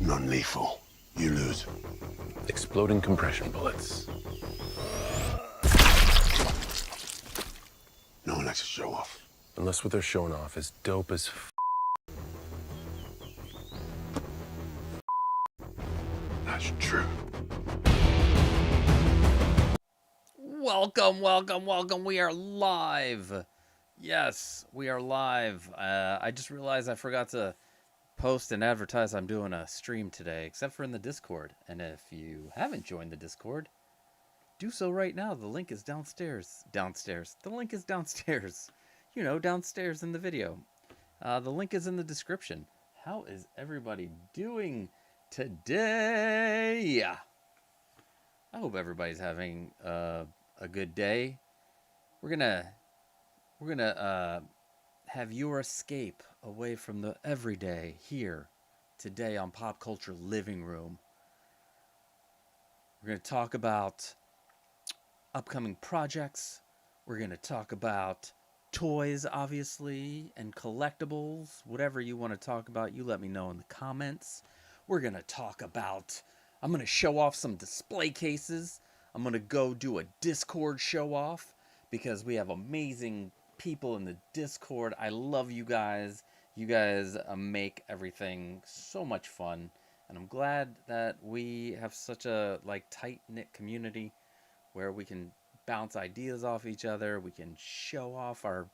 Non-lethal. You lose. Exploding compression bullets. No one likes to show off. Unless what they're showing off is dope as That's true. Welcome. We are live. Yes, we are live. I just realized I forgot to post and advertise I'm doing a stream today, except for in the Discord. And if you haven't joined the Discord, do so right now. The link is downstairs. The link is downstairs. You know, downstairs in the video. The link is in the description. How is everybody doing today? I hope everybody's having a good day. We're gonna have your escape away from the everyday here today on Pop Culture Living Room. We're gonna talk about upcoming projects. We're gonna talk about toys, obviously, and collectibles. Whatever you want to talk about, you let me know in the comments. We're gonna talk about. I'm gonna show off some display cases. I'm gonna go do a Discord show off because we have amazing people in the Discord. I love you guys. You guys make everything so much fun, and I'm glad that we have such a tight-knit community where we can bounce ideas off each other. We can show off our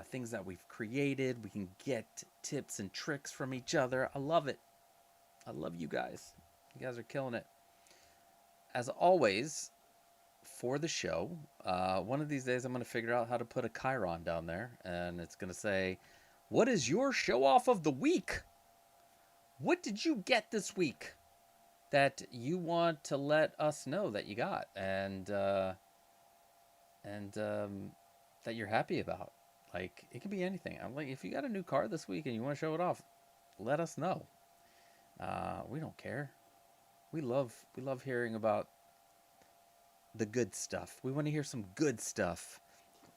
things that we've created. We can get tips and tricks from each other. I love it. I love you guys. You guys are killing it. As always, for the show, one of these days I'm going to figure out how to put a chyron down there, and it's going to say, what is your show off of the week? What did you get this week that you want to let us know that you got and that you're happy about? Like, it could be anything. I'm like, if you got a new car this week and you want to show it off, let us know. We don't care. We love hearing about the good stuff. We want to hear some good stuff.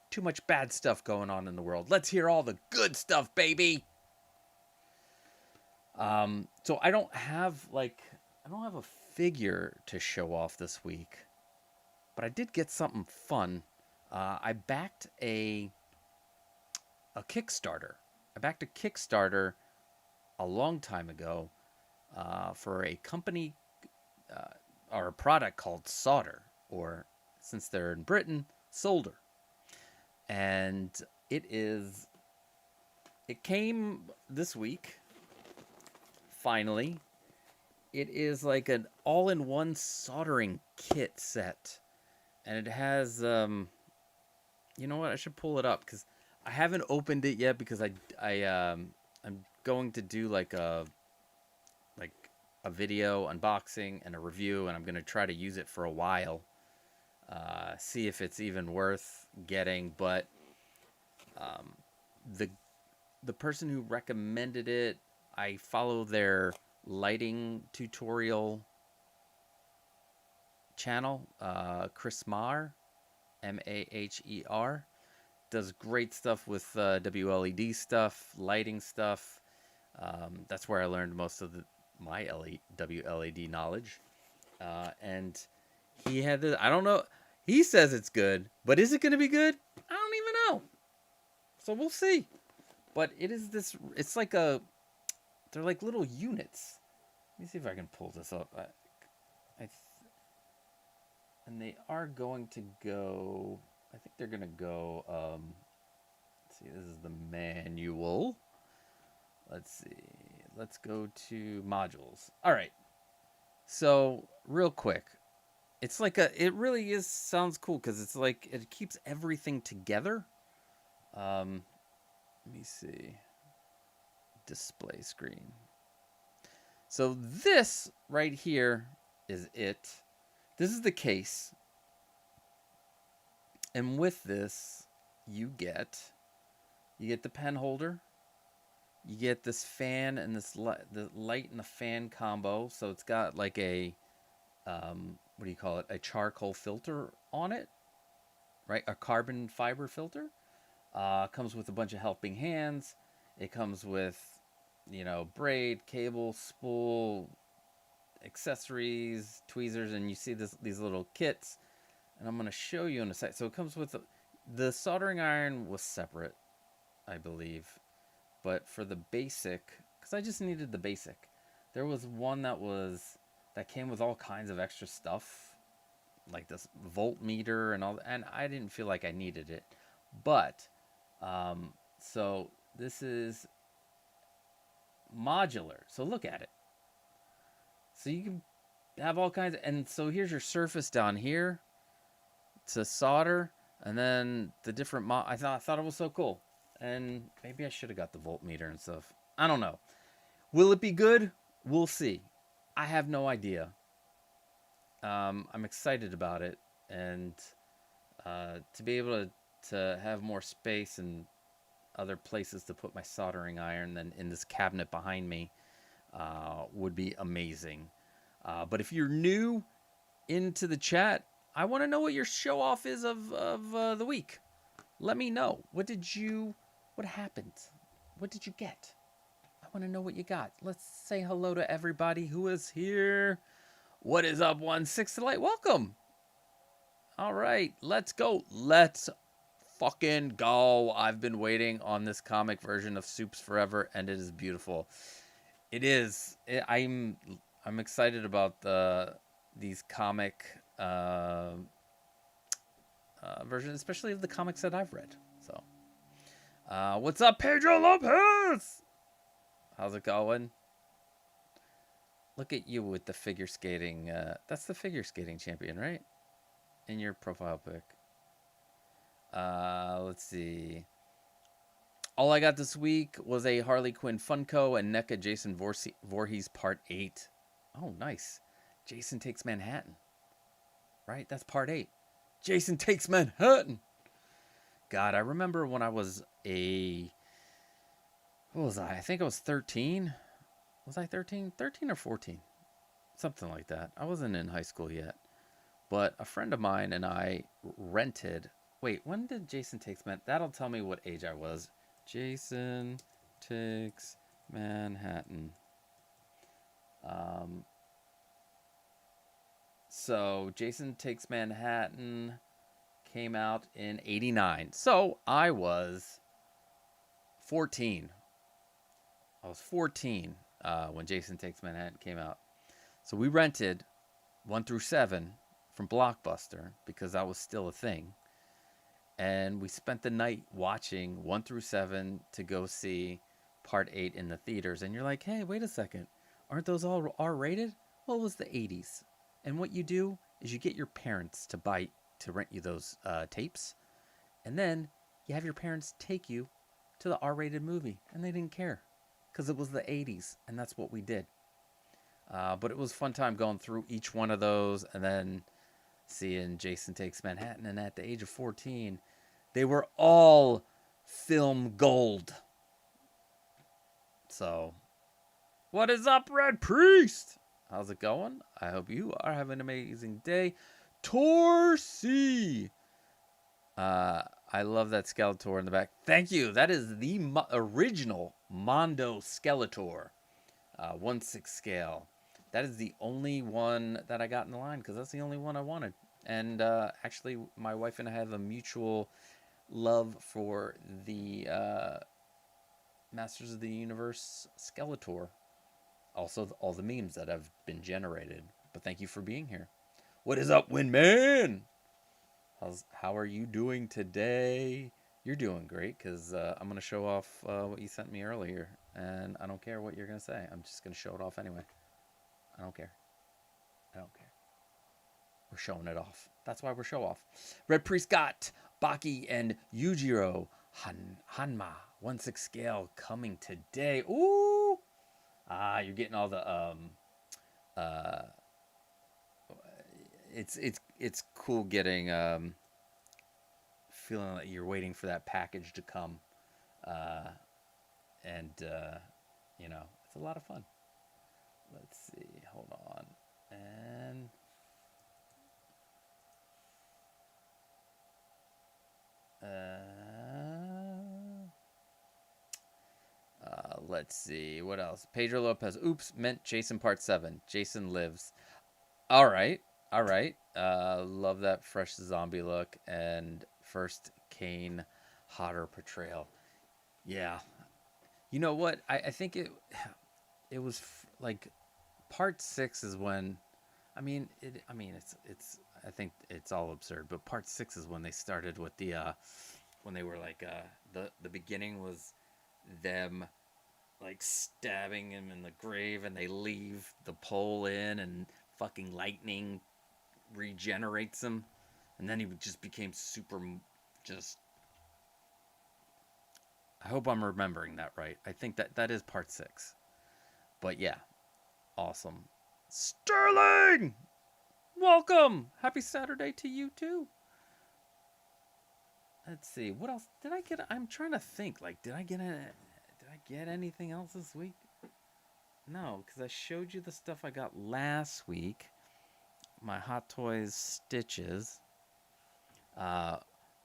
Too much bad stuff going on in the world. Let's hear all the good stuff, baby. So I don't have a figure to show off this week, but I did get something fun. I backed a Kickstarter. I backed a Kickstarter a long time ago for a company or a product called Soto, or since they're in Britain, Solder. And it came this week, finally. It is like an all-in-one soldering kit set. And it has, you know what, I should pull it up, because I haven't opened it yet, because I'm going to do like a video unboxing and a review, and I'm going to try to use it for a while. See if it's even worth getting, but the person who recommended it, I follow their lighting tutorial channel, Chris Maher, Maher, does great stuff with WLED stuff, lighting stuff. That's where I learned most of my WLED knowledge, and he had this, I don't know. He says it's good, but is it going to be good? I don't even know. So we'll see. But it is this. It's like they're like little units. Let me see if I can pull this up. And they are going to go. I think they're going to go. Let's see. This is the manual. Let's see. Let's go to modules. All right. So real quick. It's like it really sounds cool because it's like it keeps everything together. Let me see. Display screen. So this right here is it. This is the case. And with this, you get the pen holder. You get this fan and the light and the fan combo. So it's got like a what do you call it? A charcoal filter on it, right? A carbon fiber filter. Comes with a bunch of helping hands. It comes with braid, cable, spool, accessories, tweezers, and you see these little kits. And I'm going to show you in a sec. So it comes with the soldering iron was separate, I believe. But for the basic, because I just needed the basic, there was one that came with all kinds of extra stuff, like this voltmeter and all, and I didn't feel like I needed it. But so this is modular. So look at it. So you can have all kinds of, and so here's your surface down here to solder, and then the different I thought it was so cool. And maybe I should have got the voltmeter and stuff. I don't know. Will it be good? We'll see. I have no idea. I'm excited about it, and to be able to have more space and other places to put my soldering iron than in this cabinet behind me would be amazing. But if you're new into the chat, I want to know what your show off is of the week. Let me know. What happened? What did you get? I want to know what you got. Let's say hello to everybody who is here. What is up, 1/6 Light? Welcome. All right, let's go. Let's fucking go. I've been waiting on this comic version of Soups forever, and it is beautiful. It is. I'm excited about these comic versions, especially of the comics that I've read. So, what's up, Pedro Lopez? How's it going? Look at you with the figure skating. That's the figure skating champion, right? In your profile pic. Let's see. All I got this week was a Harley Quinn Funko and NECA Jason Voorhees Part 8. Oh, nice. Jason Takes Manhattan. Right? That's Part 8. Jason Takes Manhattan. God, I remember when I was what was I? I think I was 13. Was I 13? 13 or 14? Something like that. I wasn't in high school yet. But a friend of mine and I rented. Wait, when did Jason Takes Manhattan? That'll tell me what age I was. Jason Takes Manhattan. So Jason Takes Manhattan came out in 89. So I was 14. I was 14 when Jason Takes Manhattan came out. So we rented 1 through 7 from Blockbuster because that was still a thing. And we spent the night watching 1 through 7 to go see Part 8 in the theaters. And you're like, hey, wait a second. Aren't those all R-rated? Well, it was the 80s. And what you do is you get your parents to rent you those tapes. And then you have your parents take you to the R-rated movie. And they didn't care because it was the 80s. And that's what we did. But it was a fun time going through each one of those and then seeing Jason Takes Manhattan. And at the age of 14, they were all film gold. So, what is up, Red Priest? How's it going? I hope you are having an amazing day. Torsi! I love that Skeletor in the back. Thank you. That is the original Mondo Skeletor. 1/6 scale. That is the only one that I got in the line because that's the only one I wanted. And actually, my wife and I have a mutual love for the Masters of the Universe Skeletor. Also, all the memes that have been generated. But thank you for being here. What is up, Windman? How are you doing today? You're doing great because I'm going to show off what you sent me earlier. And I don't care what you're going to say. I'm just going to show it off anyway. I don't care. I don't care. We're showing it off. That's why we're show off. Red Priest got Baki and Yujiro Hanma 1/6 scale coming today. Ooh! You're getting all the it's cool getting feeling like you're waiting for that package to come. And it's a lot of fun. Let's see. Hold on. And Let's see. What else? Pedro Lopez. Oops, meant Jason Part 7. Jason lives. All right. All right. Love that fresh zombie look. And first Kane hotter portrayal. Yeah. You know what? I think it was like part 6 is when it's I think it's all absurd, but part 6 is when they started with the when they were like the beginning was them like stabbing him in the grave, and they leave the pole in, and fucking lightning regenerates him, and then he just became super just. I hope I'm remembering that right. I think that is part 6. But yeah, awesome. Sterling, welcome. Happy Saturday to you too. Let's see. What else did I get? I'm trying to think. Like, did I get anything else this week? No, because I showed you the stuff I got last week. My Hot Toys Stitches.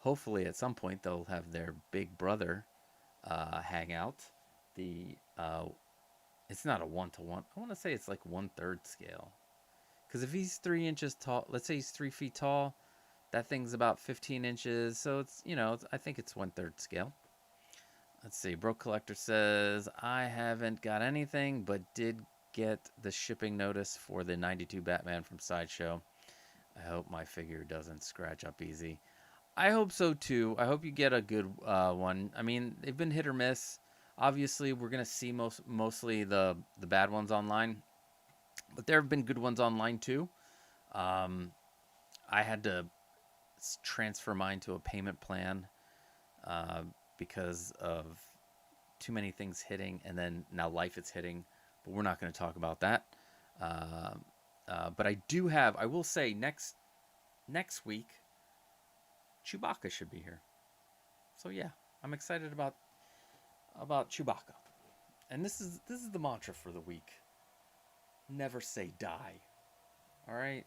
Hopefully at some point they'll have their big brother hangout. It's not a 1-to-1. I want to say it's like 1/3 scale. Because if he's 3 inches tall, let's say he's 3 feet tall, that thing's about 15 inches. So it's, I think it's 1/3 scale. Let's see. Broke Collector says, I haven't got anything, but did get the shipping notice for the 92 Batman from Sideshow. I hope my figure doesn't scratch up easy. I hope so too. I hope you get a good one. I mean, they've been hit or miss. Obviously, we're gonna see mostly the bad ones online, but there have been good ones online too. I had to transfer mine to a payment plan because of too many things hitting, and then now life is hitting. But we're not going to talk about that. But I do have. I will say next week, Chewbacca should be here. So yeah, I'm excited about Chewbacca. And this is the mantra for the week. Never say die. All right.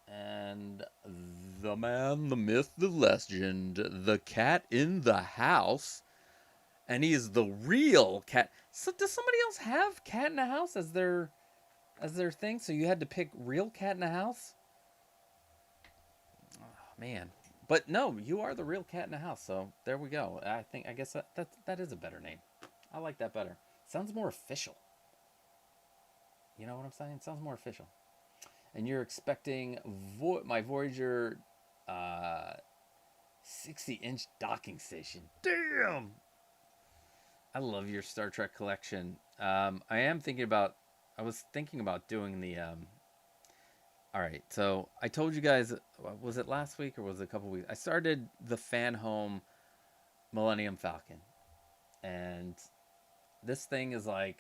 And the man, the myth, the legend, the cat in the house, and he is the real cat. So does somebody else have cat in the house as their thing? So you had to pick real cat in the house? Oh, man. But no, you are the real cat in the house. So there we go. I guess that is a better name. I like that better. Sounds more official. You know what I'm saying? It sounds more official. And you're expecting my Voyager 60-inch docking station. Damn! I love your Star Trek collection. I was thinking about doing the... all right, so I told you guys, was it last week or was it a couple weeks? I started the Fan Home Millennium Falcon. And this thing is like,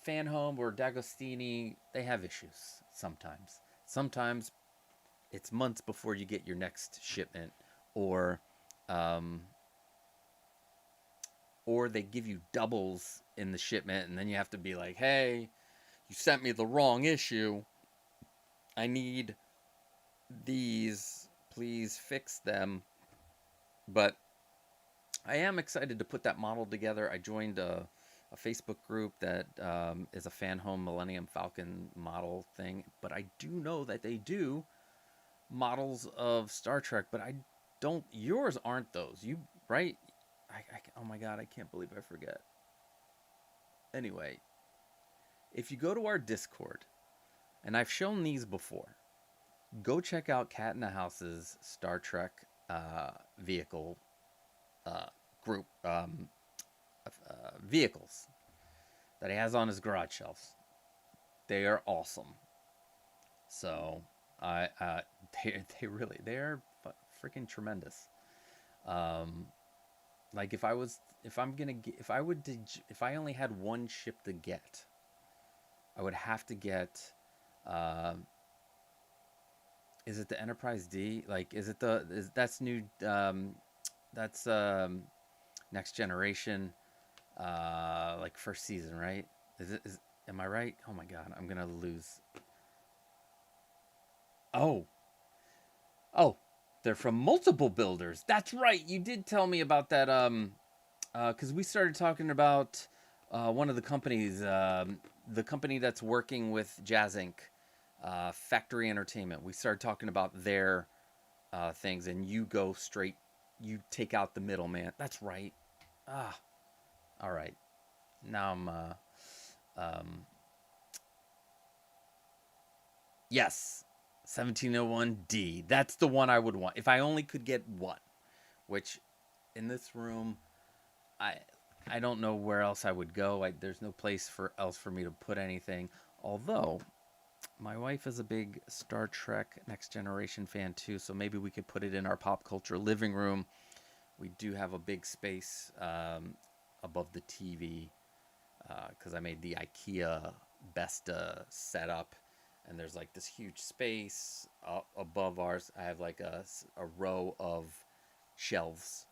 Fan Home or D'Agostini, they have issues sometimes. Sometimes it's months before you get your next shipment, or they give you doubles in the shipment, and then you have to be like, hey, you sent me the wrong issue. I need these. Please fix them. But I am excited to put that model together. I joined a Facebook group that is a Fan Home Millennium Falcon model thing, but I do know that they do models of Star Trek, but I don't. Yours aren't those. You right? Oh my god, I can't believe I forget. Anyway, if you go to our Discord, and I've shown these before, go check out Cat in the House's Star Trek vehicle group. Vehicles that he has on his garage shelves. They are awesome. So they are freaking tremendous. Like if I only had one ship to get, I would have to get. Is it the Enterprise D? Like, that's new? That's Next Generation. Like first season, right? Am I right? Oh my god, I'm gonna lose. Oh, They're from multiple builders. That's right. You did tell me about that. Because we started talking about one of the companies, the company that's working with JazzInc, Factory Entertainment. We started talking about their things, and you go straight. You take out the middleman. That's right. Ah, all right. Now I'm. Um, yes, 1701D. That's the one I would want if I only could get one. Which, in this room, I I don't know where else I would go. There's no place for me to put anything. Although my wife is a big Star Trek Next Generation fan too, so maybe we could put it in our pop culture living room. We do have a big space above the TV because I made the IKEA Besta setup, and there's like this huge space above ours. I have like a row of shelves,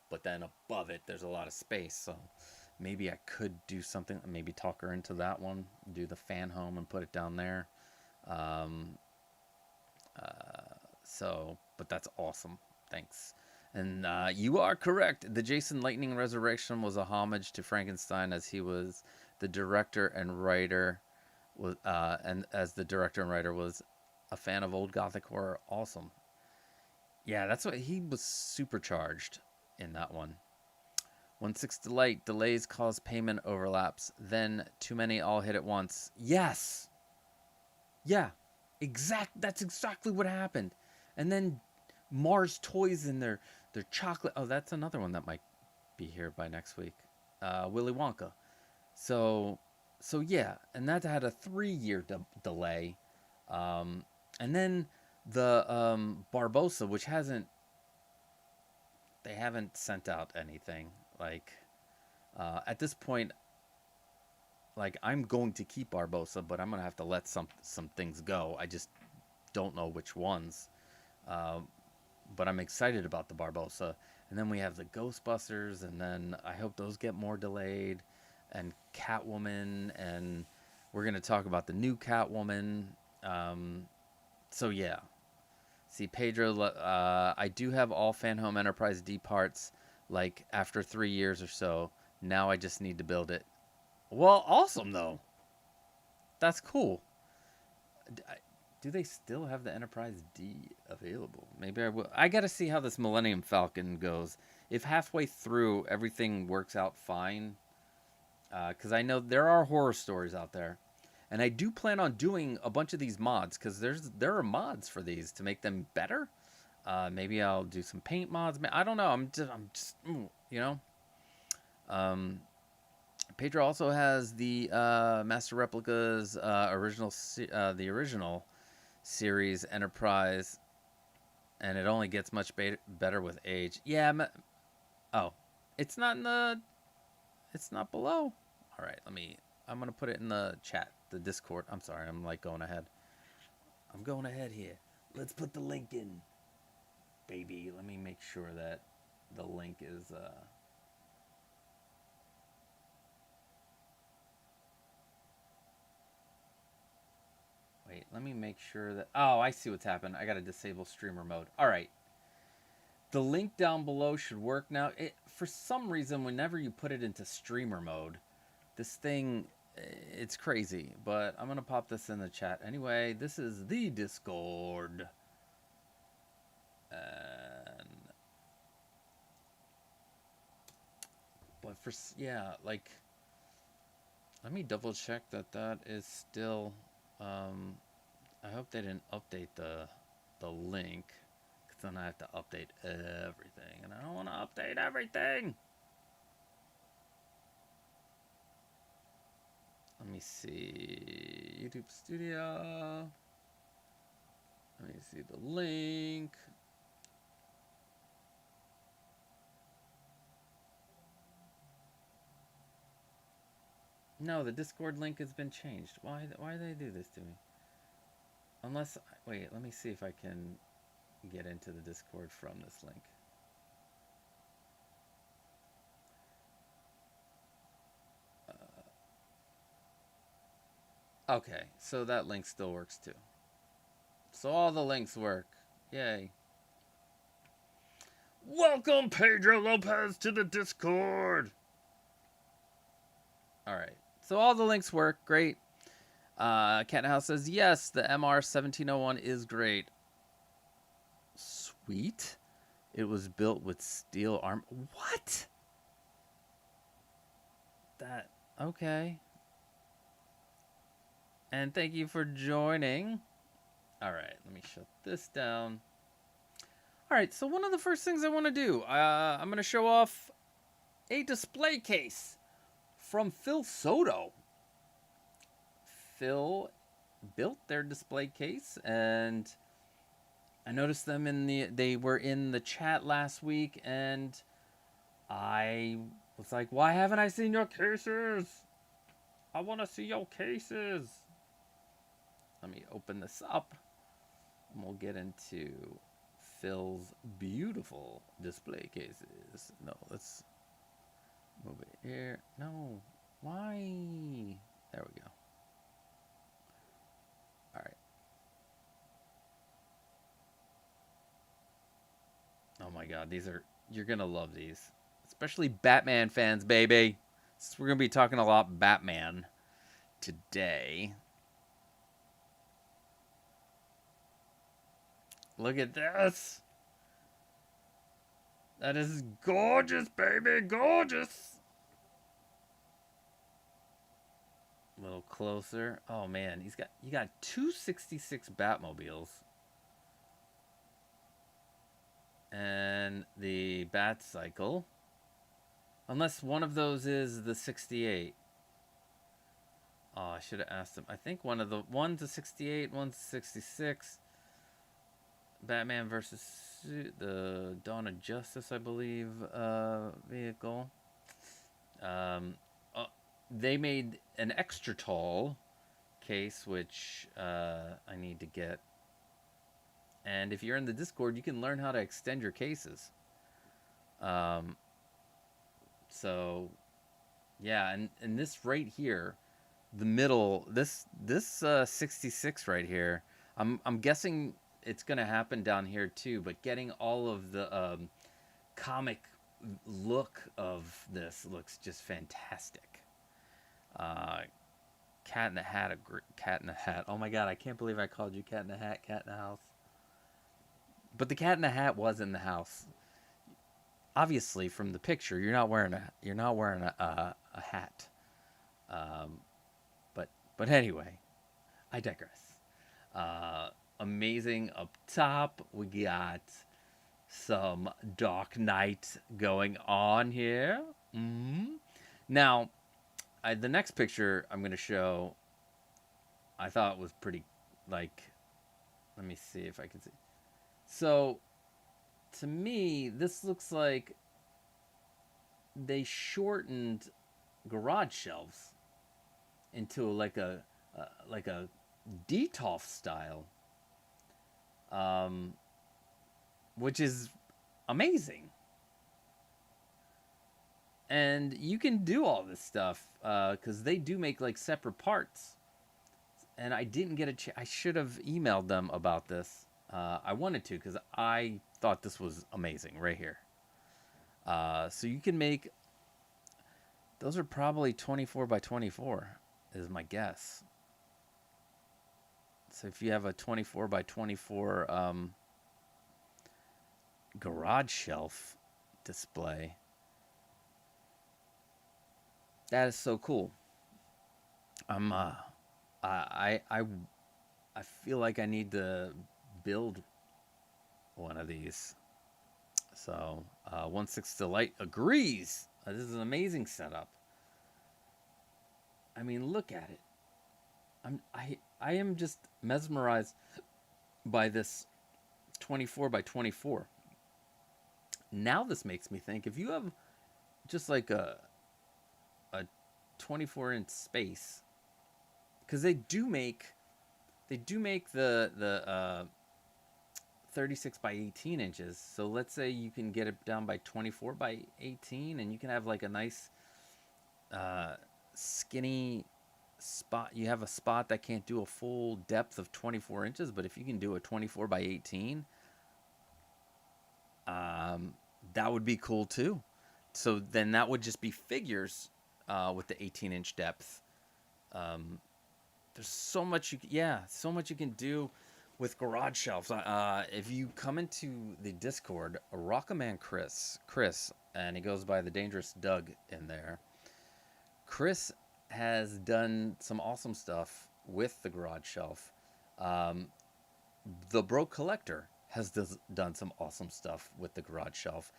but then above it there's a lot of space, so maybe I could do something, maybe talk her into that one, do the fan home and put it down there. um but that's awesome. Thanks. And you are correct, the Jason Lightning Resurrection was a homage to Frankenstein, as he was the director and writer was and as the director and writer was a fan of old gothic horror. Awesome. Yeah, that's what he was, supercharged in that one. 1/6 delight. Delays cause payment overlaps. Then too many all hit at once. Yes. Yeah. That's exactly what happened. And then Mars Toys and their chocolate. Oh, that's another one that might be here by next week. Willy Wonka. So yeah, and that had a 3-year delay. And then the Barbosa, which they haven't sent out anything. Like at this point, like I'm going to keep Barbosa, but I'm gonna have to let some things go. I just don't know which ones. But I'm excited about the Barbosa. And then we have the Ghostbusters, and then I hope those get more delayed. And Catwoman, and we're gonna talk about the new Catwoman. So yeah. See, Pedro, I do have all Fan Home Enterprise D parts, like, after 3 years or so. Now I just need to build it. Well, awesome, though. That's cool. Do they still have the Enterprise D available? Maybe I will. I gotta see how this Millennium Falcon goes. If halfway through everything works out fine, because I know there are horror stories out there. And I do plan on doing a bunch of these mods, because there are mods for these to make them better. Maybe I'll do some paint mods. I don't know. I'm just you know. Pedro also has the Master Replicas the original series Enterprise, and it only gets much better with age. Yeah. Oh, it's not it's not below. All right, I'm gonna put it in the chat, the Discord. I'm sorry, I'm like going ahead. I'm going ahead here. Let's put the link in, baby. Let me make sure that the link is wait, let me make sure that... Oh, I see what's happened. I gotta disable streamer mode. All right. The link down below should work now. For some reason, whenever you put it into streamer mode, this thing, it's crazy. But I'm gonna pop this in the chat anyway. This is the Discord. But yeah, like, let me double check that is still... I hope they didn't update the link, because then I have to update everything, and I don't want to update everything. Let me see. YouTube Studio. Let me see the link. No, the Discord link has been changed. Why do they do this to me? Unless, wait, let me see if I can get into the Discord from this link. Okay, so that link still works too. So all the links work. Yay. Welcome, Pedro Lopez, to the Discord. All right. So all the links work. Great. Cat in the House says, yes, the MR1701 is great. Sweet. It was built with steel arm. What? That. Okay. And thank you for joining. All right. Let me shut this down. All right. So one of the first things I want to do, I'm going to show off a display case from Phil Soto. Phil built their display case, and I noticed them they were in the chat last week, and I was like, why haven't I seen your cases? I want to see your cases. Let me open this up, and we'll get into Phil's beautiful display cases. No, let's move it here. No, why? There we go. All right. Oh my God, you're gonna love these, especially Batman fans, baby. We're gonna be talking a lot Batman today. Look at this. That is gorgeous, baby, gorgeous. A little closer. Oh man, you got 266 Batmobiles. And the Bat Cycle. Unless one of those is the 68. Oh, I should have asked him. I think one's a 68, one's a 66. Batman versus the Dawn of Justice, I believe, vehicle. They made an extra tall case, which I need to get. And if you're in the Discord, you can learn how to extend your cases. So, yeah, and this right here, the middle, this 66 right here, I'm guessing it's gonna happen down here too. But getting all of the comic look of this looks just fantastic. Cat in the Hat, Cat in the Hat. Oh my God, I can't believe I called you Cat in the Hat, Cat in the House. But the Cat in the Hat was in the house. Obviously, from the picture, you're not wearing a hat. But anyway, I digress. Amazing up top. We got some Dark Knight going on here. Now, the next picture I'm going to show, I thought was pretty, like, let me see if I can see. So, to me, this looks like they shortened garage shelves into like a Detolf style, which is amazing. And you can do all this stuff because they do make like separate parts. And I didn't get I should have emailed them about this. I wanted to because I thought this was amazing right here. So you can make, those are probably 24 by 24 is my guess. So if you have a 24 by 24 garage shelf display, that is so cool. I feel like I need to build one of these. So 1/6 Delight agrees. This is an amazing setup. I mean, look at it. I am just mesmerized by this 24 by 24. Now this makes me think, if you have just like a 24-inch space, because they do make the 36 by 18 inches. So let's say you can get it down by 24 by 18, and you can have like a nice skinny spot. You have a spot that can't do a full depth of 24 inches, but if you can do a 24 by 18, That would be cool too. So then that would just be figures with the 18-inch depth. There's so much so much you can do with garage shelves. If you come into the Discord, Rockaman Chris, and he goes by the Dangerous Doug in there. Chris has done some awesome stuff with the garage shelf. The Broke Collector has done some awesome stuff with the garage shelf.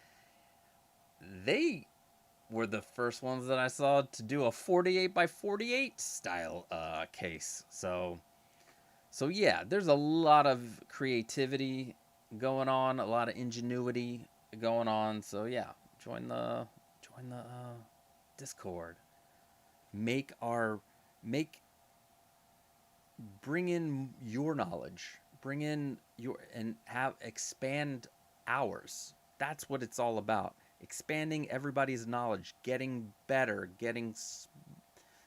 They were the first ones that I saw to do a 48 by 48 style case. So yeah, there's a lot of creativity going on, a lot of ingenuity going on. So yeah, join the Discord. Bring in your knowledge, bring in your, and expand ours. That's what it's all about. Expanding everybody's knowledge, getting better, getting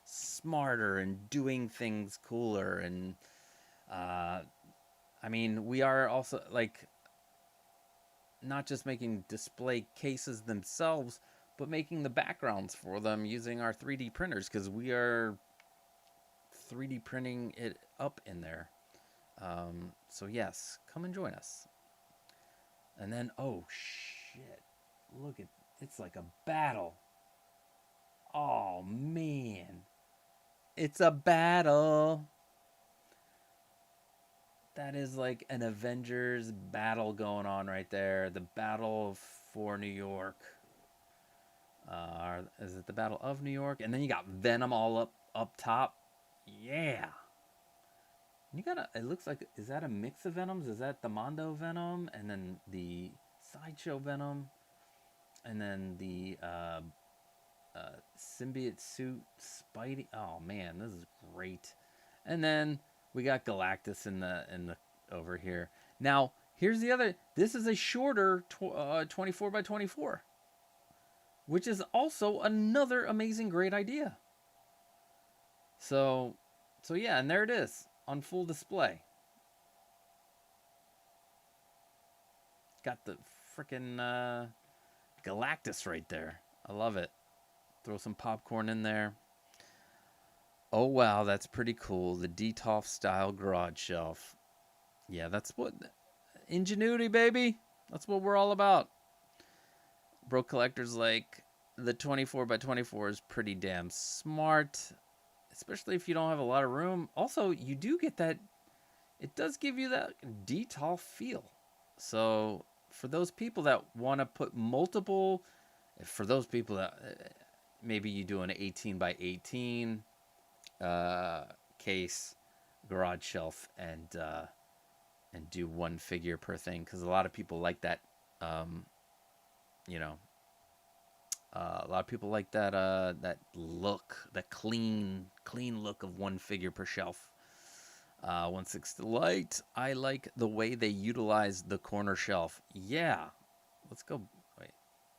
smarter, and doing things cooler. And I mean, we are also like not just making display cases themselves, but making the backgrounds for them using our 3D printers, because we are 3D printing it up in there. So yes, come and join us. And then, oh shit, look at, it's like a battle. Oh man, it's a battle. That is like an Avengers battle going on right there. The battle for New York. Is it the Battle of New York? And then you got Venom all up top. Yeah. You got it looks like, is that a mix of Venoms? Is that the Mondo Venom? And then the Sideshow Venom? And then the symbiote suit Spidey. Oh man, this is great. And then we got Galactus in the over here. Now, here's the other. This is a shorter 24 by 24, which is also another amazing, great idea. So yeah, and there it is on full display. Got the freaking Galactus right there. I love it. Throw some popcorn in there. Oh wow, that's pretty cool. The Detolf style garage shelf. Yeah, that's what ingenuity, baby. That's what we're all about. Broke Collector's like, the 24 by 24 is pretty damn smart, especially if you don't have a lot of room. Also, you do get that, it does give you that Detolf feel. So for those people that want to put multiple, for those people that maybe you do an 18 by 18 case garage shelf and do one figure per thing, because a lot of people like that. A lot of people like that that look, that clean look of one figure per shelf. 1/6 light. I like the way they utilize the corner shelf. Yeah, let's go. Wait,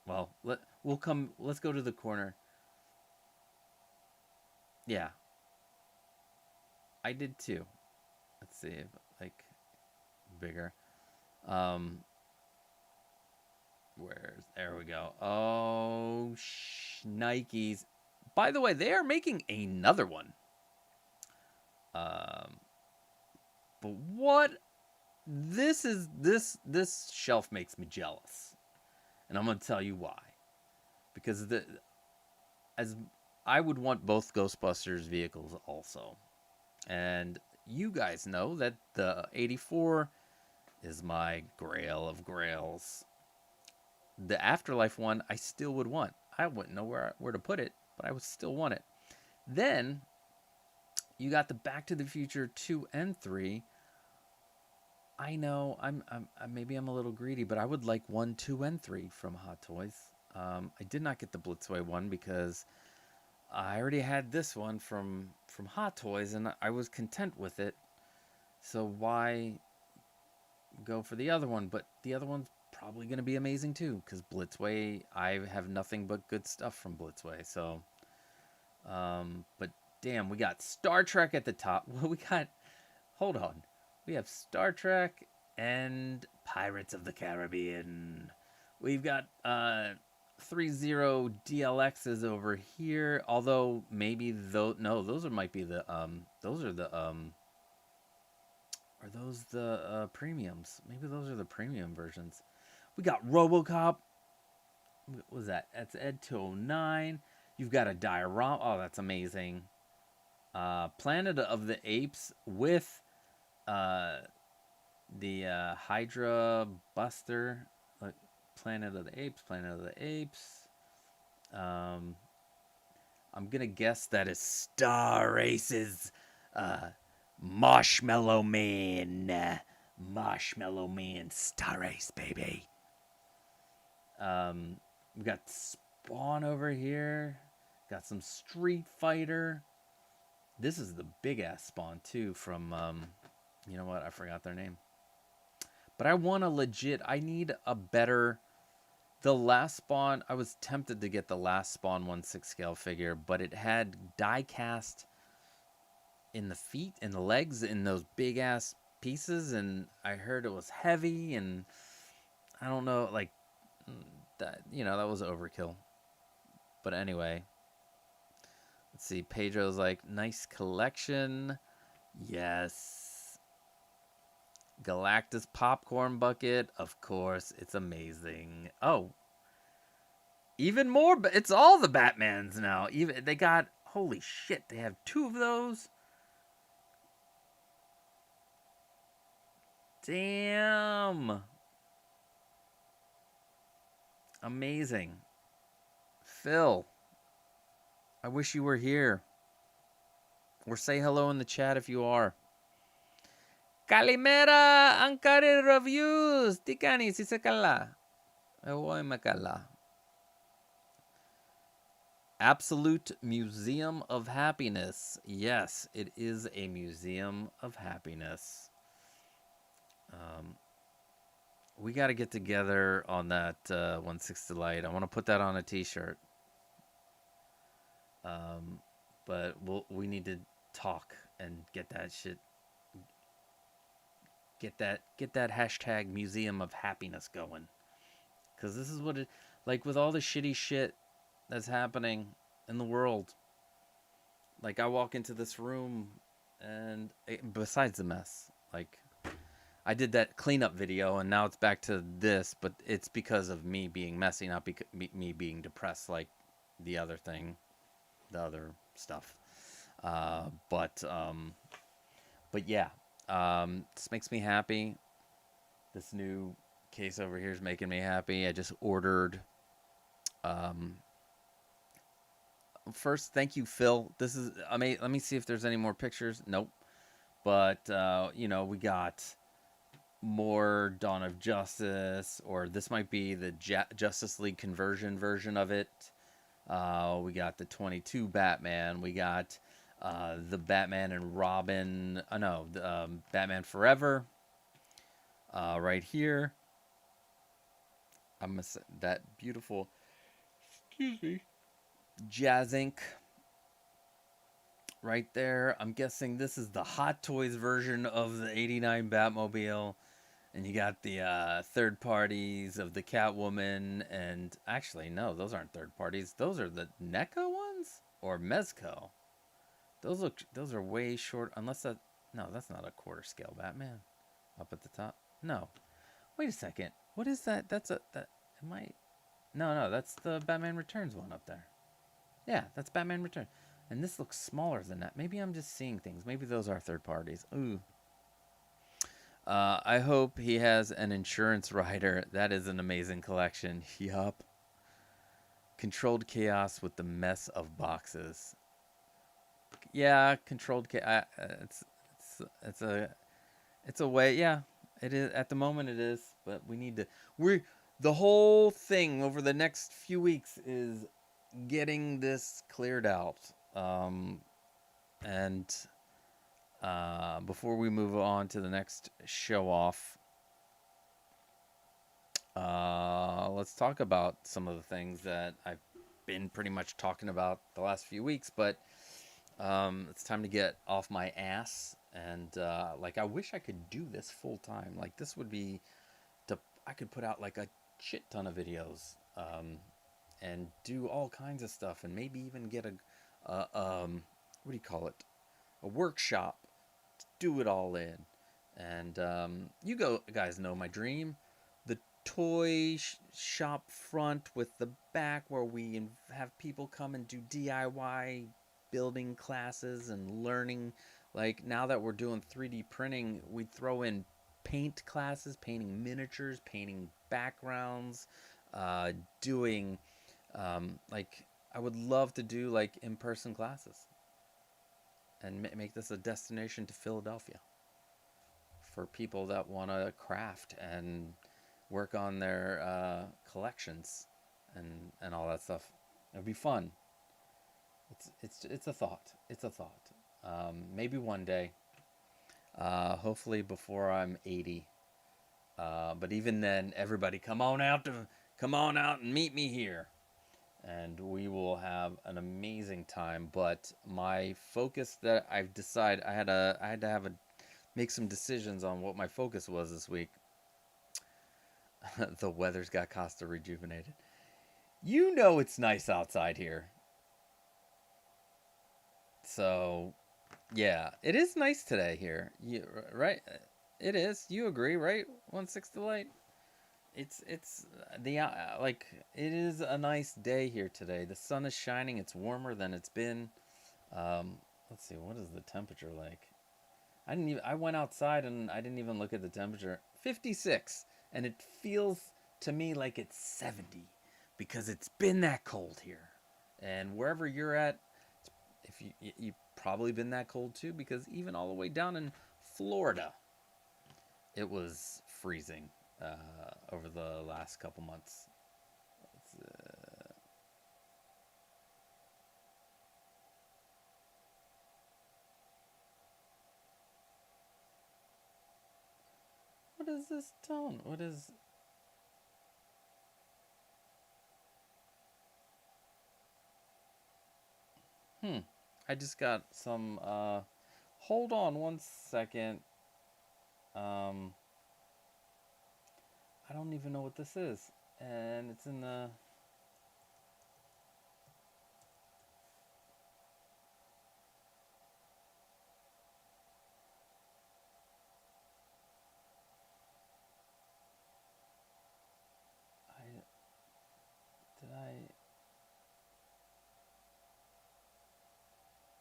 well, let's go to the corner. Yeah, I did too. Let's see if like bigger. There we go. Oh, Nikes. By the way, they are making another one. But what this shelf makes me jealous. And I'm going to tell you why. Because as I would want both Ghostbusters vehicles also. And you guys know that the 84 is my grail of grails. The Afterlife one, I still would want. I wouldn't know where to put it, but I would still want it. Then you got the Back to the Future 2 and 3. I know I'm maybe I'm a little greedy, but I would like 1, 2, and 3 from Hot Toys. I did not get the Blitzway one because I already had this one from Hot Toys, and I was content with it. So why go for the other one? But the other one's probably going to be amazing too, because Blitzway, I have nothing but good stuff from Blitzway. So, but damn, we got Star Trek at the top. Well, hold on. We have Star Trek and Pirates of the Caribbean. We've got 30 DLXs over here. Although maybe those might be the those are the are those the premiums? Maybe those are the premium versions. We got RoboCop. What was that? That's Ed 209. You've got a diorama. Oh, that's amazing. Planet of the Apes with the Hydra Buster. Like, Planet of the Apes. Planet of the Apes. I'm gonna guess that is Star Race's Marshmallow Man. Marshmallow Man, Star Race, baby. We got Spawn over here. Got some Street Fighter. This is the big ass Spawn too from you know what? I forgot their name. But I want a legit. I need a better. The last Spawn. I was tempted to get the last Spawn 1/6 scale figure, but it had die cast in the feet and the legs in those big ass pieces, and I heard it was heavy, and I don't know, like that. You know, that was overkill. But anyway, let's see. Pedro's like, nice collection. Yes. Galactus popcorn bucket. Of course. It's amazing. Oh. Even more. But it's all the Batmans now. Even they got. Holy shit. They have 2 of those. Damn. Amazing. Phil. I wish you were here. Or say hello in the chat if you are. Kalimera Ankari Reviews. Tikani, si se kala. Ewoy makala. Absolute Museum of Happiness. Yes, it is a museum of happiness. We got to get together on that 1/6 Delight. I want to put that on a t-shirt. But we need to talk and get that shit. Get that hashtag Museum of Happiness going. Because this is what it, like with all the shitty shit that's happening in the world. Like I walk into this room and besides the mess, like I did that cleanup video and now it's back to this, but it's because of me being messy, not because me being depressed like the other thing, the other stuff. But yeah, this makes me happy. This new case over here is making me happy. I just ordered. First, thank you, Phil. This is amazing. Let me see if there's any more pictures. Nope. But you know, we got more Dawn of Justice, or this might be the Justice League conversion version of it. We got the 22 Batman. We got the Batman and Robin. No, the Batman Forever. Right here. I'm gonna say that beautiful. Excuse me. JazzInc. Right there. I'm guessing this is the Hot Toys version of the '89 Batmobile. And you got the third parties of the Catwoman, and actually, no, those aren't third parties. Those are the NECA ones or Mezco. Those are way short. Unless that's not a quarter scale Batman up at the top. No, wait a second. What is that? No, that's the Batman Returns one up there. Yeah, that's Batman Returns. And this looks smaller than that. Maybe I'm just seeing things. Maybe those are third parties. Ooh. I hope he has an insurance rider. That is an amazing collection. Yup. Controlled chaos with the mess of boxes. Yeah, controlled chaos. It's a way. Yeah, it is. At the moment, it is. But we need to. The whole thing over the next few weeks is getting this cleared out. Before we move on to the next show off, let's talk about some of the things that I've been pretty much talking about the last few weeks, but it's time to get off my ass. And I wish I could do this full time. Like, this would be I could put out like a shit ton of videos, and do all kinds of stuff, and maybe even get what do you call it? A workshop to do it all in. And guys know my dream, the toy shop front with the back where we have people come and do DIY building classes and learning. Like now that we're doing 3D printing, we throw in paint classes, painting miniatures, painting backgrounds, doing like I would love to do like in-person classes and make this a destination to Philadelphia for people that want to craft and work on their collections and all that stuff. It'd be fun. It's a thought. It's a thought. Maybe one day. Hopefully before I'm 80. But even then, everybody come on out and meet me here, and we will have an amazing time. But my focus that I've decided I had to make some decisions on what my focus was this week. The weather's got Costa rejuvenated. You know it's nice outside here. So, yeah, it is nice today here. Right? It is. You agree, right? 160 light. It's the like it is a nice day here today. The sun is shining. It's warmer than it's been. Let's see. What is the temperature like? I went outside and I didn't even look at the temperature. 56, and it feels to me like it's 70 because it's been that cold here. And wherever you're at, if you've probably been that cold too, because even all the way down in Florida, it was freezing over the last couple months. What is this tone? What is... I just got some... hold on one second. I don't even know what this is. And it's in the...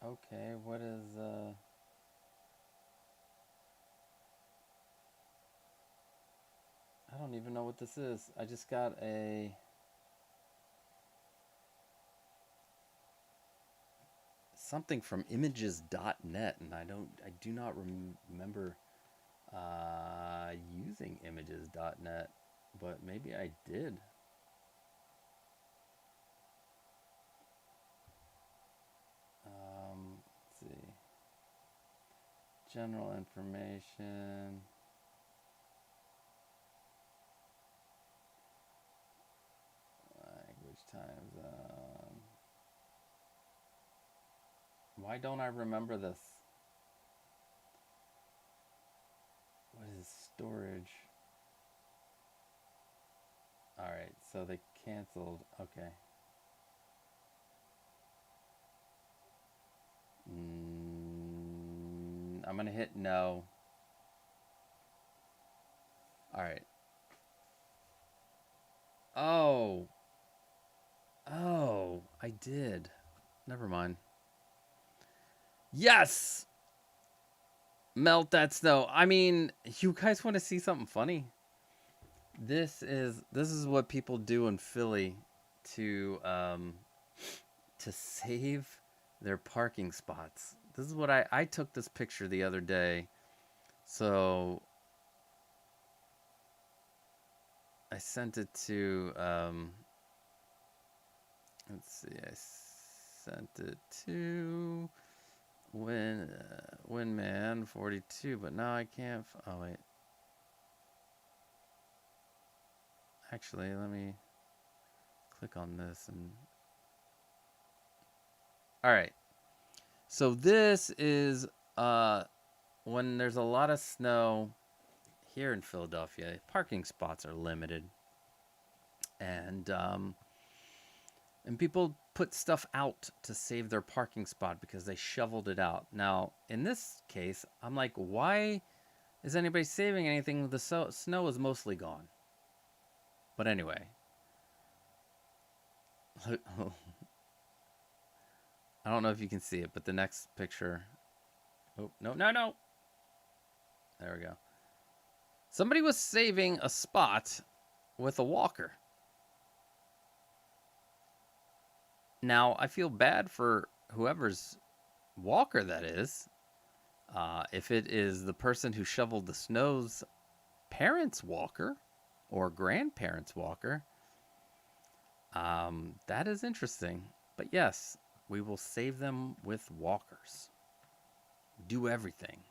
Okay, what is... I don't even know what this is. I just got a... something from images.net, and I do not remember using images.net, but maybe I did. Let's see. General information. Language time zone. Why don't I remember this? What is storage? Alright, so they canceled. Okay. I'm gonna hit no. Alright. Oh, I did. Never mind. Yes! Melt that snow. I mean, you guys want to see something funny? This is what people do in Philly to save their parking spots. This is what I took this picture the other day. So I sent it to let's see, I sent it to Winman 42, but now I can't. Oh wait. Actually, let me click on this and... All right. So this is when there's a lot of snow here in Philadelphia, parking spots are limited. and people put stuff out to save their parking spot because they shoveled it out. Now, in this case, I'm like, why is anybody saving anything? The snow is mostly gone. But anyway. I don't know if you can see it, but the next picture. Oh, no. There we go. Somebody was saving a spot with a walker. Now, I feel bad for whoever's walker that is. If it is the person who shoveled the snow's parents' walker or grandparents' walker, that is interesting. But yes, we will save them with walkers. Do everything.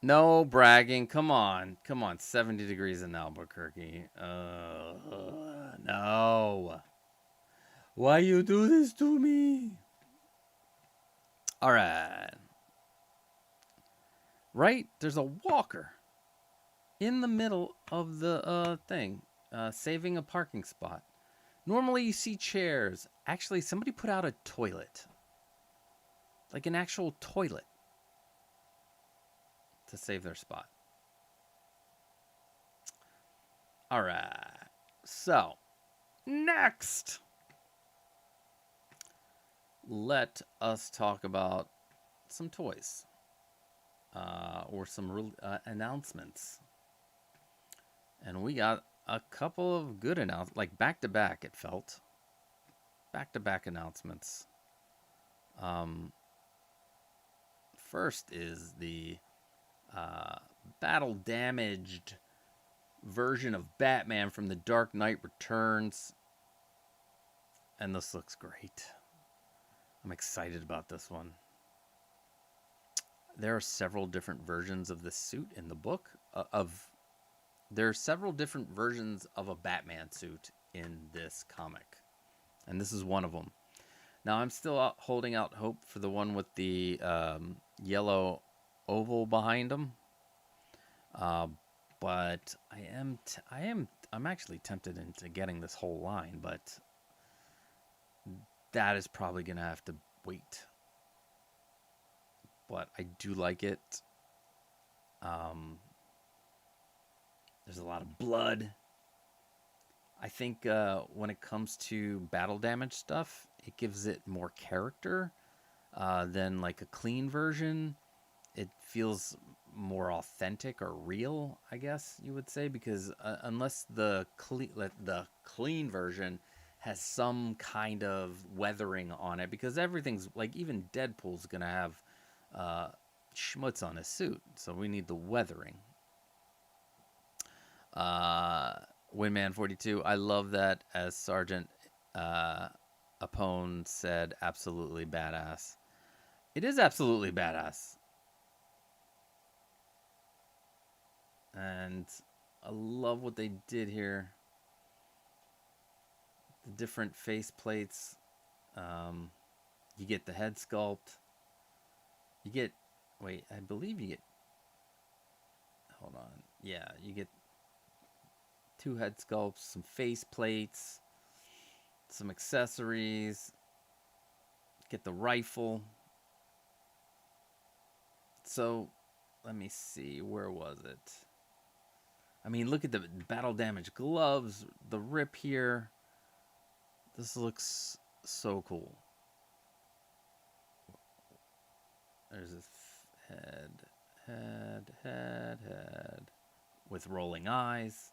No bragging. Come on. 70 degrees in Albuquerque. No. Why you do this to me? All right. Right? There's a walker in the middle of the thing, saving a parking spot. Normally you see chairs. Actually, somebody put out a toilet. Like an actual toilet. To save their spot. All right. So, next, let us talk about some toys or some announcements. And we got a couple of good announcements, like back to back. It felt back to back announcements. First is the battle damaged version of Batman from The Dark Knight Returns, and this looks great. I'm excited about this one. There are several different versions of this suit in the book. There are several different versions of a Batman suit in this comic, and this is one of them. Now I'm still holding out hope for the one with the yellow oval behind him. But I'm actually tempted into getting this whole line, but that is probably gonna have to wait. But I do like it. There's a lot of blood. I think when it comes to battle damage stuff, it gives it more character than like a clean version. It feels more authentic or real, I guess you would say, because unless the clean version has some kind of weathering on it, because everything's like, even Deadpool's gonna have schmutz on his suit, so we need the weathering. Windman 42, I love that, as Sergeant Apone said, absolutely badass. It is absolutely badass. And I love what they did here. The different face plates. You get the head sculpt. You get, I believe you get, hold on. Yeah, you get 2 head sculpts, some face plates, some accessories. Get the rifle. So, let me see, where was it? I mean, look at the battle damage gloves, the rip here. This looks so cool. There's his head, with rolling eyes.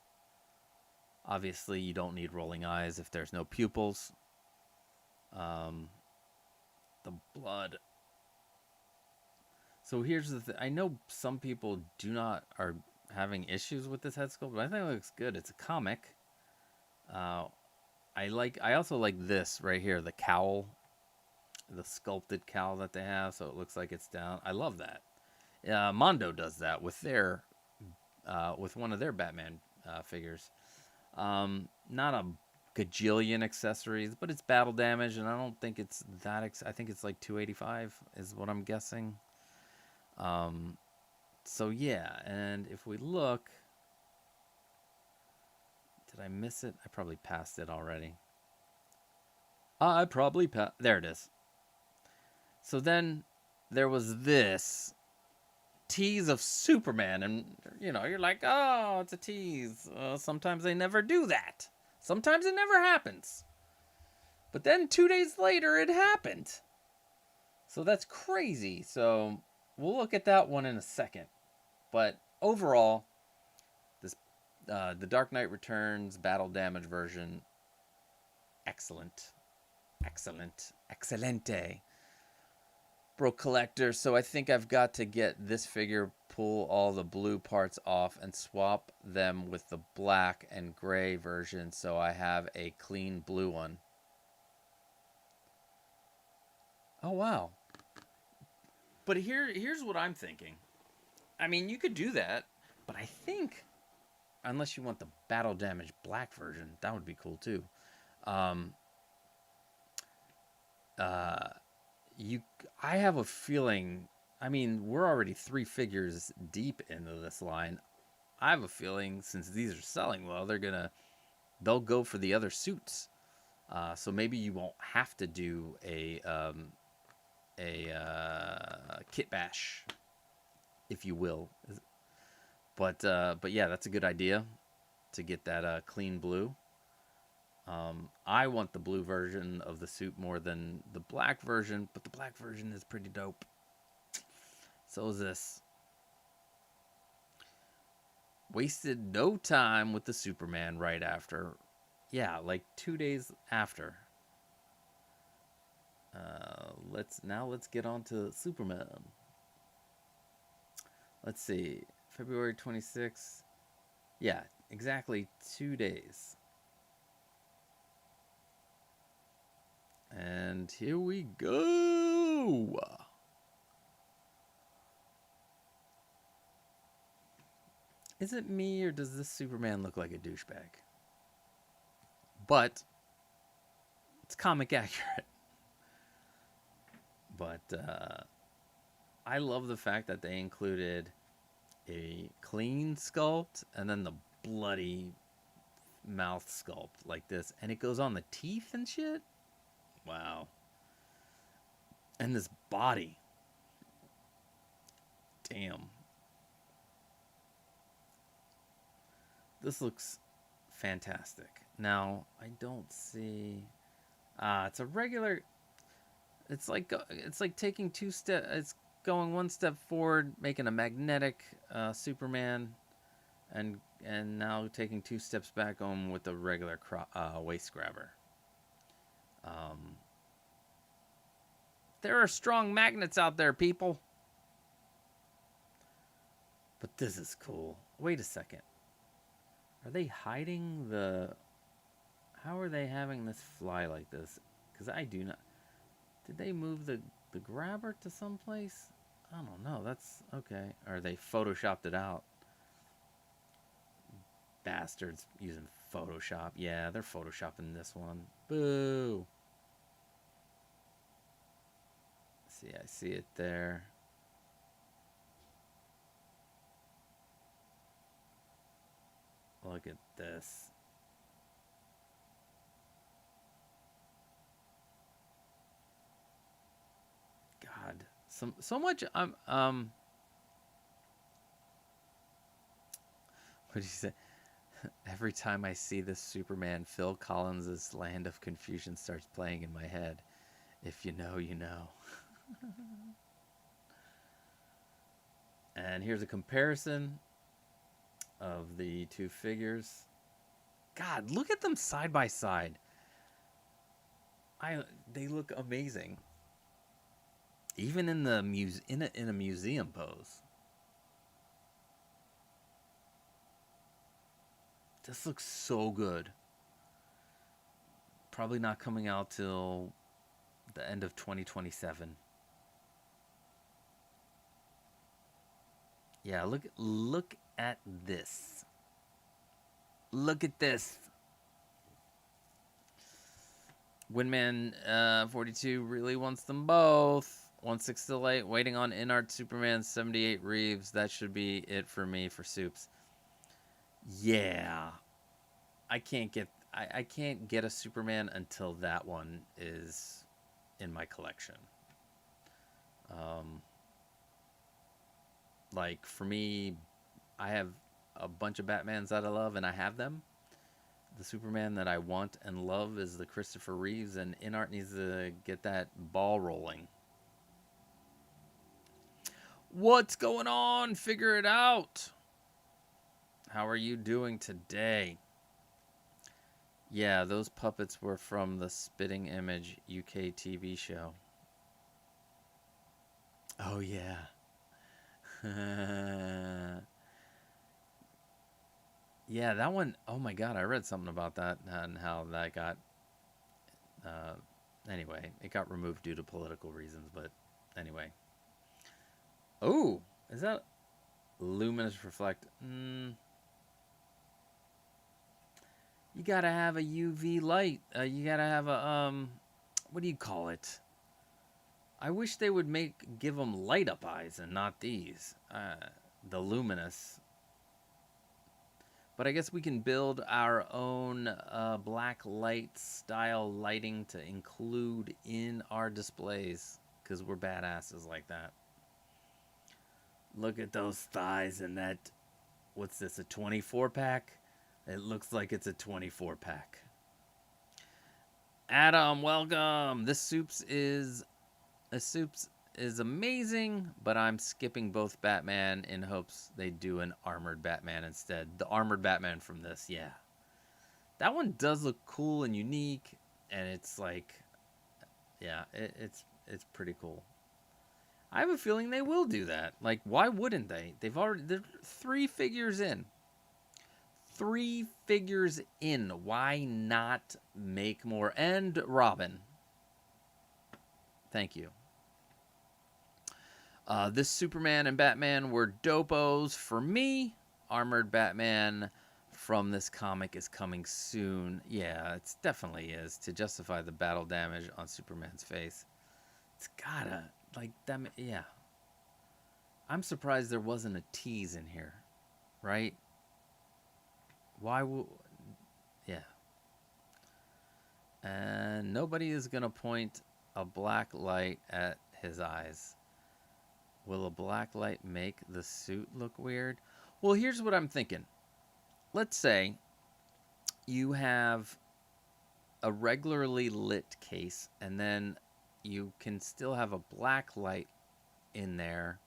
Obviously, you don't need rolling eyes if there's no pupils. The blood. So here's the thing. I know some people are having issues with this head sculpt, but I think it looks good. It's a comic. I also like this right here, the cowl, the sculpted cowl that they have, so it looks like it's down. I love that. Mondo does that with with one of their Batman figures. Not a gajillion accessories, but it's battle damage, and I don't think it's that. I think it's like $285 is what I'm guessing. So yeah, and if we look, Did I miss it? I probably passed it already. There it is. So then there was this tease of Superman, and you're like, oh, it's a tease. Sometimes they never do that. Sometimes it never happens. But then 2 days later, it happened. So that's crazy. So we'll look at that one in a second. But overall, this the Dark Knight Returns battle damage version, excellent. Excelente. Bro collector, so I think I've got to get this figure, pull all the blue parts off, and swap them with the black and gray version so I have a clean blue one. Oh, wow. But here's what I'm thinking. I mean, you could do that, but I think, unless you want the battle damage black version, that would be cool too. I have a feeling, I mean, we're already 3 figures deep into this line. I have a feeling, since these are selling well, they'll go for the other suits. So maybe you won't have to do a kit bash, if you will. But yeah, that's a good idea to get that clean blue. I want the blue version of the suit more than the black version, but the black version is pretty dope. So is this. Wasted no time with the Superman right after. Yeah, like 2 days after. Let's get on to Superman. Let's see. February 26th. Yeah, exactly 2 days. And here we go. Is it me, or does this Superman look like a douchebag? But it's comic accurate. But I love the fact that they included a clean sculpt and then the bloody mouth sculpt like this. And it goes on the teeth and shit. Wow. And this body. Damn. This looks fantastic. Now, I don't see... it's a regular... It's like taking 2 steps... It's going 1 step forward, making a magnetic Superman, and now taking 2 steps back on with a regular waist grabber. There are strong magnets out there, people. But this is cool. Wait a second. Are they hiding the... How are they having this fly like this? Because I do not... Did they move the grabber to someplace? I don't know. That's... Okay. Or they photoshopped it out. Bastards using Photoshop. Yeah, they're photoshopping this one. Boo. See, I see it there. Look at this. God, so much. What did you say? Every time I see this Superman, Phil Collins' Land of Confusion starts playing in my head. If you know, you know. And here's a comparison of the 2 figures. God, look at them side by side. They look amazing. Even in the in a museum pose. This looks so good. Probably not coming out till the end of 2027. Yeah, look at this. Look at this. Windman 42 really wants them both. 16 still late, waiting on InArt Superman 78 Reeves. That should be it for me for Soups. Yeah. I can't get a Superman until that one is in my collection. Um, like for me, I have a bunch of Batmans that I love, and I have them. The Superman that I want and love is the Christopher Reeves, and InArt needs to get that ball rolling. What's going on? Figure it out. How are you doing today? Yeah, those puppets were from the Spitting Image UK TV show. Oh, yeah. Yeah, that one, oh my God, I read something about that and how that got, uh, anyway, it got removed due to political reasons, but anyway. Oh, is that luminous reflect? You gotta have a UV light. You gotta have a, what do you call it? I wish they would give them light up eyes and not these. The luminous. But I guess we can build our own black light style lighting to include in our displays because we're badasses like that. Look at those thighs and that. What's this, a 24 pack? It looks like it's a 24 pack. Adam, welcome. This soups is amazing, but I'm skipping both Batman in hopes they do an armored Batman instead. The armored Batman from this, yeah. That one does look cool and unique, and it's like, yeah, it's pretty cool. I have a feeling they will do that. Like, why wouldn't they? They're 3 figures in. 3 figures in. Why not make more? And Robin. Thank you. This Superman and Batman were dopos for me. Armored Batman from this comic is coming soon. Yeah, it definitely is. To justify the battle damage on Superman's face. It's gotta, like, that, yeah. I'm surprised there wasn't a tease in here, right? Why would, yeah. And nobody is gonna point a black light at his eyes. Will a black light make the suit look weird? Well, here's what I'm thinking. Let's say you have a regularly lit case, and then you can still have a black light in there,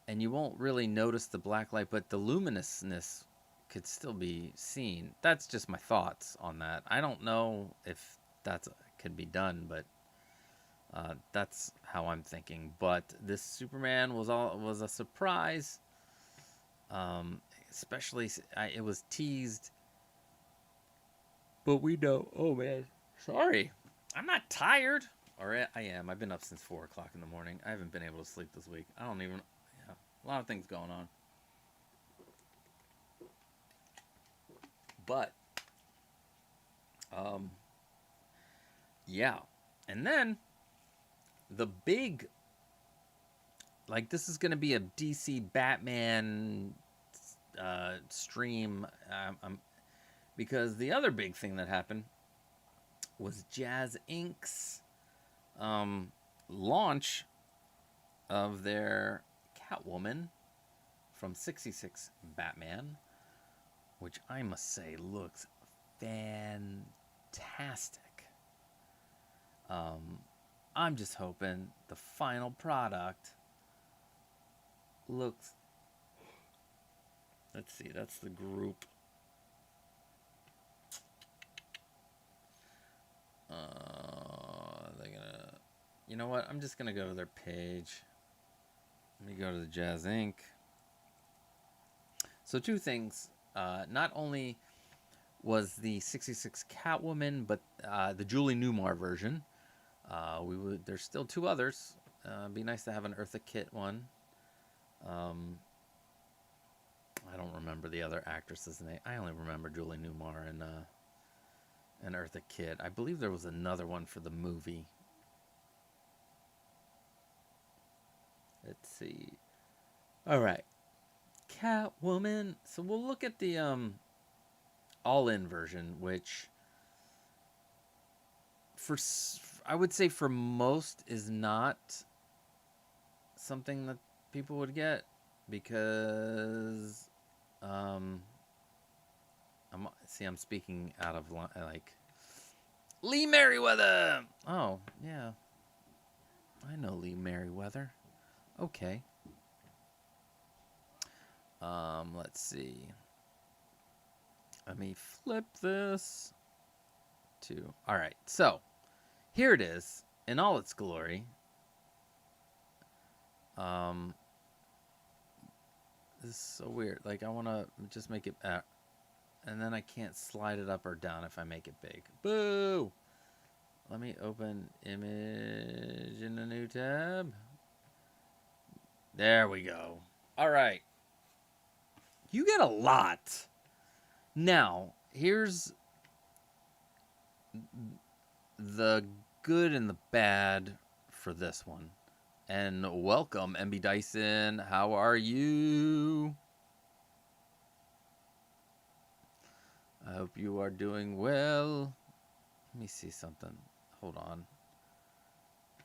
and you won't really notice the black light, but the luminousness could still be seen. That's just my thoughts on that. I don't know if that could be done, but that's how I'm thinking. But this Superman was a surprise. Especially it was teased. But we know. Oh man, sorry, I'm not tired. Or I am. I've been up since 4 o'clock in the morning. I haven't been able to sleep this week. I don't even. Yeah, a lot of things going on. But, yeah, and then the big, like, this is going to be a DC Batman stream, because the other big thing that happened was JazzInc's launch of their Catwoman from 66 Batman, which I must say looks fantastic. I'm just hoping the final product looks. Let's see, that's the group. They're gonna. You know what? I'm just gonna go to their page. Let me go to the JazzInc. So 2 things. Not only was the 66 Catwoman, but the Julie Newmar version. There's still 2 others. Be nice to have an Eartha Kitt one. I don't remember the other actress's name. I only remember Julie Newmar and Eartha Kitt. I believe there was another one for the movie. Let's see. All right. Catwoman. So we'll look at the all-in version, which I would say for most is not something that people would get because I'm speaking out of like Lee Merriweather. Oh yeah, I know Lee Merriweather. Okay. Let's see. Let me flip this to. All right, so here it is in all its glory. This is so weird. Like I want to just make it, and then I can't slide it up or down if I make it big. Boo! Let me open image in a new tab. There we go. All right. You get a lot. Now, here's the good and the bad for this one. And welcome, MB Dyson. How are you? I hope you are doing well. Let me see something. Hold on.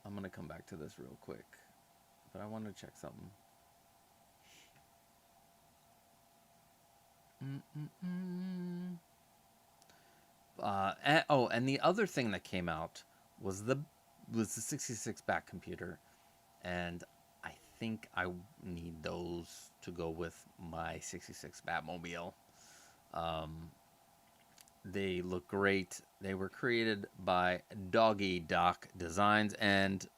I'm going to come back to this real quick. But I want to check something. And the other thing that came out was the 66 back computer, and I think I need those to go with my 66 Batmobile. They look great. They were created by Doggy Doc Designs, and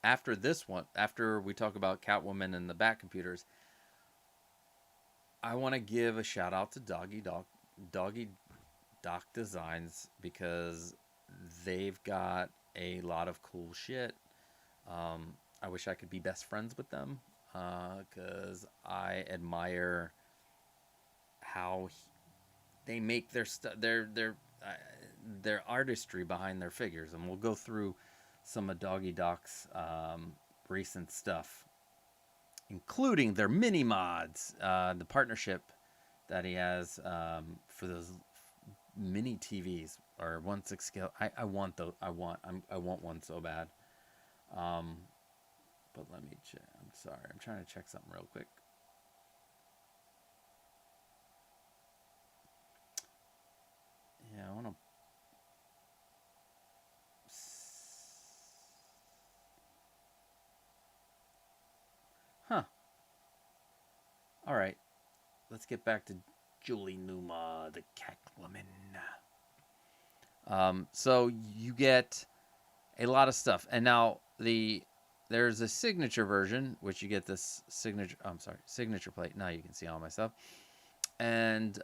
after this one, after we talk about Catwoman and the back computers, I want to give a shout out to Doggy Doc Designs because they've got a lot of cool shit. I wish I could be best friends with them because I admire how they make their artistry behind their figures, and we'll go through some of Doggy Doc's recent stuff, including their mini mods, the partnership that he has for those mini TVs or 1/6 scale. I want those. I want one so bad. But let me check. I'm sorry. I'm trying to check something real quick. Yeah, I want to. Huh. All right. Let's get back to Julie Numa, the Catwoman. So you get a lot of stuff, and now there's a signature version, which you get this signature plate. Now you can see all my stuff, and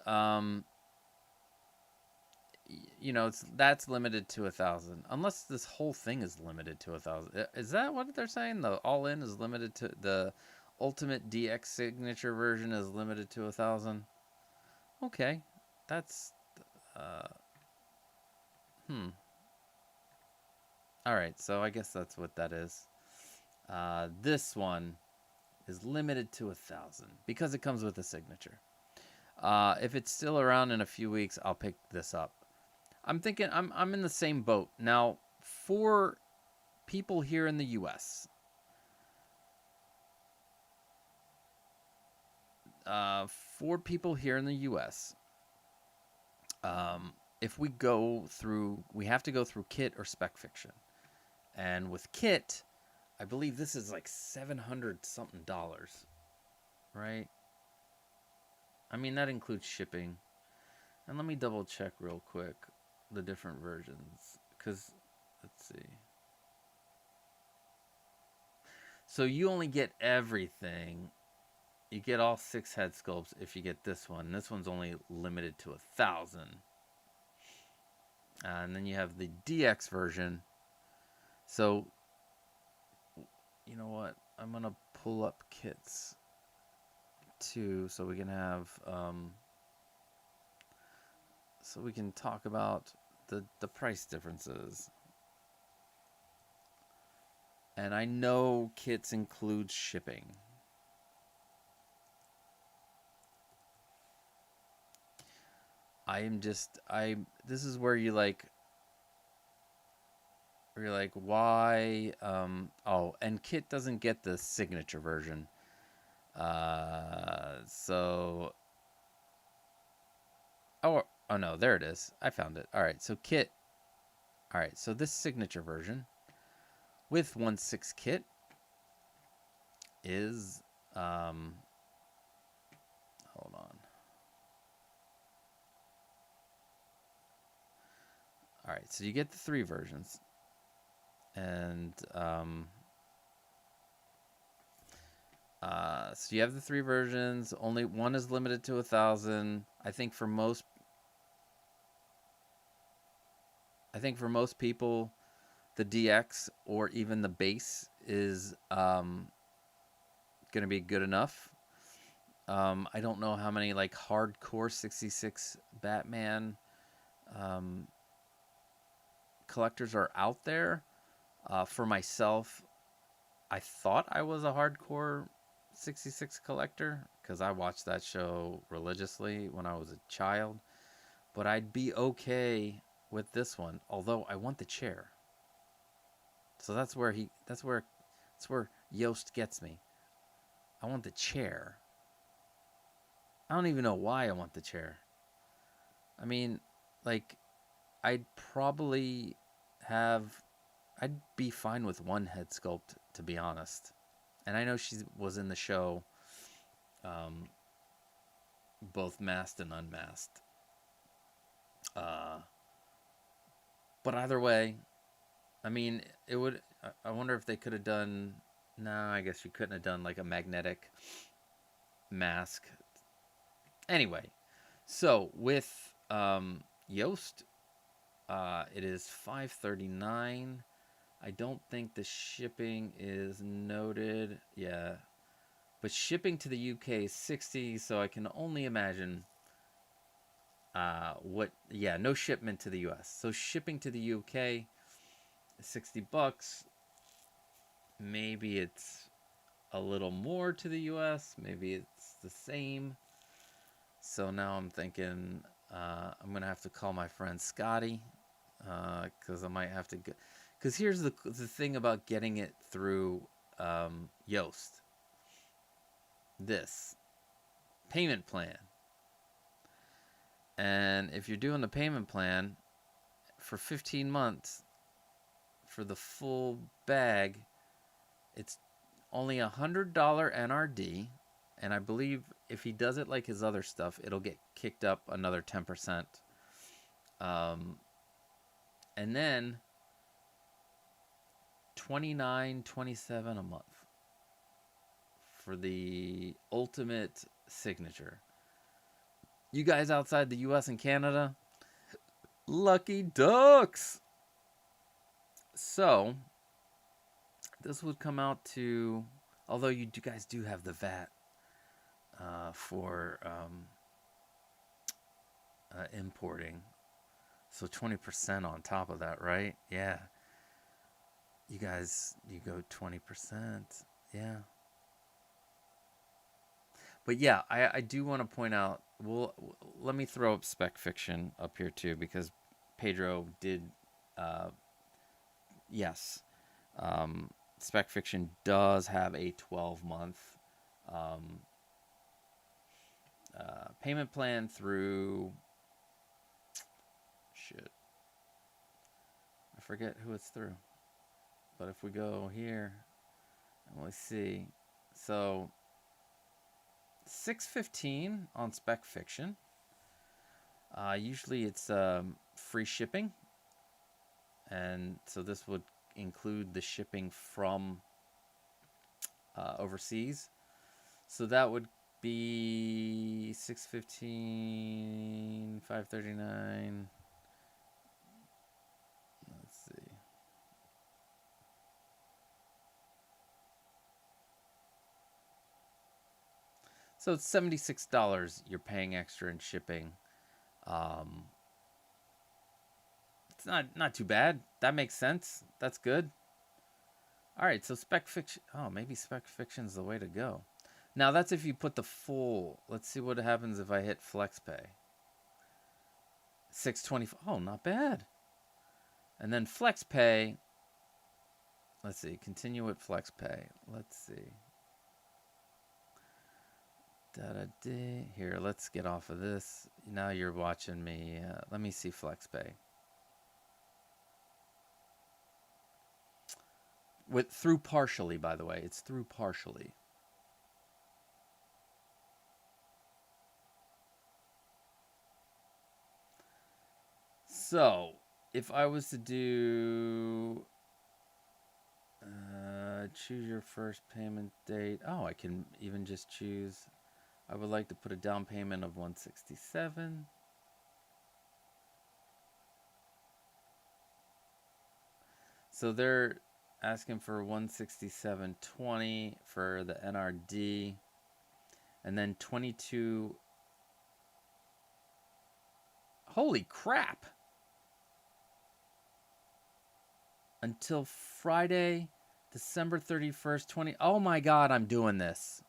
that's limited to 1,000, unless this whole thing is limited to 1,000. Is that what they're saying? The all-in is limited to the Ultimate DX signature version is limited to 1,000. Okay, that's All right, so I guess that's what that is. This one is limited to 1,000 because it comes with a signature. If it's still around in a few weeks, I'll pick this up. I'm thinking I'm in the same boat now. For people here in the U.S., if we have to go through kit or spec fiction. And with kit, I believe this is like $700 something, right? I mean, that includes shipping. And let me double check real quick the different versions, because let's see. So you only get everything. You get all 6 head sculpts if you get this one. This one's only limited to 1,000. And then you have the DX version. So, you know what? I'm going to pull up kits too, so we can have, so we can talk about the price differences. And I know kits include shipping. This is where you're like, why? Oh, and Kit doesn't get the signature version. So, oh no, there it is. I found it. All right, so Kit. All right, so this signature version with 1/6 Kit is, hold on. All right, so you get the 3 versions, and so you have the 3 versions. Only one is limited to 1,000. I think for most people, the DX or even the base is going to be good enough. I don't know how many like hardcore 66 Batman collectors are out there. For myself, I thought I was a hardcore 66 collector because I watched that show religiously when I was a child. But I'd be okay with this one, although I want the chair. So that's where Yost gets me. I want the chair. I don't even know why I want the chair. I mean, like, I'd be fine with one head sculpt, to be honest. And I know she was in the show, both masked and unmasked. But either way, I mean, it would. I wonder if they could have done. No, I guess you couldn't have done like a magnetic mask. Anyway, so with Yost, it is $5.39. I don't think the shipping is noted. Yeah, but shipping to the UK is $60. So I can only imagine what. Yeah, no shipment to the US. So shipping to the UK. $60. Maybe it's a little more to the US. Maybe it's the same. So now I'm thinking I'm gonna have to call my friend Scotty because I might have to. Because here's the thing about getting it through Yoast. This payment plan, and if you're doing the payment plan for 15 months. For the full bag, it's only $100 NRD, and I believe if he does it like his other stuff, it'll get kicked up another 10%. And then $29.27 a month for the ultimate signature. You guys outside the US and Canada, lucky ducks. So, this would come out to, although you guys do have the VAT for importing, so 20% on top of that, right? Yeah. You guys, you go 20%. Yeah. But yeah, I do want to point out, well, let me throw up Spec Fiction up here too, because Pedro did, yes. Spec Fiction does have a 12-month payment plan through. Shit. I forget who it's through. But if we go here, and we see. So, $6.15 on Spec Fiction. Usually it's free shipping. And so this would include the shipping from overseas. So that would be $6.15, $5.39. Let's see. So it's $76 you're paying extra in shipping. It's not too bad. That makes sense. That's good. All right, so Spec Fiction. Oh, maybe Spec Fiction's the way to go. Now that's if you put the full. Let's see what happens if I hit FlexPay. $6.25. Oh, not bad. And then flex pay. Let's see. Continue with flex pay. Let's see. Here, let's get off of this. Now you're watching me. Let me see flex pay. Through partially, by the way. It's through partially. So, if I was to do choose your first payment date. Oh, I can even just choose. I would like to put a down payment of $167. So they're asking for $167.20 for the NRD, and then 22. Holy crap! Until Friday, December 31st, 20. Oh my God, I'm doing this.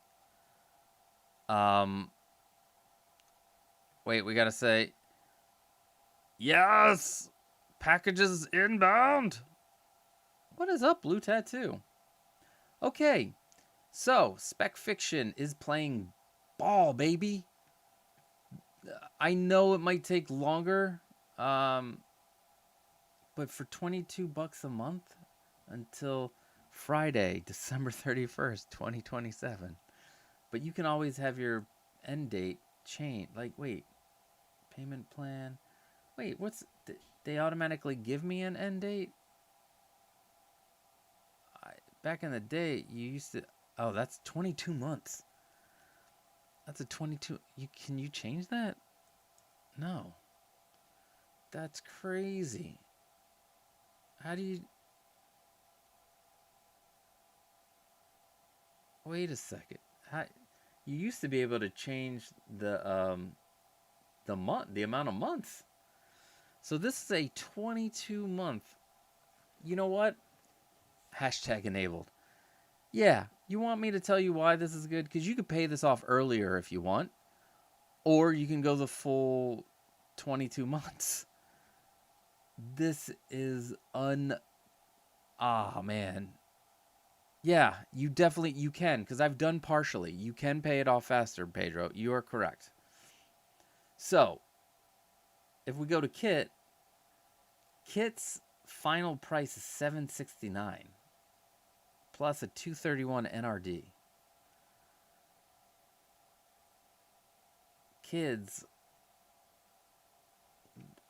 Wait, we gotta say, yes! Packages inbound! What is up, Blue Tattoo? Okay, so Spec Fiction is playing ball, baby. I know it might take longer, but for $22 a month until Friday, December 31st, 2027. But you can always have your end date change. Like, wait, payment plan. Wait, they automatically give me an end date? Back in the day, you used to. Oh, that's 22 months. That's a 22. Can you change that? No. That's crazy. How do you? Wait a second. You used to be able to change the amount of months. So this is a 22 month. You know what? Hashtag enabled. Yeah, you want me to tell you why this is good? Because you could pay this off earlier if you want. Or you can go the full 22 months. This is man. Yeah, you can. Because I've done partially. You can pay it off faster, Pedro. You are correct. So, if we go to Kit's final price is $769. Plus a $231 NRD. Kids,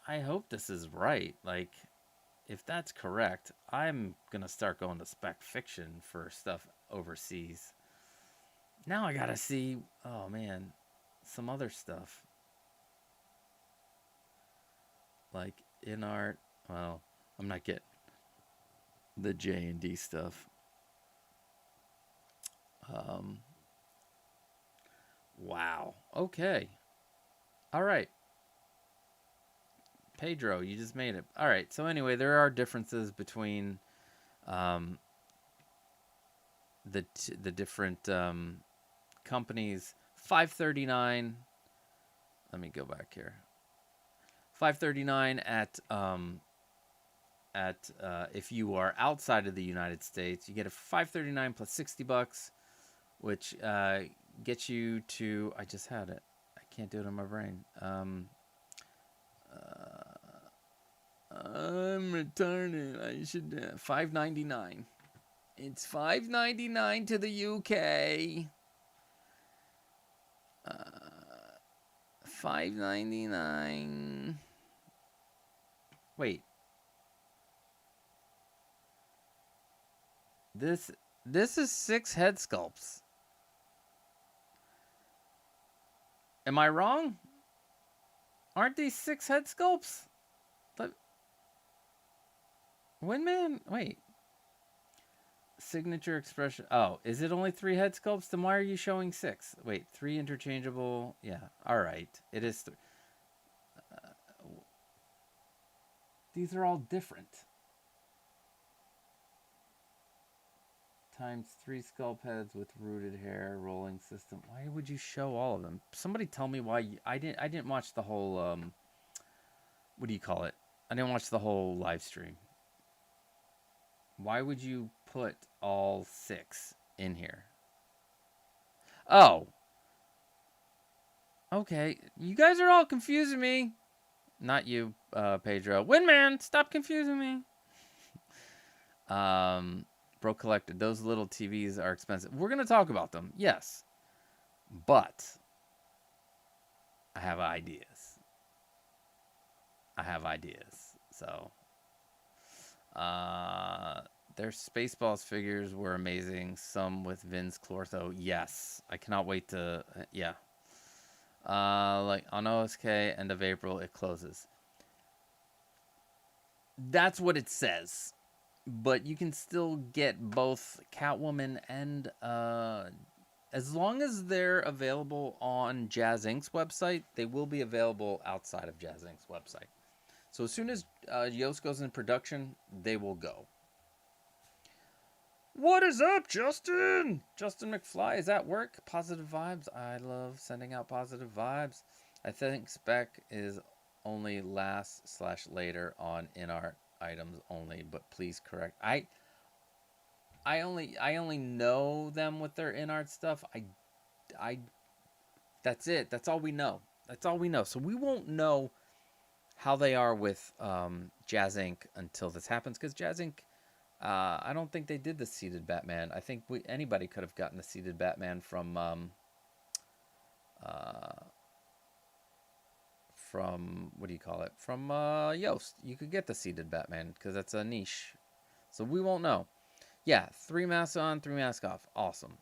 I hope this is right. Like, if that's correct, I'm gonna start going to Spec Fiction for stuff overseas. Now I gotta see, oh man, some other stuff. Like in art, well, I'm not getting the J&D stuff. Wow. Okay. All right. Pedro, you just made it. All right. So anyway, there are differences between the different companies. $539. Let me go back here. $539 at if you are outside of the United States, you get a $539 plus $60, which gets you to. I just had it. I can't do it in my brain. I'm retarded. I should $5.99. It's $5.99 to the UK. $5.99. Wait. This is 6 head sculpts. Am I wrong? Aren't these 6 head sculpts? Windman? Wait. Signature expression. Oh, is it only 3 head sculpts? Then why are you showing 6? Wait, 3 interchangeable. Yeah, all right. It is 3. These are all different. Times 3 sculpt heads with rooted hair, rolling system. Why would you show all of them? Somebody tell me why. I didn't watch the whole what do you call it? I didn't watch the whole live stream. Why would you put all 6 in here? Oh. Okay. You guys are all confusing me. Not you, Pedro. Windman, stop confusing me. Bro collected. Those little TVs are expensive. We're going to talk about them. Yes. But I have ideas. So, their Spaceballs figures were amazing. Some with Vince Clortho. Yes. I cannot wait to, yeah. Like on OSK, end of April, it closes. That's what it says. But you can still get both Catwoman and, as long as they're available on JazzInc's website, they will be available outside of JazzInc's website. So as soon as Yoast goes in production, they will go. What is up, Justin? Justin McFly is at work. Positive vibes. I love sending out positive vibes. I think spec is only last/later on in-art items only, but please correct. I only know them with their in-art stuff. I that's it. That's all we know. So we won't know how they are with JazzInc until this happens, because JazzInc, I don't think they did the seated Batman. I think anybody could have gotten the seated Batman from what do you call it? From Yoast. You could get the seated Batman because that's a niche. So we won't know. Yeah, 3 masks on, 3 masks off. Awesome.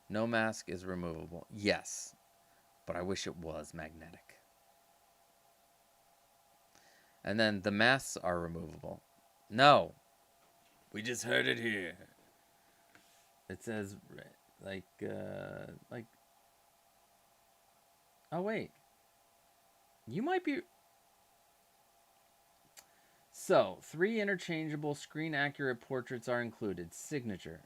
No mask is removable. Yes, but I wish it was magnetic. And then the masks are removable. No. We just heard it here. It says, like, oh, wait. You might be... So, 3 interchangeable screen-accurate portraits are included. Signature.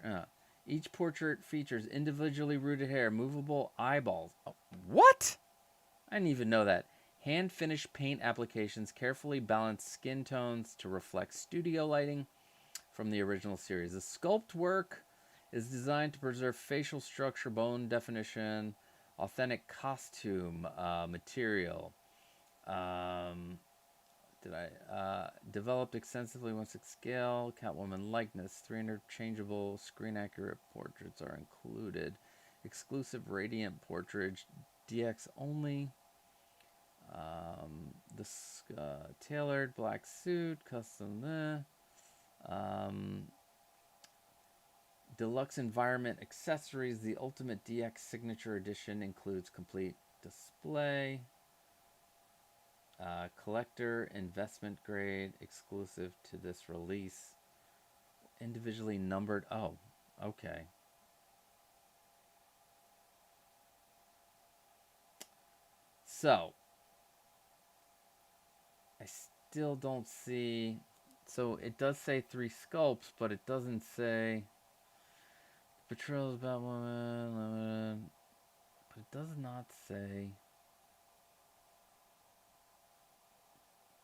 Each portrait features individually rooted hair, movable eyeballs. Oh, what? I didn't even know that. Hand-finished paint applications, carefully balanced skin tones to reflect studio lighting from the original series. The sculpt work is designed to preserve facial structure, bone definition, authentic costume material. Developed extensively 1/6 scale. Catwoman likeness. 3 interchangeable screen-accurate portraits are included. Exclusive radiant portrait, DX only. Tailored black suit, custom. Deluxe environment accessories. The Ultimate DX Signature Edition includes complete display. Collector investment grade, exclusive to this release. Individually numbered. Oh, okay. So, I still don't see... So, it does say 3 sculpts, but it doesn't say... Portrayals of Batwoman, limited... But it does not say...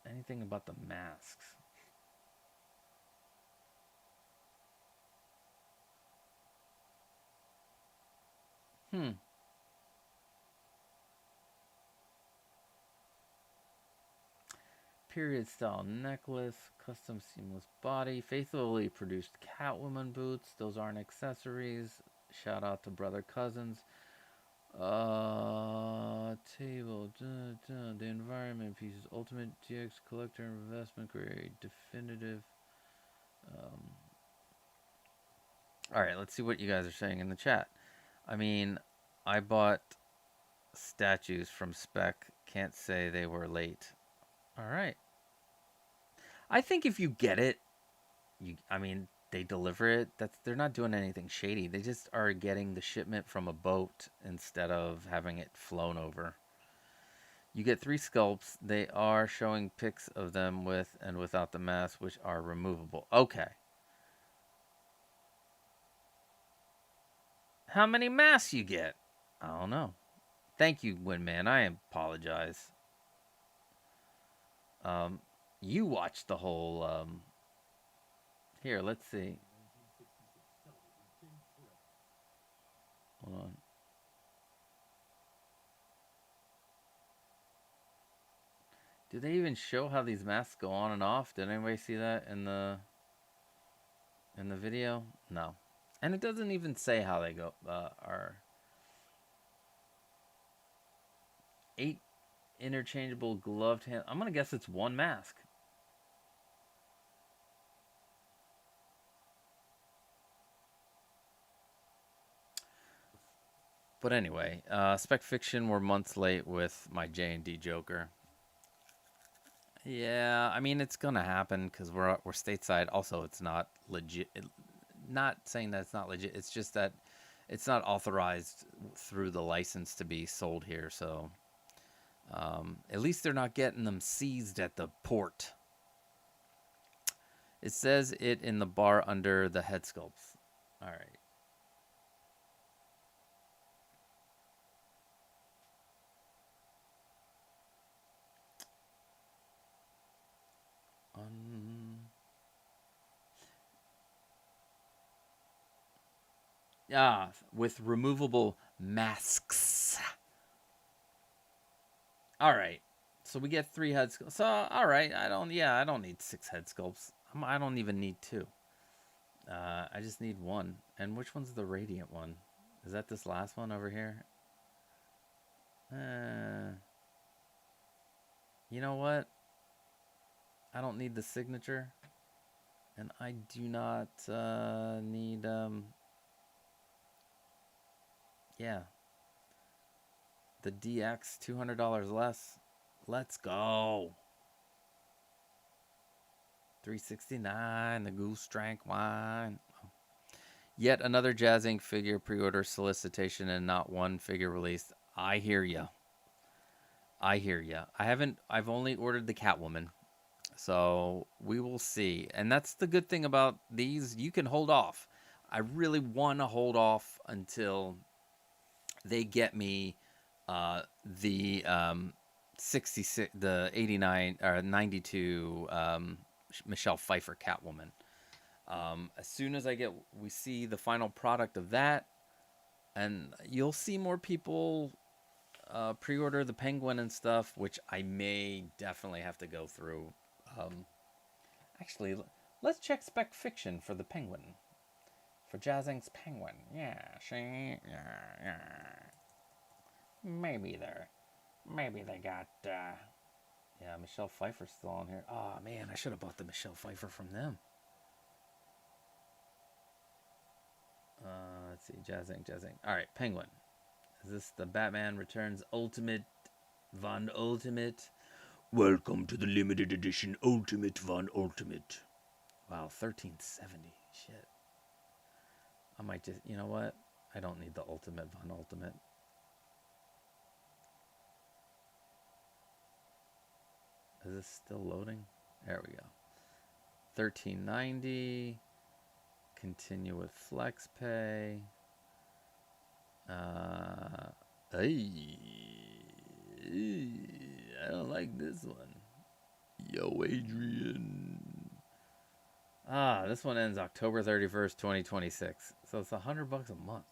anything about the masks. Period style necklace, custom seamless body, faithfully produced Catwoman boots. Those aren't accessories. Shout out to Brother Cousins. Table, the environment pieces, Ultimate DX Collector investment grade, definitive. All right, let's see what you guys are saying in the chat. I mean, I bought statues from Spec. Can't say they were late. All right. I think if you get it, they deliver it. They're not doing anything shady. They just are getting the shipment from a boat instead of having it flown over. You get 3 sculpts. They are showing pics of them with and without the mask, which are removable. Okay. How many masks you get? I don't know. Thank you, Windman. I apologize. You watched the whole. Here, let's see. Hold on. Do they even show how these masks go on and off? Did anybody see that in the video? No. And it doesn't even say how they go. Are 8 interchangeable gloved hands. I'm gonna guess it's one mask. But anyway, Spec Fiction were months late with my J&D Joker. Yeah, I mean it's gonna happen because we're stateside. Also, it's not legit. Not saying that it's not legit. It's just that it's not authorized through the license to be sold here. So at least they're not getting them seized at the port. It says it in the bar under the head sculpts. All right. With removable masks. All right. So we get 3 head sculpts. So all right, I don't need 6 head sculpts. I don't even need 2. I just need 1. And which one's the radiant one? Is that this last one over here? You know what? I don't need the signature. And I do not need yeah. The DX, $200 less. Let's go. $369, the Goose Drank Wine. Yet another JazzInc figure pre-order solicitation and not one figure released. I hear ya. I've only ordered the Catwoman. So we will see. And that's the good thing about these. You can hold off. I really want to hold off until they get me the 66, the 89 or 92 Michelle Pfeiffer Catwoman. As soon as we see the final product of that, and you'll see more people pre-order the Penguin and stuff, which I may definitely have to go through. Actually, let's check Spec Fiction for the Penguin. For JazzInc's Penguin. Yeah, see? Yeah. Maybe they got, yeah, Michelle Pfeiffer's still on here. Oh, man, I should have bought the Michelle Pfeiffer from them. Let's see, JazzInc. All right, Penguin. Is this the Batman Returns Ultimate Von Ultimate? Welcome to the limited edition Ultimate Von Ultimate. Wow, $13.70. Shit. I might just, you know what? I don't need the Ultimate Von Ultimate. Is this still loading? There we go. $13.90. Continue with FlexPay. I don't like this one. Yo, Adrian. This one ends October 31st, 2026. So it's $100 a month.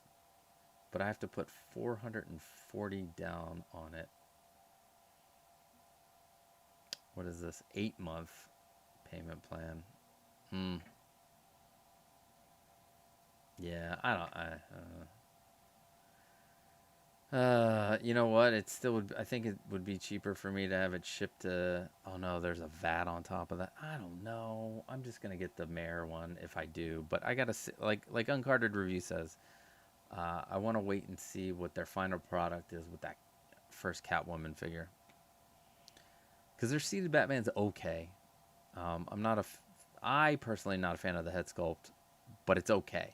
But I have to put $440 down on it. What is this? 8-month payment plan. Yeah, you know what? It still would. I think it would be cheaper for me to have it shipped to. Oh no, there's a VAT on top of that. I don't know. I'm just gonna get the Mare one if I do. But I gotta like Uncarded Review says. I want to wait and see what their final product is with that first Catwoman figure. Because their seated Batman's okay. I personally not a fan of the head sculpt, but it's okay.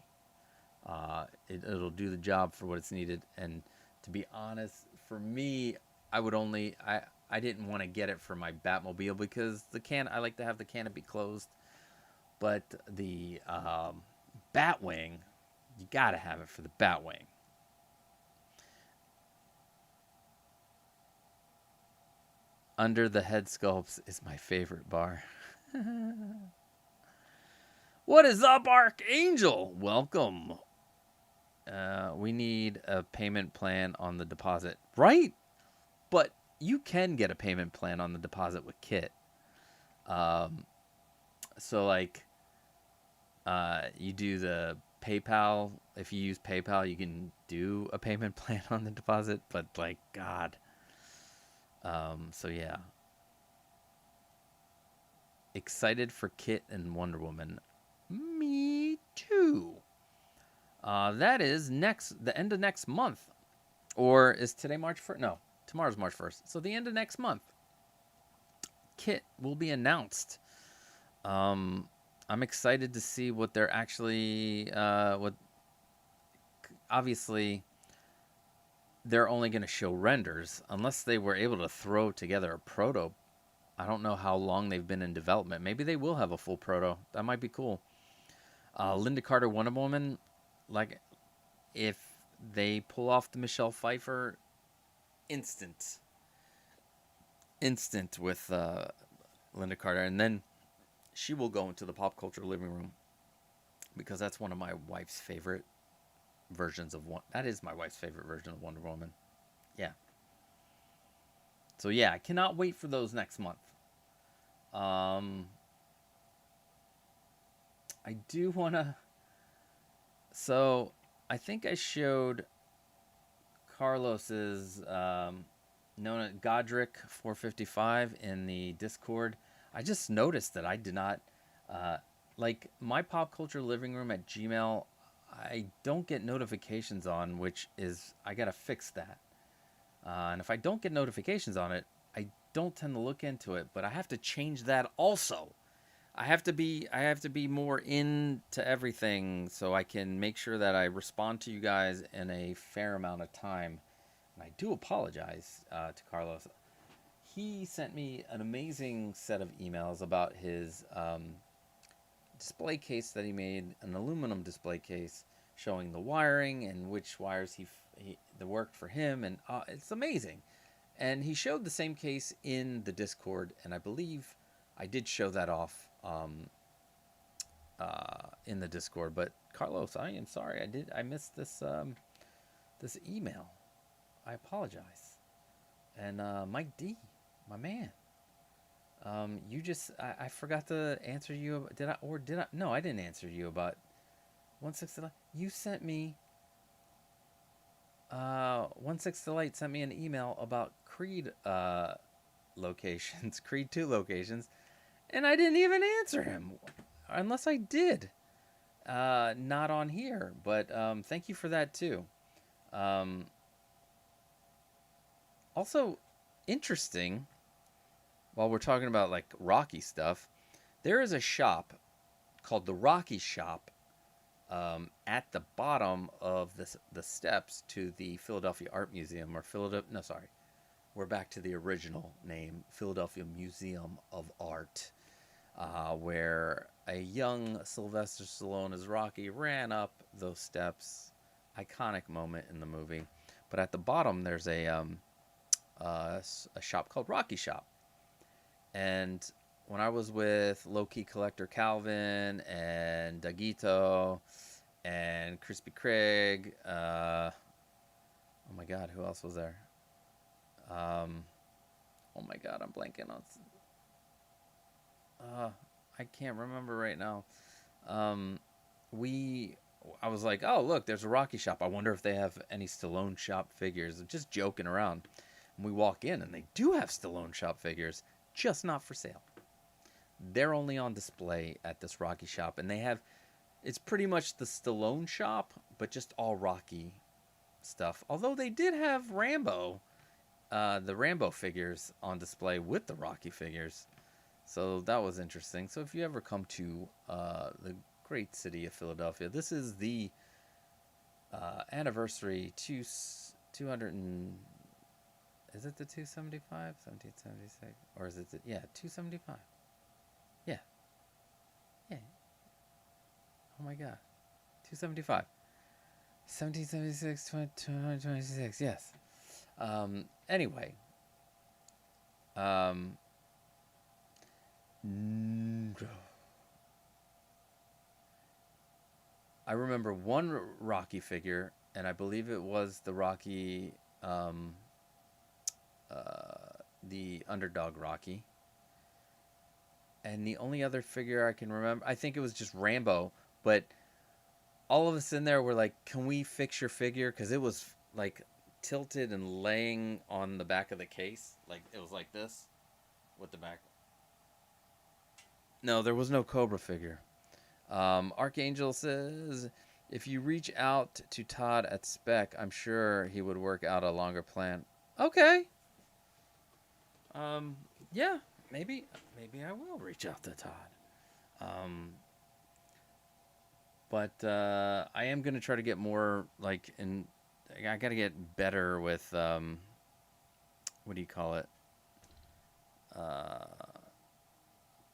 It'll do the job for what it's needed. And to be honest, for me, I didn't want to get it for my Batmobile because I like to have the canopy closed. But the Batwing, you gotta have it for the Batwing. Under the Head Sculpts is my favorite bar. What is up, Archangel? Welcome. We need a payment plan on the deposit. Right? But you can get a payment plan on the deposit with Kit. So, like, you do the PayPal. If you use PayPal, you can do a payment plan on the deposit. But, like, God. So, yeah. Excited for Kit and Wonder Woman. Me too. That is the end of next month. Or is today March 1st? No, tomorrow's March 1st. So the end of next month, Kit will be announced. I'm excited to see what they're actually, obviously, they're only going to show renders unless they were able to throw together a proto. I don't know how long they've been in development. Maybe they will have a full proto. That might be cool. Linda Carter Wonder Woman, like, if they pull off the Michelle Pfeiffer instant with Linda Carter, and then she will go into the pop culture living room, because that's one of my wife's favorite versions of one. That is my wife's favorite version of Wonder Woman. Yeah. So yeah, I cannot wait for those next month. I do want to... So, I think I showed Carlos's known as Godric 455 in the Discord. I just noticed that I did not... like, my pop culture living room at Gmail, I don't get notifications on, which is... I gotta fix that. And if I don't get notifications on it, I don't tend to look into it, but I have to change that also. I have to be more into everything so I can make sure that I respond to you guys in a fair amount of time. And I do apologize to Carlos. He sent me an amazing set of emails about his display case that he made, an aluminum display case showing the wiring and which wires that worked for him, and it's amazing. And he showed the same case in the Discord, and I believe I did show that off in the Discord. But Carlos, I am sorry, I missed this this email. I apologize. And Mike D, my man, you just I forgot to answer you. Did I? No, I didn't answer you about 160. You sent me 160 Light sent me an email about Creed locations, Creed 2 locations, and I didn't even answer him, unless I did. Not on here, but thank you for that too. Also, interesting, while we're talking about like Rocky stuff, there is a shop called the Rocky Shop at the bottom of the steps to the Philadelphia Art Museum, or we're back to the original name, Philadelphia Museum of Art, where a young Sylvester Stallone as Rocky ran up those steps. Iconic moment in the movie. But at the bottom, there's a shop called Rocky Shop. And when I was with Low-Key Collector Calvin and Dagito and Crispy Craig, oh my God, who else was there? Oh my God, I'm blanking on... I can't remember right now. I was like, oh, look, there's a Rocky Shop. I wonder if they have any Stallone shop figures. Just joking around. And we walk in, and they do have Stallone shop figures, just not for sale. They're only on display at this Rocky Shop, and it's pretty much the Stallone shop, but just all Rocky stuff. Although they did have Rambo, the Rambo figures on display with the Rocky figures. So that was interesting. So if you ever come to the great city of Philadelphia, this is the anniversary 200 and... Is it the 275? 1776? Or is it 275? Yeah. Yeah. Oh my God. 275. 1776, 226, yes. Anyway. Um, mm, I remember one Rocky figure, and I believe it was the Rocky, um, the underdog Rocky. And the only other figure I can remember, I think it was just Rambo. But all of us in there were like, "Can we fix your figure?" Because it was like tilted and laying on the back of the case, like it was like this with the back. No, there was no Cobra figure. Archangel says, if you reach out to Todd at Spec, I'm sure he would work out a longer plan. Okay. Um, yeah, maybe I will reach out to Todd. Um, but I am gonna try to get more like in. I gotta get better with what do you call it? Uh,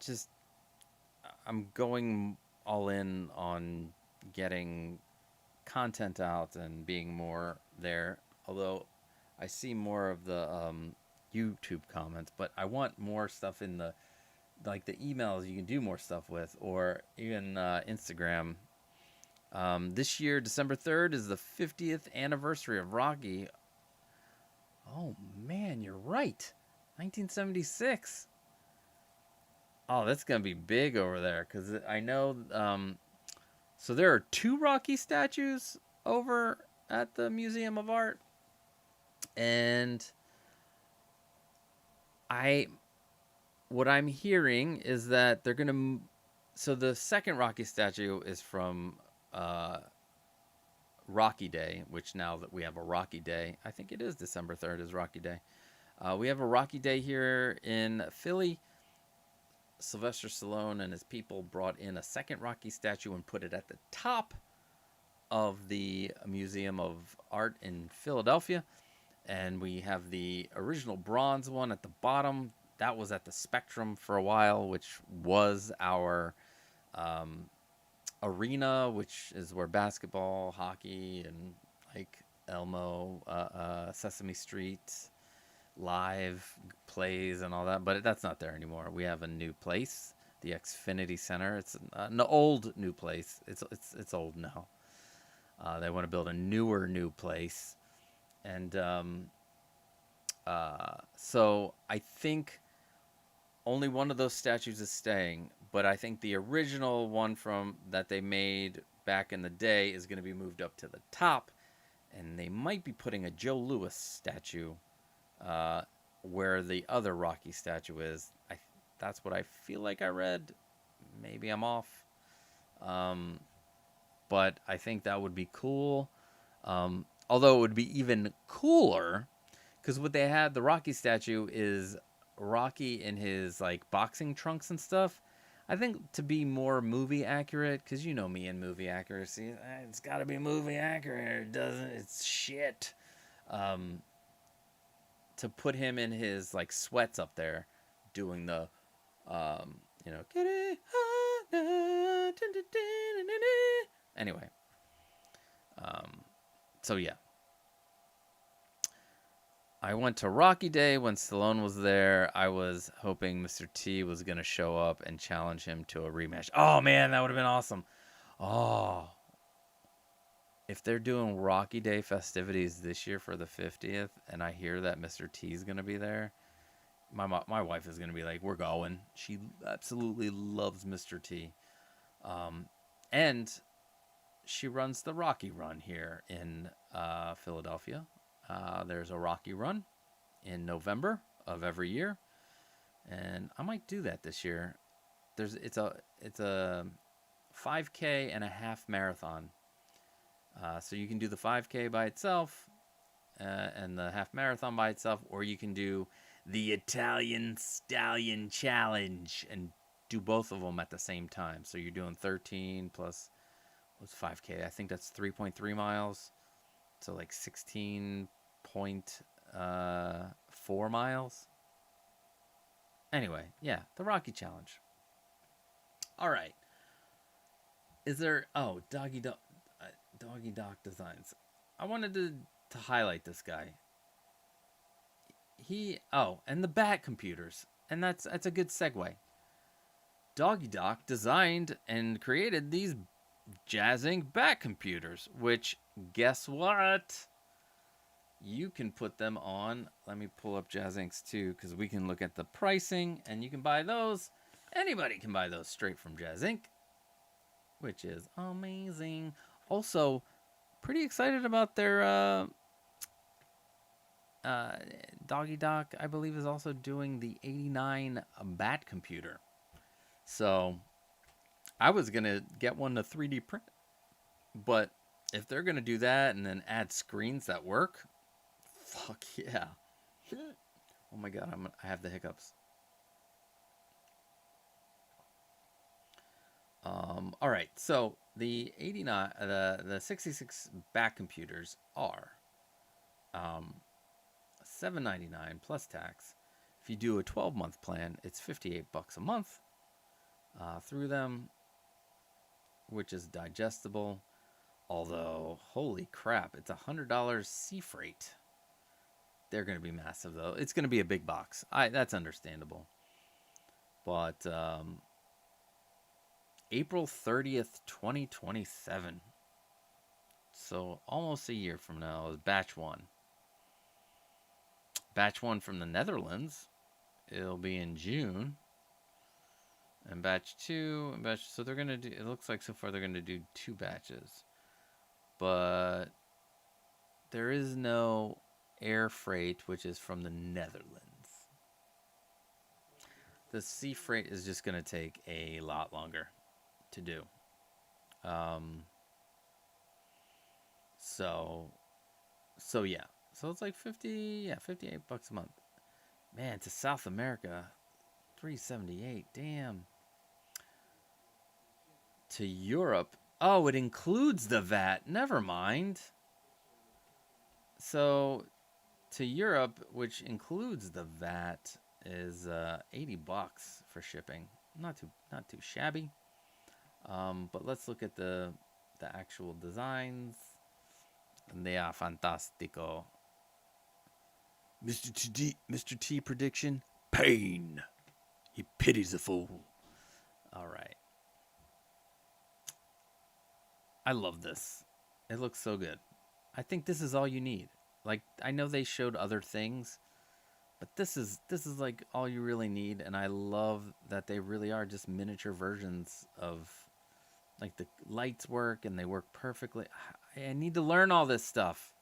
just I'm going all in on getting content out and being more there. Although I see more of the YouTube comments, but I want more stuff in the like the emails you can do more stuff with, or even Instagram. This year, December 3rd, is the 50th anniversary of Rocky. Oh man, you're right. 1976. Oh, that's gonna be big over there because I know. So there are two Rocky statues over at the Museum of Art, and I what I'm hearing is that they're gonna. So the second Rocky statue is from Rocky Day, which now that we have a Rocky Day, I think it is December 3rd is Rocky Day. We have a Rocky Day here in Philly. Sylvester Stallone and his people brought in a second Rocky statue and put it at the top of the Museum of Art in Philadelphia. And we have the original bronze one at the bottom. That was at the Spectrum for a while, which was our um, arena, which is where basketball, hockey, and like Elmo, Sesame Street live plays and all that. But that's not there anymore. We have a new place, the Xfinity Center. It's an old new place. It's old now. They want to build a new place, and so I think only one of those statues is staying. But I think the original one from that they made back in the day is going to be moved up to the top, and they might be putting a Joe Louis statue uh, where the other Rocky statue is. That's what I feel like I read. Maybe I'm off. Um, but I think that would be cool. Although it would be even cooler because what they had, the Rocky statue is Rocky in his like boxing trunks and stuff. I think to be more movie accurate, because you know me and movie accuracy, it's got to be movie accurate. It doesn't. It's shit. Um, to put him in his like sweats up there, doing the, you know, get it. Anyway, so yeah, I went to Rocky Day when Stallone was there. I was hoping Mr. T was gonna show up and challenge him to a rematch. Oh man, that would have been awesome. Oh, if they're doing Rocky Day festivities this year for the 50th, and I hear that Mr. T is gonna be there, my wife is gonna be like, "We're going." She absolutely loves Mr. T, and she runs the Rocky Run here in Philadelphia. There's a Rocky Run in November of every year, and I might do that this year. It's a 5K and a half marathon. So you can do the 5K by itself and the half marathon by itself, or you can do the Italian Stallion Challenge and do both of them at the same time. So you're doing 13 plus what's 5K? I think that's 3.3 miles. So like 16.4 miles. Anyway, yeah, the Rocky Challenge. All right. Is there Doggy Doc Designs? I wanted to highlight this guy. and the Bat computers. And that's a good segue. Doggy Doc designed and created these JazzInc Bat computers, which, guess what? You can put them on. Let me pull up JazzInc's too, because we can look at the pricing, and you can buy those. Anybody can buy those straight from JazzInc, which is amazing. Also, pretty excited about their Doggy Doc, I believe, is also doing the 89 Bat computer. So I was going to get one to 3D print, but if they're going to do that and then add screens that work, fuck yeah. Oh my god, I have the hiccups. All right, so the 89, the 66 Bat computers are $7.99 plus tax. If you do a 12-month plan, it's $58 a month through them, which is digestible. Although, holy crap, it's $100 sea freight. They're going to be massive, though. It's going to be a big box. That's understandable. But April 30th, 2027. So almost a year from now is batch 1. Batch 1 from the Netherlands, it'll be in June. And batch 2, so they're going to do, it looks like so far they're going to do 2 batches. But there is no air freight, which is from the Netherlands. The sea freight is just going to take a lot longer to do. So yeah. So it's like $58 a month. Man, to South America, $378. Damn. To Europe, oh, it includes the VAT. Never mind. So to Europe, which includes the VAT, is $80 for shipping. Not too shabby. But let's look at the actual designs. They are fantastico. Mr. T prediction: pain. He pities a fool. All right. I love this. It looks so good. I think this is all you need. Like, I know they showed other things, but this is like all you really need. And I love that they really are just miniature versions of, like, the lights work and they work perfectly. I need to learn all this stuff.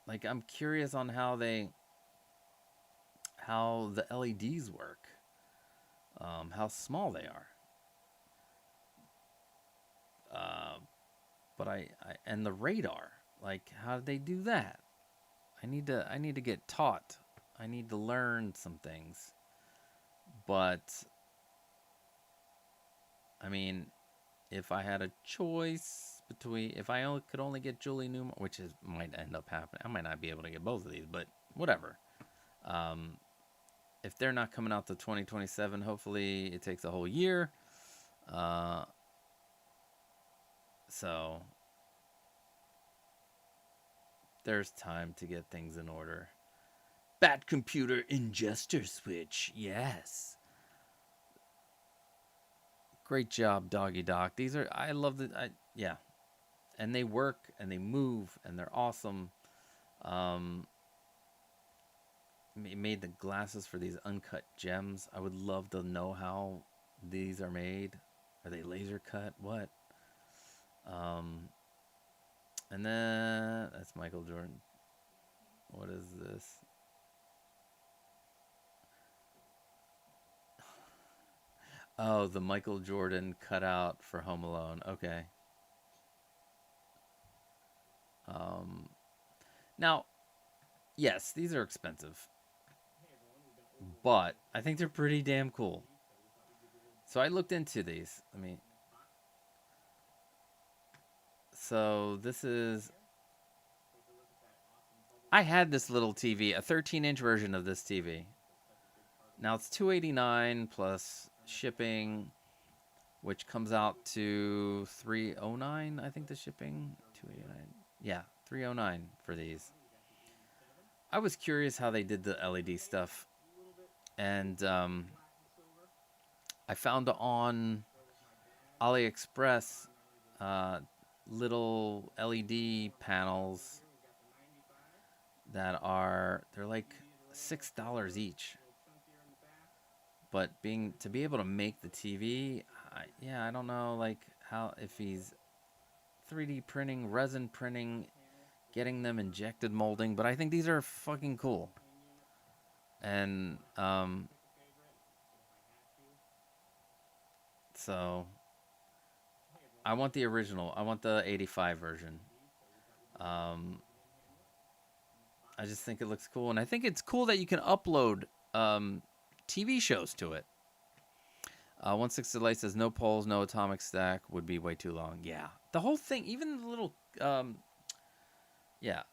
Like, I'm curious on how the LEDs work. How small they are. But I and the radar, like, how did they do that? I need to get taught. I need to learn some things. But I mean, if I had a choice between, if I could only get Julie Newmar, which might end up happening, I might not be able to get both of these, but whatever. If they're not coming out to 2027, hopefully it takes a whole year. So there's time to get things in order. Bat computer ingester switch, yes. Great job, Doggy Doc. These are, I love the, yeah. And they work and they move and they're awesome. Made the glasses for these uncut gems. I would love to know how these are made. Are they laser cut? What? And then that's Michael Jordan. What is this? Oh, the Michael Jordan cutout for Home Alone. Okay. Now, yes, these are expensive, but I think they're pretty damn cool. So I looked into these. So this is, I had this little TV, a 13-inch version of this TV. Now it's $289 plus shipping, which comes out to $309. I think the shipping $289. Yeah, $309 for these. I was curious how they did the LED stuff, and I found on AliExpress little LED panels that they're like $6 each. But to be able to make the TV, I don't know, like how, if he's 3D printing, resin printing, getting them injected molding, but I think these are fucking cool. And so I want the original. I want the 85 version. I just think it looks cool, and I think it's cool that you can upload TV shows to it. 160 Light says no poles, no atomic stack would be way too long. Yeah, the whole thing, even the little,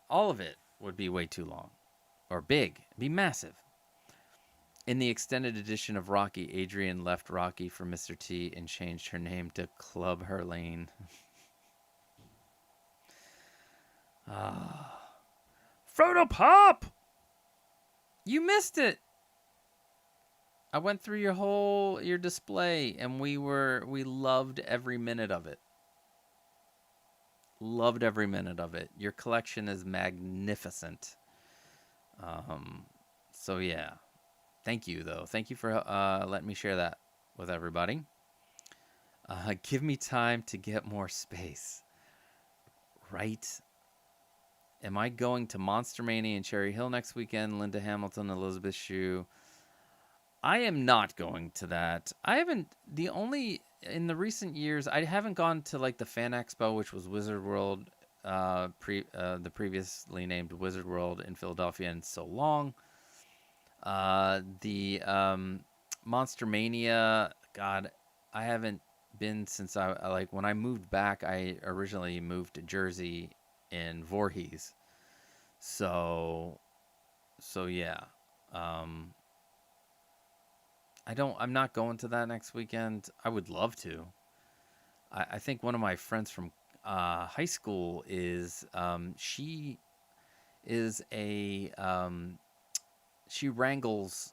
all of it would be way too long, or big, be massive. In the extended edition of Rocky, Adrian left Rocky for Mr. T and changed her name to Club Herlane. Frodo Pop! You missed it! I went through your display, and we loved every minute of it. Loved every minute of it. Your collection is magnificent. So yeah. Thank you, though. Thank you for letting me share that with everybody. Give me time to get more space. Right? Am I going to Monster Mania in Cherry Hill next weekend? Linda Hamilton, Elizabeth Shue. I am not going to that. In the recent years, I haven't gone to like the Fan Expo, which was Wizard World, the previously named Wizard World in Philadelphia, in so long. The Monster Mania, God, I haven't been since when I moved back. I originally moved to Jersey in Voorhees, so yeah. I'm not going to that next weekend. I would love to. I think one of my friends from high school is she wrangles,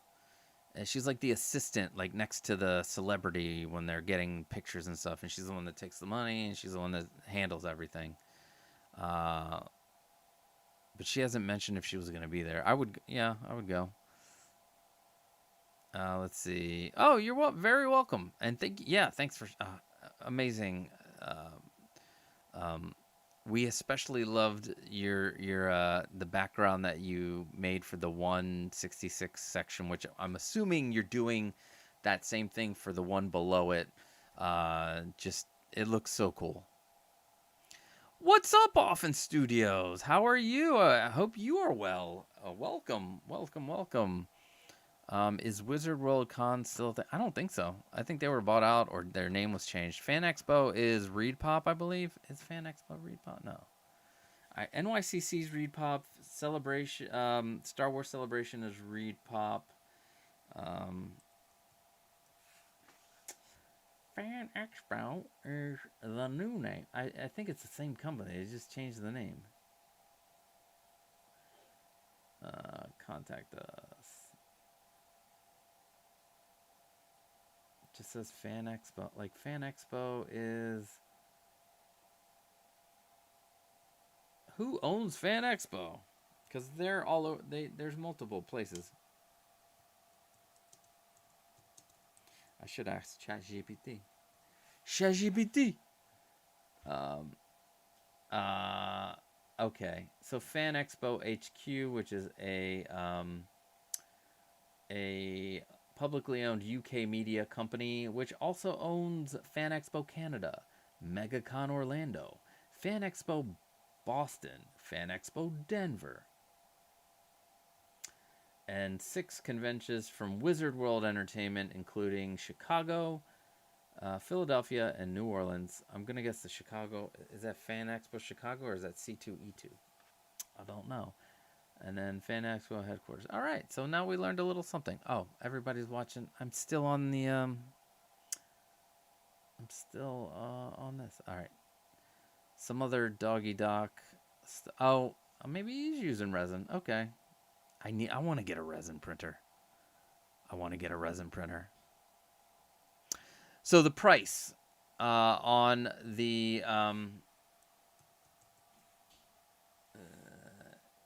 and she's like the assistant, like next to the celebrity when they're getting pictures and stuff, and she's the one that takes the money, and she's the one that handles everything. But she hasn't mentioned if she was going to be there. I would go. Let's see. Oh, you're very welcome, and thanks for amazing. We especially loved your the background that you made for the 166 section, which I'm assuming you're doing that same thing for the one below it. It looks so cool. What's up, Offen Studios? How are you? I hope you are well. Welcome. Is Wizard World Con still I don't think so. I think they were bought out or their name was changed. Fan Expo is Reed Pop, I believe. Is Fan Expo Reed Pop? No. NYCC's Reed Pop. Celebration. Star Wars Celebration is Reed Pop. Fan Expo is the new name. I think it's the same company. They just changed the name. Contact us. It just says Fan Expo. Like Fan Expo is. Who owns Fan Expo? Because they're all over. There's multiple places. I should ask ChatGPT. ChatGPT. Okay. So Fan Expo HQ, which is a publicly owned UK media company, which also owns Fan Expo Canada, MegaCon Orlando, Fan Expo Boston, Fan Expo Denver, and 6 conventions from Wizard World Entertainment, including Chicago, Philadelphia, and New Orleans. I'm going to guess the Chicago. Is that Fan Expo Chicago or is that C2E2? I don't know. And then Fan Expo headquarters. All right, so now we learned a little something. Oh, everybody's watching. I'm still on the on this. All right. Some other doggy doc Oh, maybe he's using resin. Okay. I want to get a resin printer. So the price on the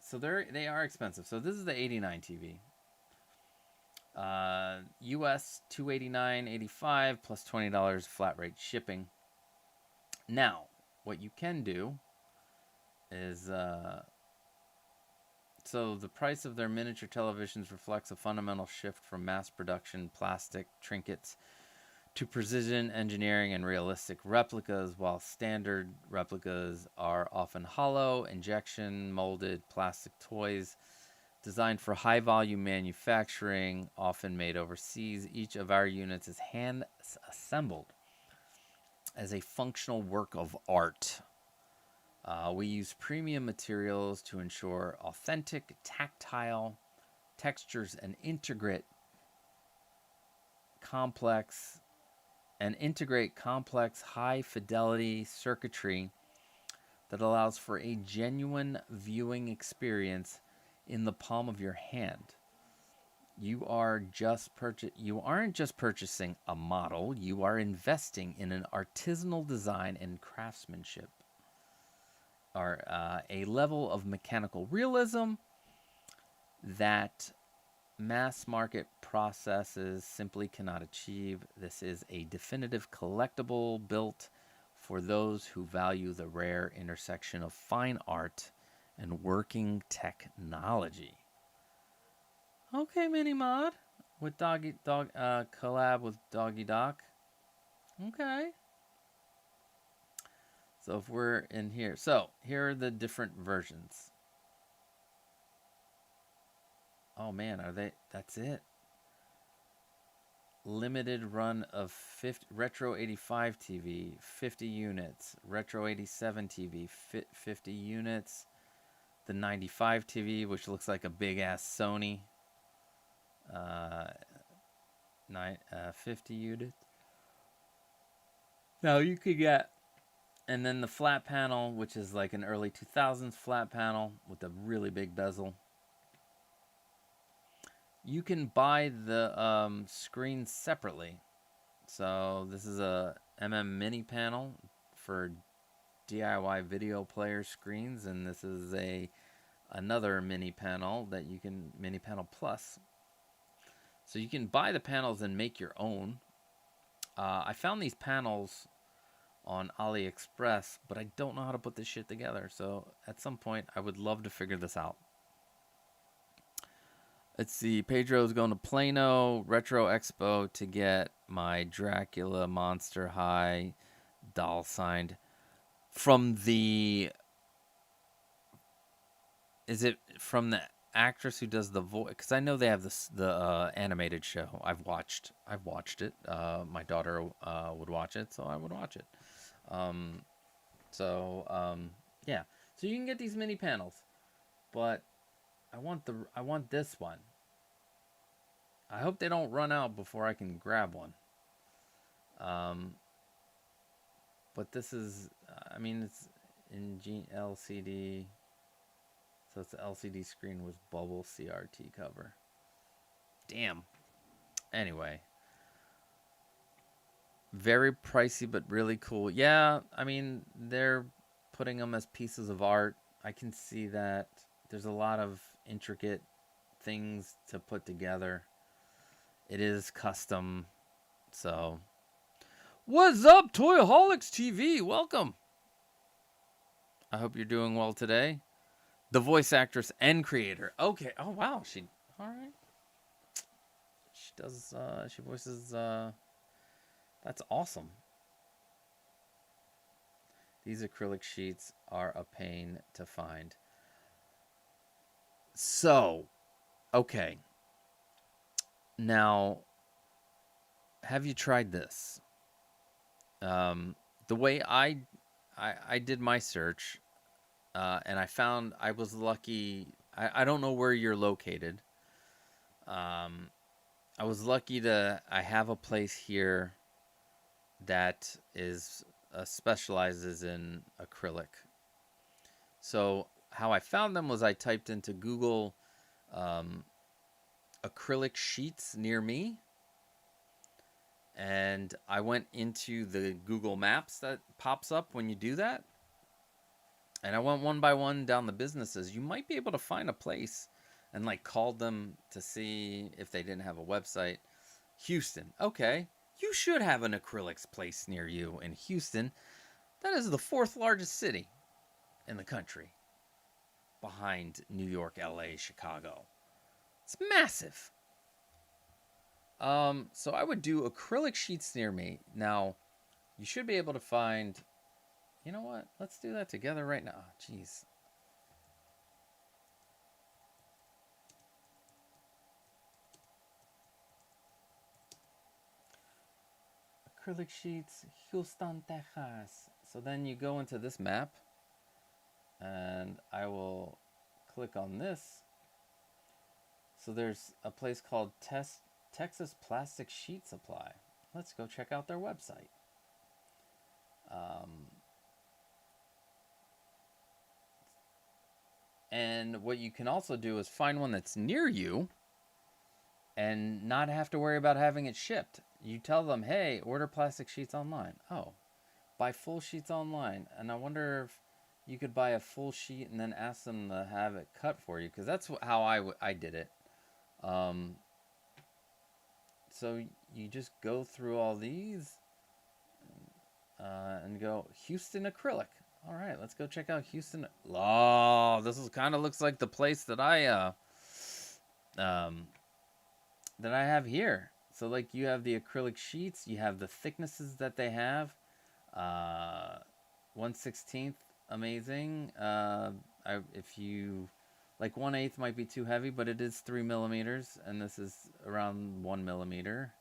so they are expensive. So this is the 89 TV. US $289.85 plus $20 flat rate shipping. Now, what you can do is so the price of their miniature televisions reflects a fundamental shift from mass production plastic trinkets to precision engineering and realistic replicas, while standard replicas are often hollow, injection molded plastic toys designed for high volume manufacturing, often made overseas. Each of our units is hand assembled as a functional work of art. We use premium materials to ensure authentic, tactile textures and integrate complex, high fidelity circuitry that allows for a genuine viewing experience in the palm of your hand. You aren't just purchasing a model, you are investing in an artisanal design and craftsmanship, or a level of mechanical realism that mass market processes simply cannot achieve. This is a definitive collectible built for those who value the rare intersection of fine art and working technology. Okay, mini mod with collab with Doggy Doc. Okay. So if we're in here, so here are the different versions. Oh man, are they? That's it. Limited run of 50, Retro 85 TV, 50 units. Retro 87 TV, 50 units. The 95 TV, which looks like a big ass Sony. 50 units. Now you could get, and then the flat panel, which is like an early 2000s flat panel with a really big bezel. You can buy the screen separately. So this is a Mini panel for DIY video player screens, and this is another mini panel that you can, Mini Panel Plus. So you can buy the panels and make your own. I found these panels on AliExpress, but I don't know how to put this shit together. So at some point, I would love to figure this out. Let's see. Pedro's going to Plano Retro Expo to get my Dracula Monster High doll signed from the. Is it from the actress who does the voice? Because I know they have the animated show. I've watched it. My daughter would watch it, so I would watch it. Yeah. So you can get these mini panels, but I want this one. I hope they don't run out before I can grab one. But this is, it's in LCD. So it's an LCD screen with bubble CRT cover. Damn. Anyway. Very pricey, but really cool. Yeah, they're putting them as pieces of art. I can see that. There's a lot of intricate things to put together. It is custom. So, what's up, Toyaholics TV? Welcome. I hope you're doing well today. The voice actress and creator. Okay. Oh, wow. All right. She does, she voices, that's awesome. These acrylic sheets are a pain to find. So, okay. Now, have you tried this? The way I did my search, and I found I was lucky. I don't know where you're located. I was lucky I have a place here that is specializes in acrylic. So how I found them was I typed into Google acrylic sheets near me, and I went into the Google Maps that pops up when you do that, and I went one by one down the businesses. You might be able to find a place, and like called them to see if they didn't have a website. Houston, okay, you should have an acrylics place near you in Houston. That is the fourth largest city in the country, behind New York, LA, Chicago. It's massive. So I would do acrylic sheets near me. Now, you should be able to find. You know what? Let's do that together right now. Jeez. Acrylic sheets, Houston, Texas. So then you go into this map, and I will click on this. So there's a place called Texas Plastic Sheet Supply. Let's go check out their website. And what you can also do is find one that's near you and not have to worry about having it shipped. You tell them, hey, order plastic sheets online. Oh, buy full sheets online. And I wonder if you could buy a full sheet and then ask them to have it cut for you, because that's how I did it. So you just go through all these and go Houston acrylic. All right, let's go check out Houston. Oh, this is kind of looks like the place that I have here. So like you have the acrylic sheets, you have the thicknesses that they have. 1/16, amazing. If you like 1/8 might be too heavy, but it is 3 millimeters, and this is around 1 millimeter.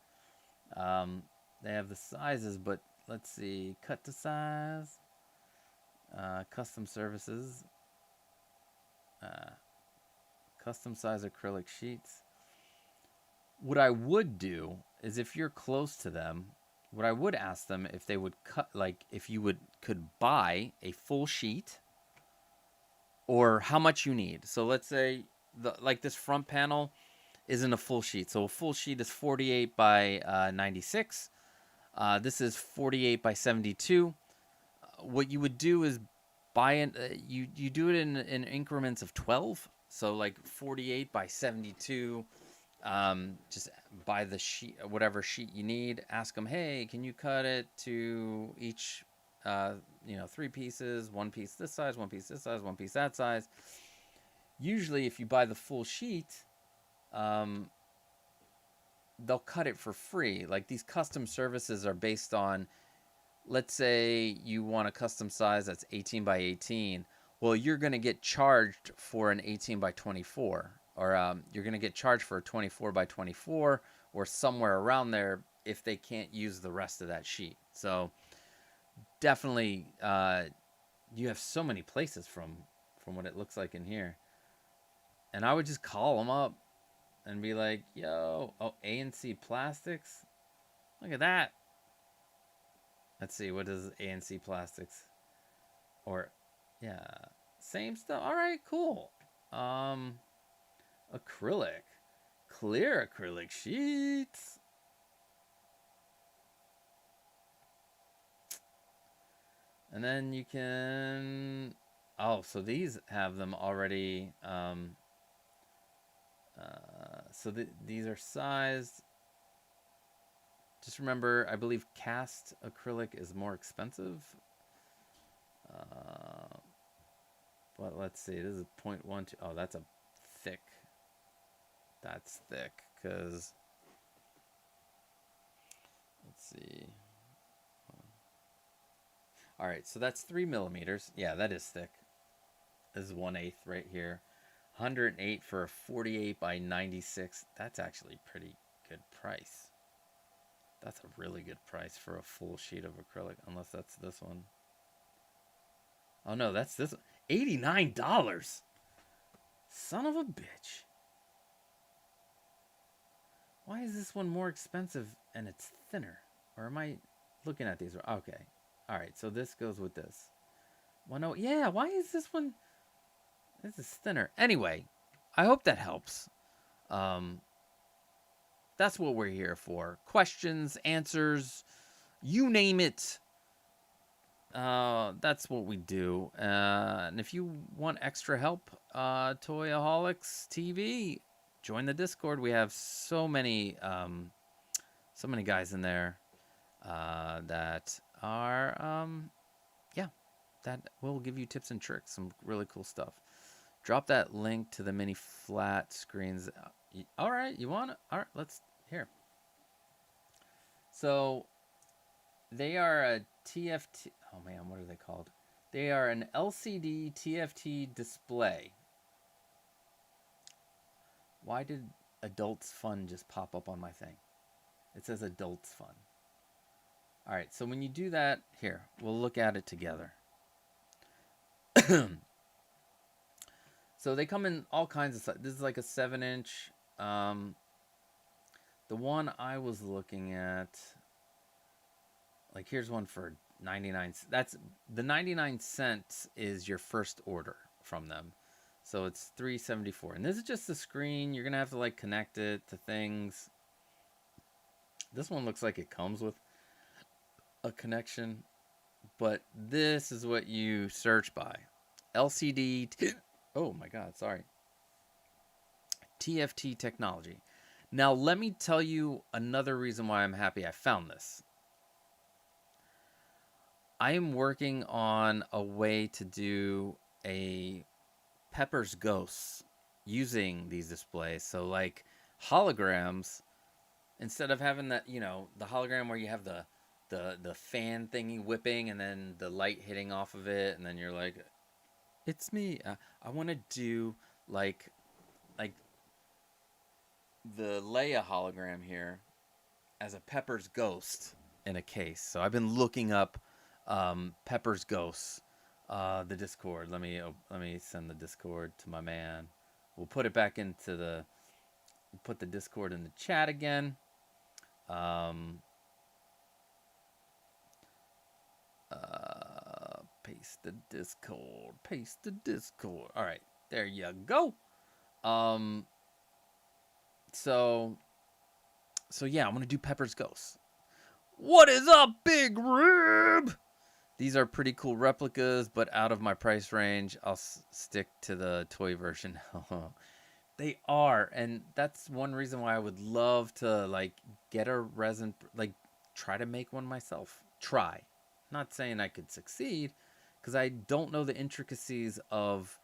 They have the sizes, but let's see, cut to size. Custom services, custom size acrylic sheets. What I would do is, if you're close to them, what I would ask them if they would cut, like if you could buy a full sheet, or how much you need. So let's say like this front panel isn't a full sheet. So a full sheet is 48 by 96. This is 48 by 72. What you would do is buy it. You do it in increments of 12. So like 48 by 72. Just buy the sheet, whatever sheet you need. Ask them, hey, can you cut it to each, 3 pieces, 1 piece this size, 1 piece this size, 1 piece that size. Usually, if you buy the full sheet, they'll cut it for free. Like these custom services are based on, let's say you want a custom size that's 18 by 18. Well, you're going to get charged for an 18 by 24, or you're going to get charged for a 24 by 24, or somewhere around there if they can't use the rest of that sheet. So definitely, you have so many places from what it looks like in here. And I would just call them up and be like, yo, A&C Plastics? Look at that. Let's see, what is A&C Plastics? Or, yeah, same stuff. All right, cool. Acrylic. Clear acrylic sheets. And then you can... Oh, so these have them already... so these are sized. Just remember, I believe cast acrylic is more expensive. But let's see, this is 0.12. Oh, that's a thick. That's thick, because... Let's see. All right, so that's 3 millimeters. Yeah, that is thick. This is 1/8 right here. 108 for a 48 by 96. That's actually pretty good price. That's a really good price for a full sheet of acrylic, unless that's this one. Oh no, that's this one. $89. Son of a bitch. Why is this one more expensive and it's thinner? Or am I looking at these? Okay. All right, so this goes with this. Well, no, yeah, why is this one This is thinner. Anyway, I hope that helps. That's what we're here for. Questions, answers, you name it. That's what we do. And if you want extra help, Toyaholics TV, join the Discord. We have so many guys in there that are yeah, that will give you tips and tricks, some really cool stuff. Drop that link to the mini flat screens. All right, you want it? All right, let's here. So they are a TFT. Oh man, what are they called? They are an LCD TFT display. Why did Adults Fun just pop up on my thing? It says Adults Fun. All right, so when you do that, here, we'll look at it together. So they come in all kinds of size. This is like a 7-inch. The one I was looking at, like here's one for 99. That's the 99 cents is your first order from them. So it's $3.74. And this is just the screen. You're going to have to like connect it to things. This one looks like it comes with a connection, but this is what you search by. LCD. Oh my God, sorry. TFT technology. Now, let me tell you another reason why I'm happy I found this. I am working on a way to do a Pepper's Ghosts using these displays. So, like holograms, instead of having that, the hologram where you have the fan thingy whipping and then the light hitting off of it, and then you're like, it's me. I want to do like the Leia hologram here as a Pepper's Ghost in a case. So I've been looking up Pepper's Ghosts, the Discord. Let me send the Discord to my man. We'll put it back into put the Discord in the chat again. Paste the Discord. All right, there you go. So yeah, I'm gonna do Pepper's Ghosts. What is up, Big Rib? These are pretty cool replicas, but out of my price range. I'll stick to the toy version. They are, and that's one reason why I would love to like get a resin, like try to make one myself. Try, not saying I could succeed, because I don't know the intricacies of,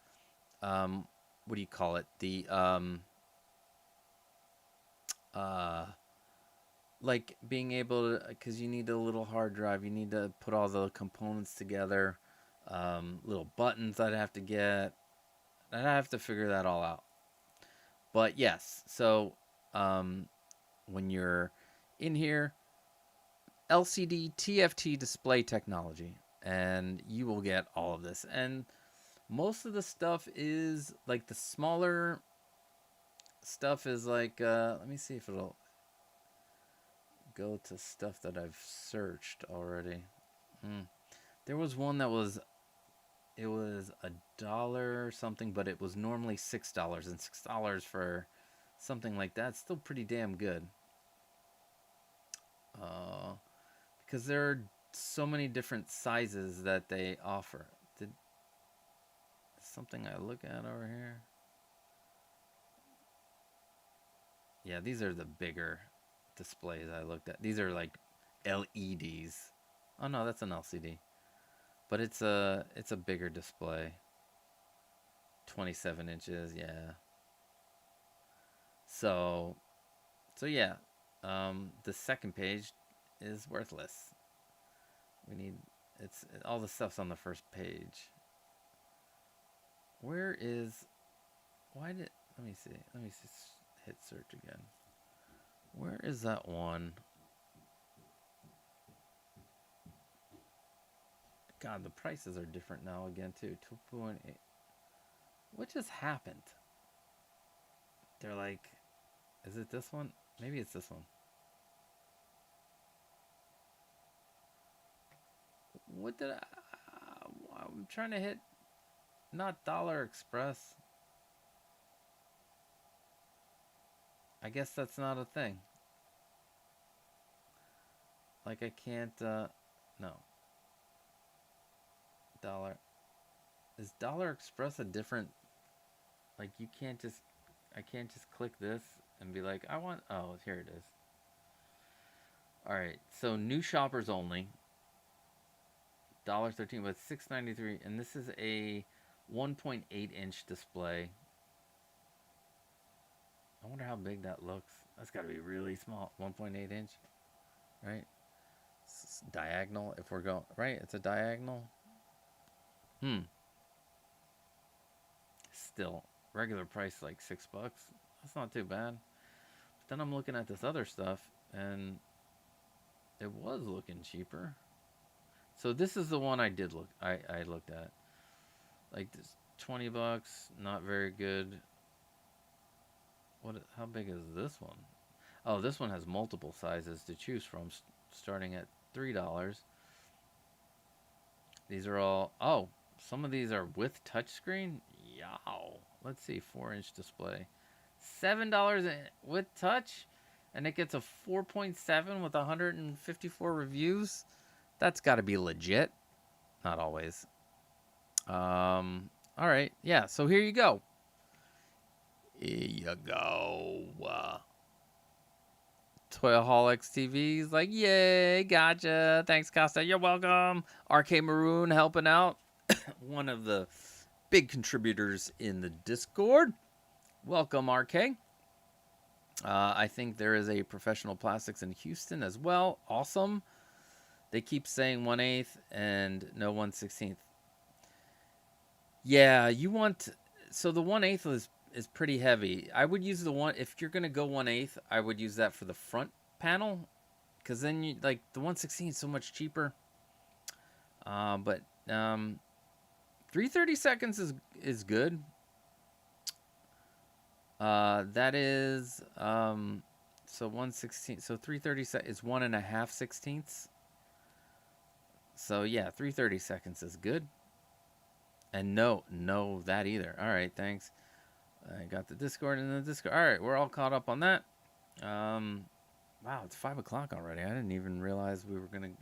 what do you call it? The like being able to, because you need a little hard drive, you need to put all the components together, little buttons I'd have to get. I'd have to figure that all out. But yes, so when you're in here, LCD TFT display technology, and you will get all of this. And most of the stuff is like the smaller stuff is like, let me see if it'll go to stuff that I've searched already. There was one that was, it was $1 or something, but it was normally $6, and $6 for something like that's still pretty damn good. Because there are so many different sizes that they offer. Something I look at over here? Yeah, these are the bigger displays I looked at. These are like LEDs. Oh no, that's an LCD. But it's a bigger display. 27 inches, yeah. So yeah, the second page is worthless. All the stuff's on the first page. Let me see, hit search again. Where is that one? God, the prices are different now again too. 2.8. What just happened? They're like, is it this one? Maybe it's this one. What did I'm trying to hit Not Dollar Express. I guess that's not a thing. Like I can't no. Dollar is Dollar Express a different, like you can't just, I can't just click this and be like, I want, oh, here it is. All right. So new shoppers only. $13 but $6.93, and this is a 1.8-inch display. I wonder how big that looks. That's got to be really small. 1.8 inch, right? It's diagonal. If we're going right, it's a diagonal. Still, regular price like $6. That's not too bad. But then I'm looking at this other stuff, and it was looking cheaper. So this is the one I did look. I looked at. Like this, $20, not very good. What? How big is this one? Oh, this one has multiple sizes to choose from, starting at $3. These are all. Oh, some of these are with touchscreen. Yow. Let's see, 4-inch display, $7 with touch, and it gets a 4.7 with 154 reviews. That's got to be legit. Not always. All right, yeah. So here you go. Here you go. Toyaholics TV's like, yay, gotcha. Thanks, Costa. You're welcome. RK Maroon helping out. One of the big contributors in the Discord. Welcome, RK. I think there is a Professional Plastics in Houston as well. Awesome. They keep saying 1/8 and no 1/16. Yeah, you want, so the 1/8 is pretty heavy. I would use the one, if you're gonna go 1/8, I would use that for the front panel, because then you like the 1/16 is so much cheaper. But 330 seconds is good. That is so 1/16. So 330 is 1.5 sixteenths. So yeah, 330 seconds is good. And no, that either. All right, thanks. I got the Discord and the Discord. All right, we're all caught up on that. Wow, it's 5 o'clock already. I didn't even realize we were gonna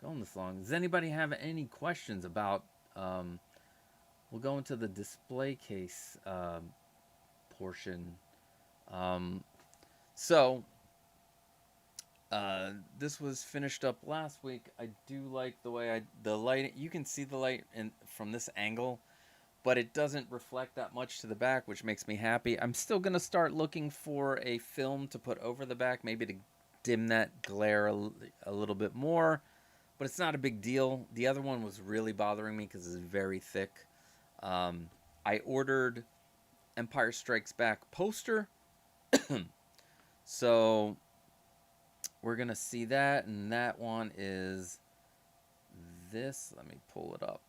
go on this long. Does anybody have any questions about? We'll go into the display case portion. So this was finished up last week. I do like the way the light. You can see the light from this angle, but it doesn't reflect that much to the back, which makes me happy. I'm still gonna start looking for a film to put over the back, maybe to dim that glare a little bit more, but it's not a big deal. The other one was really bothering me because it's very thick. I ordered Empire Strikes Back poster, so we're gonna see that, and that one is this. Let me pull it up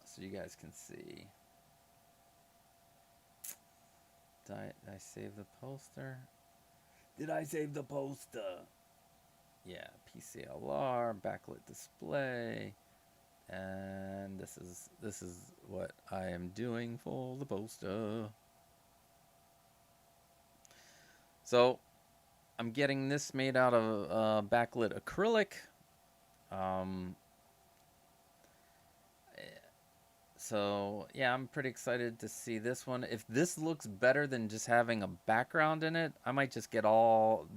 so you guys can see. Did I save the poster? Did I save the poster? Yeah, PCLR, backlit display, and this is what I am doing for the poster. So I'm getting this made out of backlit acrylic. So yeah, I'm pretty excited to see this one. If this looks better than just having a background in it, I might just get all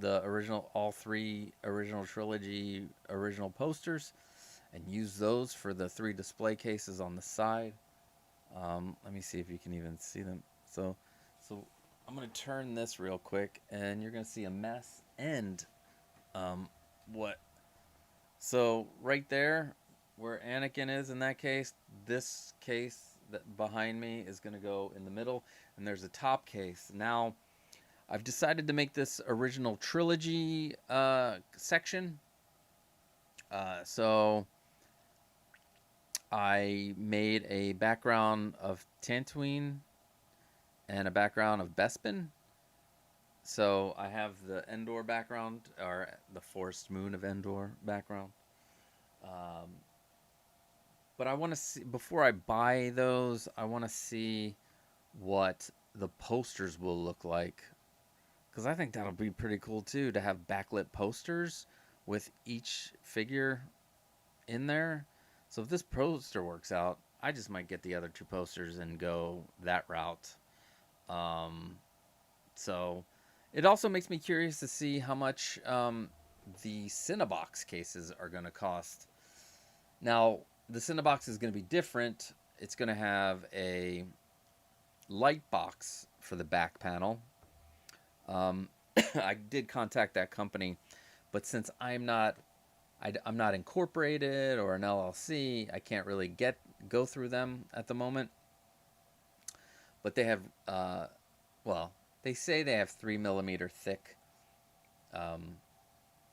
three original trilogy original posters and use those for the 3 display cases on the side. Let me see if you can even see them. So I'm gonna turn this real quick, and you're gonna see a mess and what. So right there, where Anakin is in that case, this case that behind me is going to go in the middle, and there's a top case. Now, I've decided to make this original trilogy section. So I made a background of Tatooine and a background of Bespin. So I have the Endor background, or the Forest Moon of Endor background. But I want to see, before I buy those, I want to see what the posters will look like. Because I think that'll be pretty cool too, to have backlit posters with each figure in there. So if this poster works out, I just might get the other two posters and go that route. Um, so it also makes me curious to see how much the Cinebox cases are going to cost. Now, the Cinebox is going to be different. It's going to have a light box for the back panel. I did contact that company, but since I'm not incorporated or an LLC, I can't really go through them at the moment. But they have, well, they say they have 3mm thick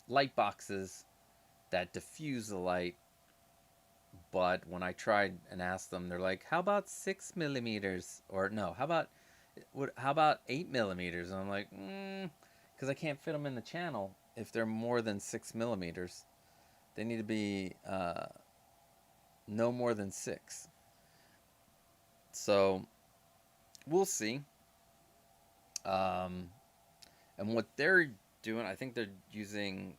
light boxes that diffuse the light. But when I tried and asked them, they're like, "How about 6mm?" Or no, how about 8mm? And I'm like, because I can't fit them in the channel if they're more than 6mm. They need to be no more than 6. So we'll see. And what they're doing, I think they're using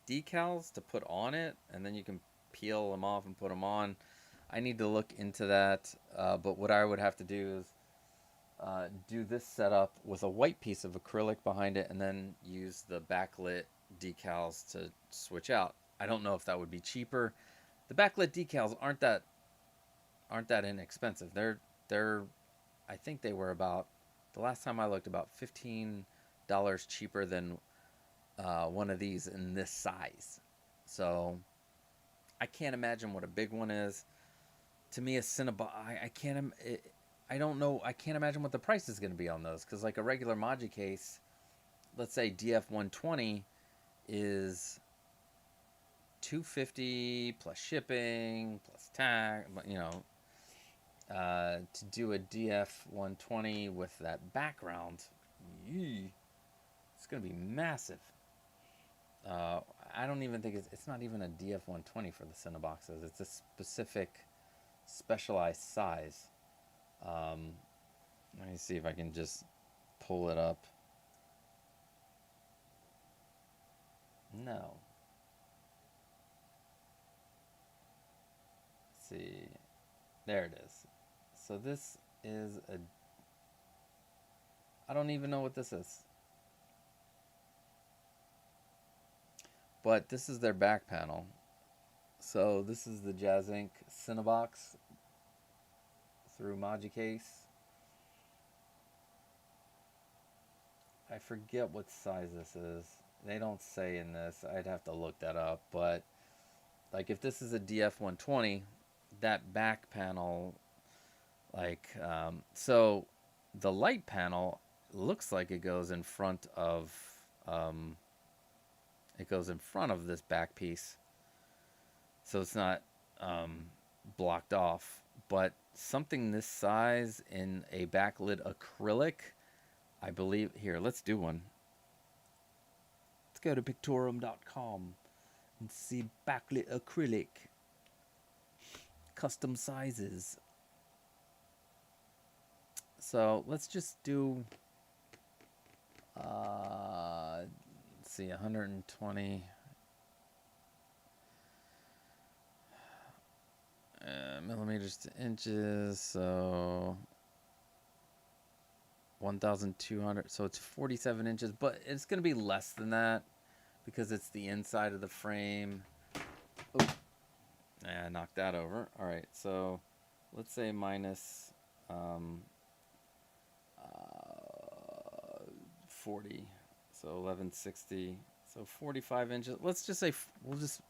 decals to put on it, and then you can peel them off and put them on. I need to look into that. But what I would have to do is do this setup with a white piece of acrylic behind it, and then use the backlit decals to switch out. I don't know if that would be cheaper. The backlit decals aren't that inexpensive. They're I think they were about, the last time I looked, about $15 cheaper than one of these in this size. So I can't imagine what a big one is. To me, a Cinnabon, I don't know. I can't imagine what the price is going to be on those, because like a regular Magi case, let's say DF120 is $250 plus shipping plus tax. To do a DF120 with that background, it's going to be massive. I don't even think it's not even a DF120 for the Cineboxes. It's a specialized size. Let me see if I can just pull it up. No. Let's see. There it is. So this is I don't even know what this is. But this is their back panel. So this is the JazzInc Cinebox through Magicase. I forget what size this is. They don't say in this. I'd have to look that up. But like if this is a DF120, that back panel, so the light panel looks like it goes in front of this back piece, so it's not blocked off. But something this size in a backlit acrylic, I believe. Here, let's do one. Let's go to pictorum.com and see backlit acrylic custom sizes. So let's just do let's see, 120 millimeters to inches, so 1,200, so it's 47 inches, but it's going to be less than that because it's the inside of the frame. Oh, I knocked that over. All right, so let's say minus 40, so 1160, so 45 inches. Let's just say we'll just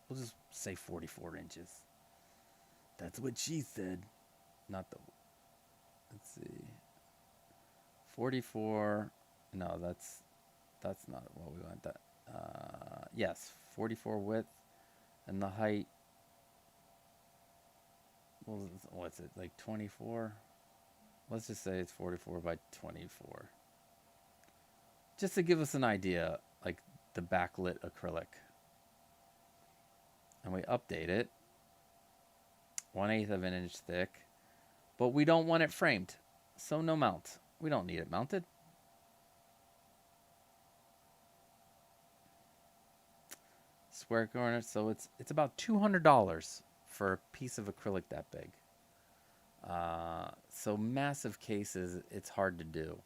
say 44 inches. That's what she said. Not the. Let's see. 44. No, that's not what we want. That. Yes, 44 width, and the height. Well, what's it, like 24? Let's just say it's 44 by 24. Just to give us an idea, like the backlit acrylic. And we update it. 1/8 of an inch thick. But we don't want it framed, so no mount. We don't need it mounted. Square corner, so it's about $200 for a piece of acrylic that big. So massive cases, it's hard to do.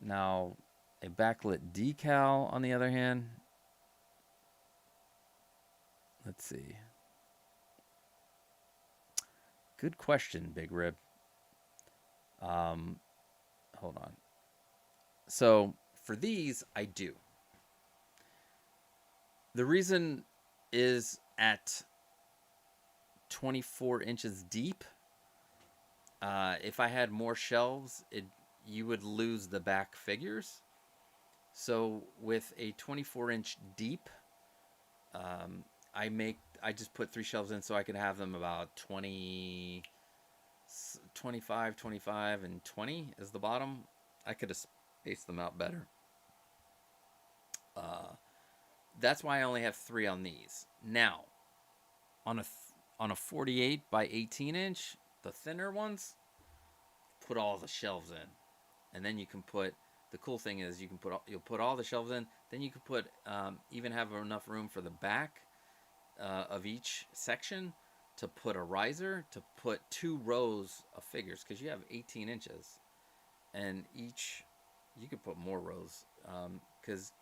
Now, a backlit decal, on the other hand, let's see. Good question, Big Rib. Hold on. So for these, I do. The reason is at 24 inches deep. If I had more shelves, you would lose the back figures. So with a 24-inch deep, I just put 3 shelves in so I could have them about 20, 25, 25, and 20 is the bottom. I could have spaced them out better. That's why I only have 3 on these. Now, on a 48 by 18 inch, the thinner ones, put all the shelves in, and then you can put. The cool thing is you'll put all the shelves in. Then you can put even have enough room for the back of each section to put a riser, to put 2 rows of figures, because you have 18 inches, and each you could put more rows because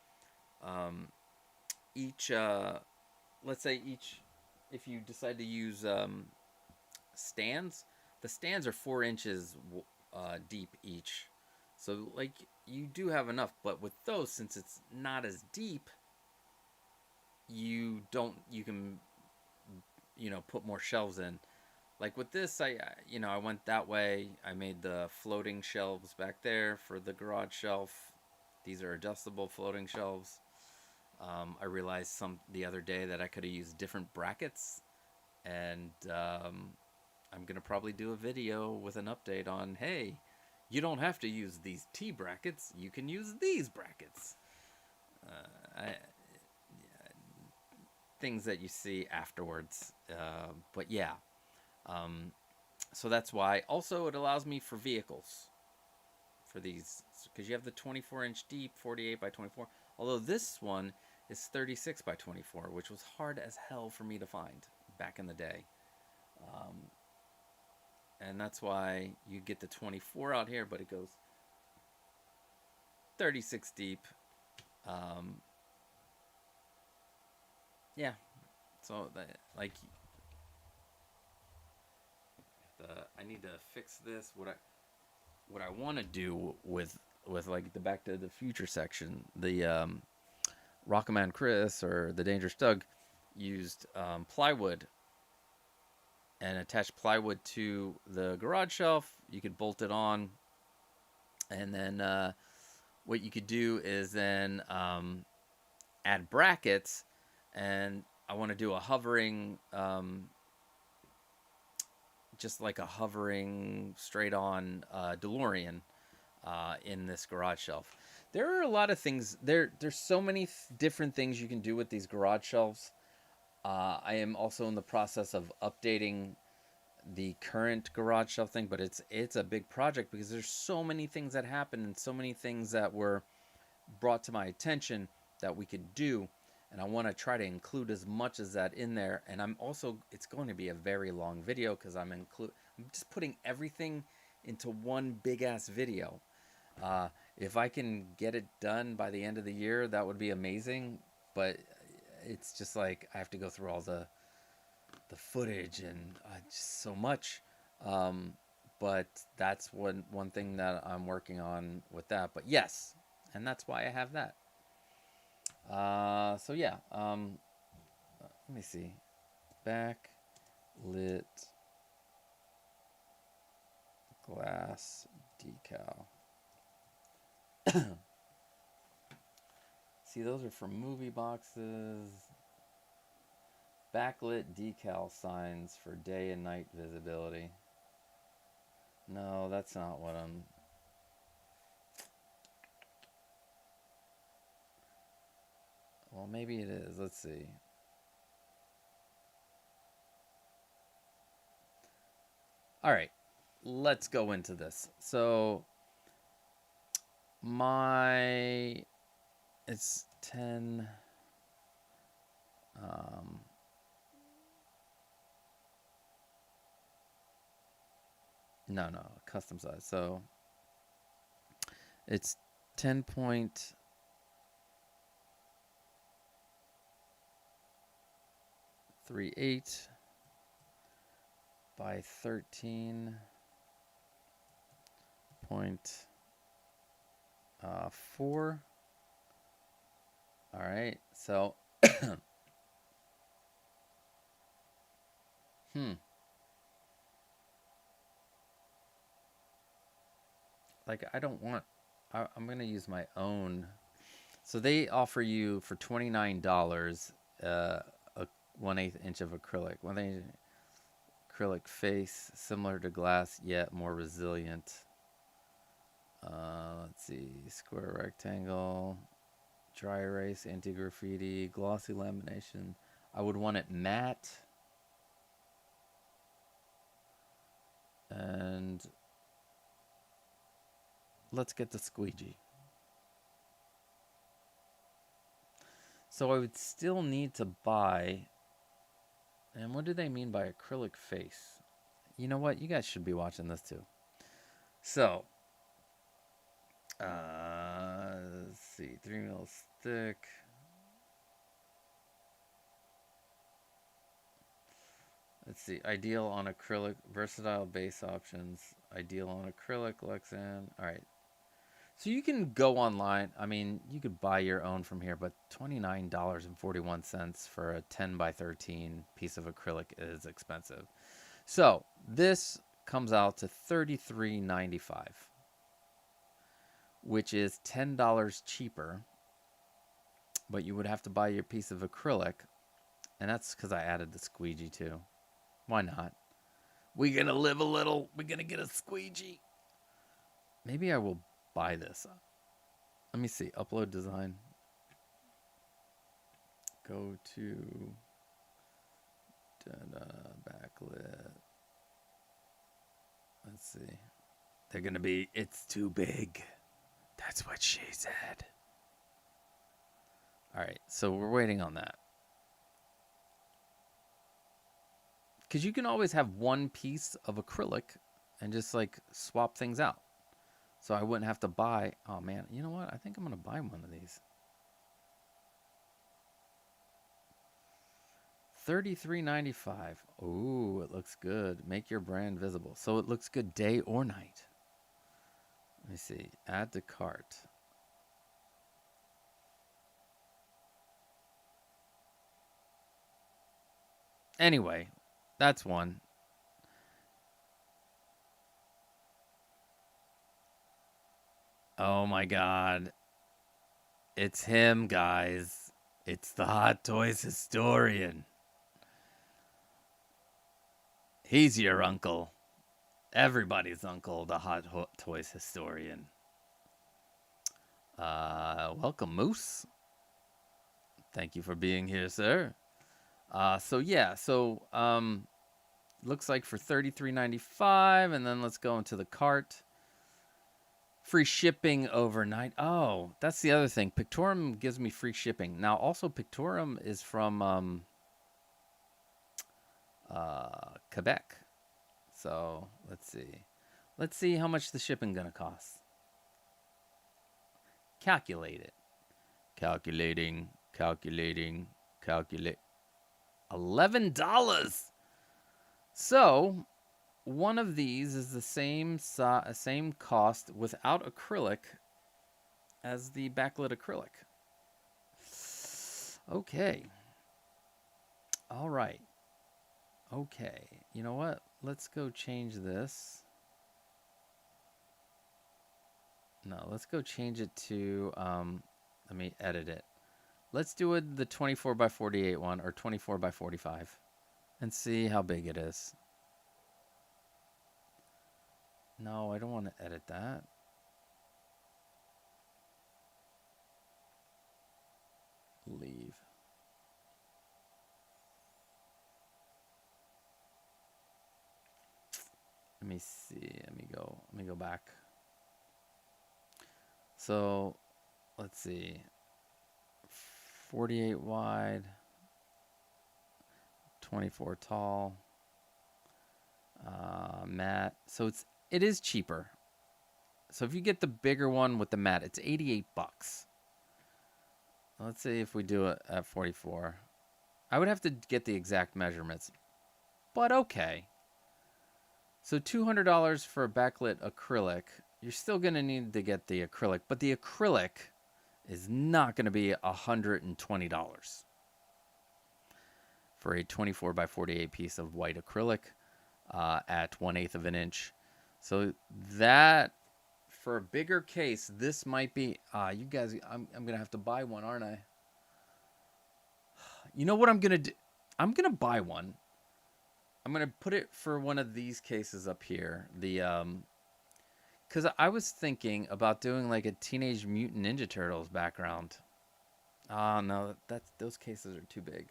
each let's say each, if you decide to use stands, the stands are 4 inches deep each, so like you do have enough. But with those, since it's not as deep, you can put more shelves in. Like with this, I went that way. I made the floating shelves back there for the garage shelf. These are adjustable floating shelves. I realized the other day that I could have used different brackets, and I'm gonna probably do a video with an update on, hey, you don't have to use these T brackets, you can use these brackets. Things that you see afterwards, but yeah. So that's why. Also, it allows me for vehicles for these, because you have the 24-inch deep, 48 by 24. Although this one is 36 by 24, which was hard as hell for me to find back in the day. And that's why you get the 24 out here, but it goes 36 deep. Yeah. So like, I need to fix this. What I want to do with like the Back to the Future section, the Rocketman Chris or the Dangerous Doug used plywood and attached plywood to the garage shelf. You could bolt it on, and then what you could do is then add brackets. And I want to do a hovering, just like a hovering straight on DeLorean in this garage shelf. There are a lot of things. There's so many different things you can do with these garage shelves. I am also in the process of updating the current garage shelf thing, but it's a big project because there's so many things that happen and so many things that were brought to my attention that we could do, and I want to try to include as much as that in there. And it's going to be a very long video because I'm just putting everything into one big ass video. If I can get it done by the end of the year, that would be amazing. But it's just like I have to go through all the footage and just so much. But that's one thing that I'm working on with that. But yes, and that's why I have that. So yeah. Let me see. Backlit glass decal. See, those are for movie boxes. Backlit decal signs for day and night visibility. No, that's not what I'm... Well, maybe it is. Let's see. All right, let's go into this. So it's 10. No, custom size. So it's 10.38 by 13.4. All right, so like I don't want. I'm gonna use my own. So they offer you for $29 a 1/8 inch of acrylic. 1/8 acrylic face, similar to glass, yet more resilient. Let's see, square rectangle, dry erase, anti-graffiti, glossy lamination. I would want it matte. And let's get the squeegee. So I would still need to buy. And what do they mean by acrylic face? You know what? You guys should be watching this too. So, let's see, 3mm thick. Let's see, ideal on acrylic, versatile base options, ideal on acrylic, Lexan. All right. So you can go online. I mean, you could buy your own from here, but $29.41 for a 10 by 13 piece of acrylic is expensive. So this comes out to $33.95, which is $10 cheaper, but you would have to buy your piece of acrylic, and that's because I added the squeegee too. Why not? We're gonna live a little. We're gonna get a squeegee. Maybe I will buy this. Let me see. Upload design. Go to backlit. Let's see. They're gonna be. It's too big. That's what she said. All right. So we're waiting on that. Because you can always have one piece of acrylic and just like swap things out. So I wouldn't have to buy. Oh man, you know what? I think I'm going to buy one of these. $33.95. Ooh, it looks good. Make your brand visible. So it looks good day or night. Let me see. Add to cart. Anyway, that's one. Oh my god. It's him, guys. It's the Hot Toys historian. He's your uncle. Everybody's uncle, the Hot Toys historian. Welcome, Moose. Thank you for being here, sir. Looks like for $33.95, and then let's go into the cart. Free shipping overnight. Oh, that's the other thing. Pictorum gives me free shipping. Now, also, Pictorum is from Quebec. So, let's see. Let's see how much the shipping gonna cost. Calculate it. Calculate. $11. So, one of these is the same cost without acrylic as the backlit acrylic. Okay. All right. Okay. You know what? Let's go change this. No, let's go change it to, let me edit it. Let's do it the 24 by 48 one, or 24 by 45, and see how big it is. No, I don't want to edit that. Leave. me see. Let me go back. So, let's see. 48 wide, 24 tall, matte. So it is cheaper. So if you get the bigger one with the matte, it's 88 bucks. Let's see if we do it at 44. I would have to get the exact measurements, but okay. So $200 for a backlit acrylic. You're still going to need to get the acrylic, but the acrylic is not going to be $120 for a 24 by 48 piece of white acrylic at 1/8 of an inch. So that, for a bigger case, this might be, you guys, I'm going to have to buy one, aren't I? You know what I'm going to do? I'm going to buy one. I'm going to put it for one of these cases up here. Because I was thinking about doing like a Teenage Mutant Ninja Turtles background. No, those cases are too big.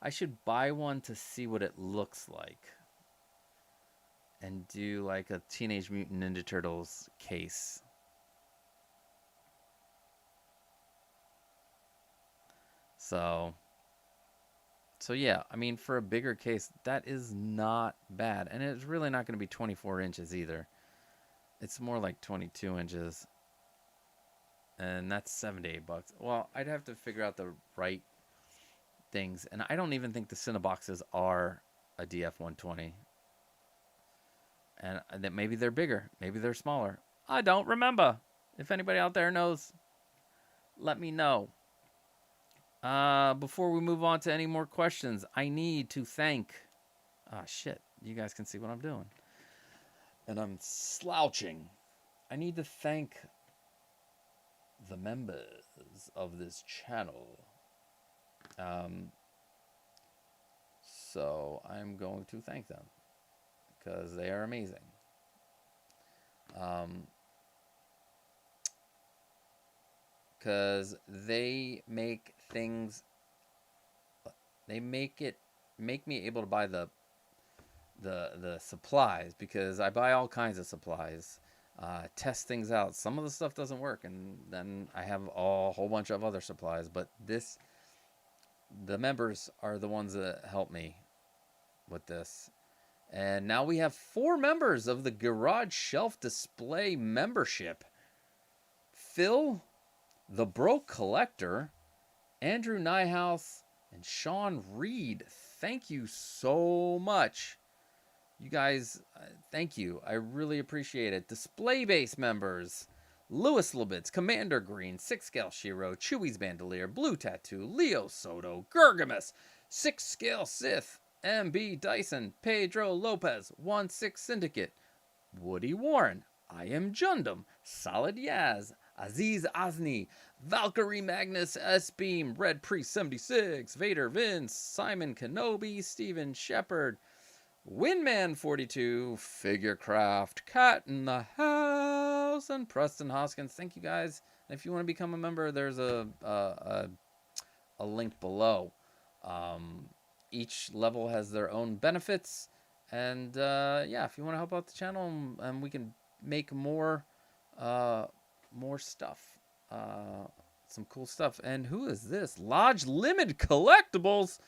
I should buy one to see what it looks like. And do like a Teenage Mutant Ninja Turtles case. So yeah, I mean, for a bigger case, that is not bad. And it's really not going to be 24 inches either. It's more like 22 inches. And that's $78. Well, I'd have to figure out the right things. And I don't even think the Cineboxes are a DF120. And that maybe they're bigger. Maybe they're smaller. I don't remember. If anybody out there knows, let me know. Before we move on to any more questions, I need to thank... shit. You guys can see what I'm doing. And I'm slouching. I need to thank the members of this channel. So I'm going to thank them. Because they are amazing. Because they make things... They make me able to buy the supplies, because I buy all kinds of supplies, test things out. Some of the stuff doesn't work, and then I have a whole bunch of other supplies. But the members are the ones that help me with this. And now we have 4 members of the Garage Shelf Display membership: Phil, the Broke Collector, Andrew Nyhouse, and Sean Reed. Thank you so much. You guys, thank you. I really appreciate it. Display Base members: Louis Libitz, Commander Green, 6-Scale Shiro, Chewy's Bandolier, Blue Tattoo, Leo Soto, Gergamus, 6-Scale Sith, MB Dyson, Pedro Lopez, 1-6 Syndicate, Woody Warren, I Am Jundum, Solid Yaz, Aziz Azni, Valkyrie Magnus, S-Beam, Red Priest 76, Vader Vince, Simon Kenobi, Steven Shepard, Winman 42, Figurecraft, Cat in the House, and Preston Hoskins. Thank you guys. And if you want to become a member, there's a link below. Each level has their own benefits, and yeah, if you want to help out the channel, and we can make more stuff, some cool stuff. And who is this? Lodge Limited Collectibles.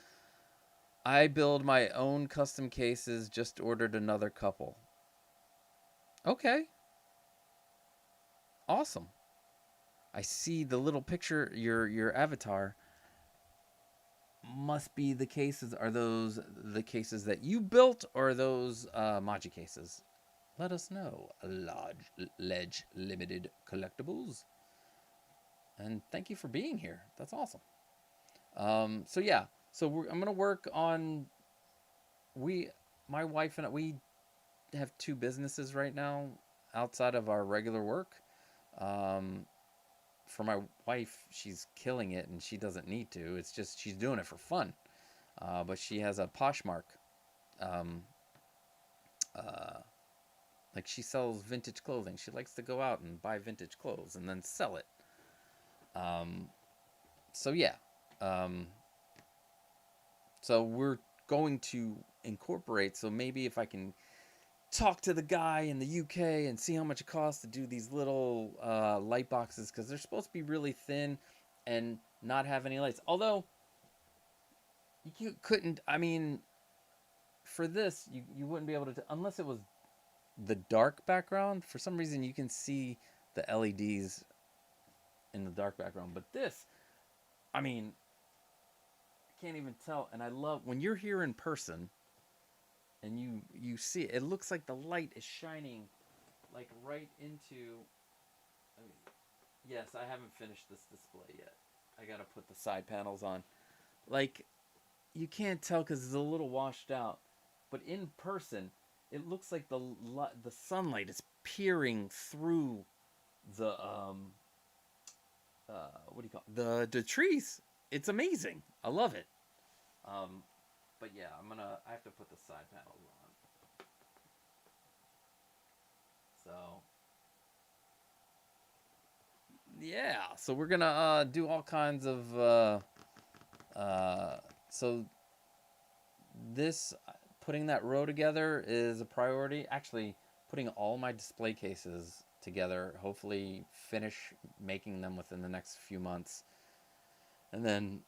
I build my own custom cases. Just ordered another couple. Okay. Awesome. I see the little picture, your avatar. Must be the cases. Are those the cases that you built, or are those Maji cases? Let us know. Lodge Limited Collectibles. And thank you for being here. That's awesome. So yeah. So I'm going to work on... My wife and I, we have 2 businesses right now outside of our regular work. For my wife, she's killing it, and she doesn't need to. It's just she's doing it for fun. But she has a Poshmark. Like, she sells vintage clothing. She likes to go out and buy vintage clothes and then sell it. So yeah. So we're going to incorporate. So maybe if I can talk to the guy in the UK and see how much it costs to do these little light boxes, because they're supposed to be really thin and not have any lights. Although you couldn't, I mean, for this you wouldn't be able to, unless it was the dark background. For some reason you can see the LEDs in the dark background, but this, I mean, I can't even tell. And I love when you're here in person and you see it, it looks like the light is shining like right into, I mean, yes, I haven't finished this display yet. I gotta put the side panels on. Like, you can't tell because it's a little washed out, but in person it looks like the sunlight is peering through the what do you call it? The trees. It's amazing. I love it. But yeah, I have to put the side panels on. So yeah, so we're gonna do all kinds of so this, putting that row together is a priority. Actually, putting all my display cases together, hopefully finish making them within the next few months, and then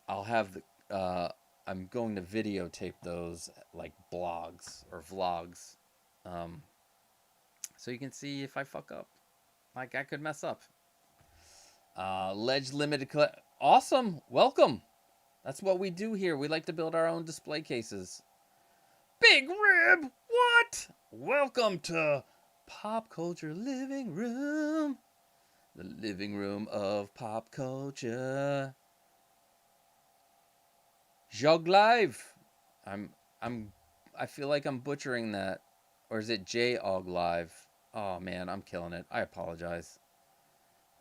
I'll have the I'm going to videotape those like blogs or vlogs, so you can see if I fuck up. Like, I could mess up. Ledge limited awesome, welcome. That's what we do here. We like to build our own display cases. Big Rib, what? Welcome to Pop Culture Living Room, the living room of pop culture. Jog Live. I feel like I'm butchering that. Or is it J-Og Live? Oh man, I'm killing it. I apologize.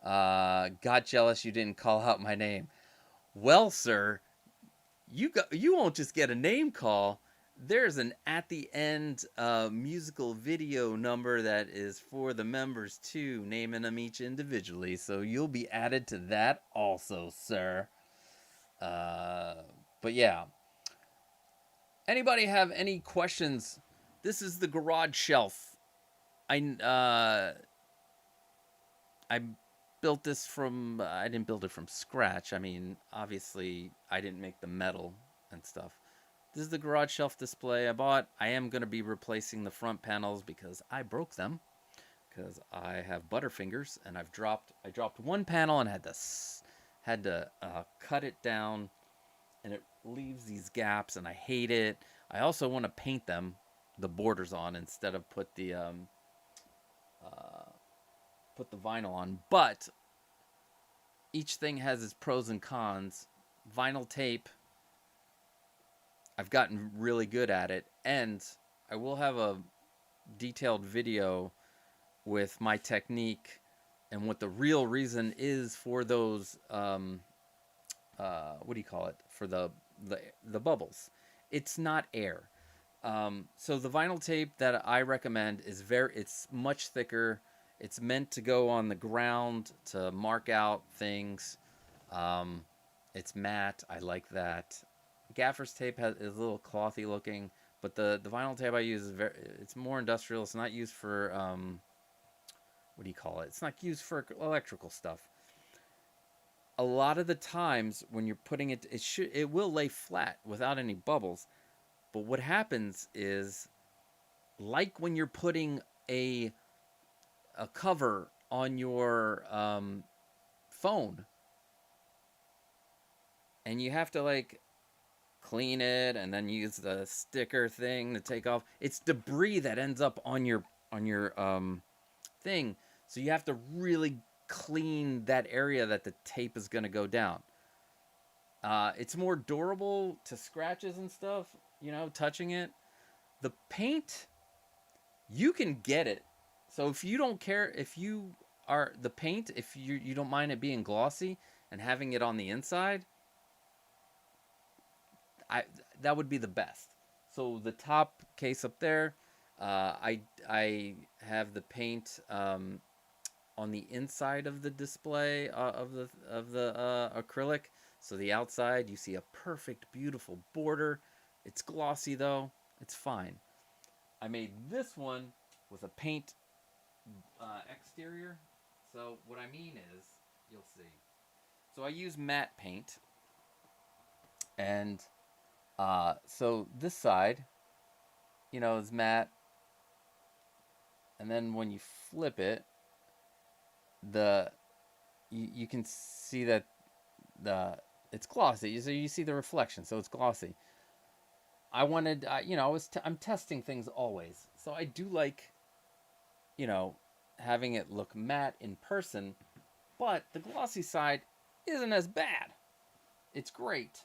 Got jealous you didn't call out my name. Well, sir, you won't just get a name call. There's an at the end musical video number that is for the members too, naming them each individually. So you'll be added to that also, sir. But yeah. Anybody have any questions? This is the garage shelf. I built this from, I didn't build it from scratch. I mean, obviously, I didn't make the metal and stuff. This is the garage shelf display I bought. I am going to be replacing the front panels because I broke them. Because I have butterfingers, and I dropped one panel and had to cut it down, and it leaves these gaps, and I hate it. I also want to paint them, the borders on, instead of put the vinyl on. But each thing has its pros and cons. Vinyl tape, I've gotten really good at it, and I will have a detailed video with my technique and what the real reason is for those what do you call it, for the bubbles. It's not air. So the vinyl tape that I recommend is it's much thicker. It's meant to go on the ground to mark out things. It's matte. I like that. Gaffer's tape is a little clothy looking, but the vinyl tape I use is it's more industrial. It's not used for what do you call it? It's not used for electrical stuff. A lot of the times when you're putting it, it will lay flat without any bubbles. But what happens is, like when you're putting a cover on your phone, and you have to like clean it and then use the sticker thing to take off. It's debris that ends up on your thing. So you have to really clean that area that the tape is going to go down. It's more durable to scratches and stuff, touching it. The paint, you can get it. So if you don't care, if you are the paint, if you don't mind it being glossy and having it on the inside, that would be the best. So the top case up there, I have the paint on the inside of the display of the acrylic. So the outside, you see a perfect, beautiful border. It's glossy though. It's fine. I made this one with a paint exterior. So what I mean is, you'll see. So I use matte paint, and so this side, is matte, and then when you flip it, you can see that it's glossy. So you see the reflection, so it's glossy. I wanted, I'm testing things always, so I do like, having it look matte in person, but the glossy side isn't as bad. It's great.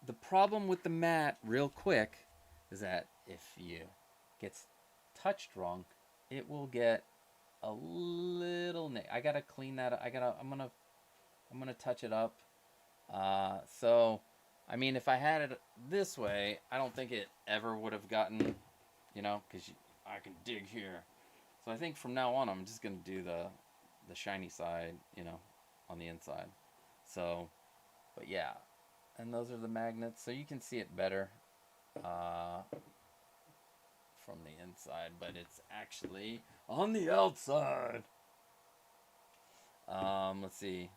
The problem with the matte, real quick, is that if you gets touched wrong, it will get a little. I gotta clean that. I'm gonna touch it up. So, I mean, if I had it this way, I don't think it ever would have gotten, because I can dig here. So I think from now on, I'm just gonna do the shiny side, on the inside. So, but yeah, and those are the magnets, so you can see it better from the inside, but it's actually on the outside. Let's see.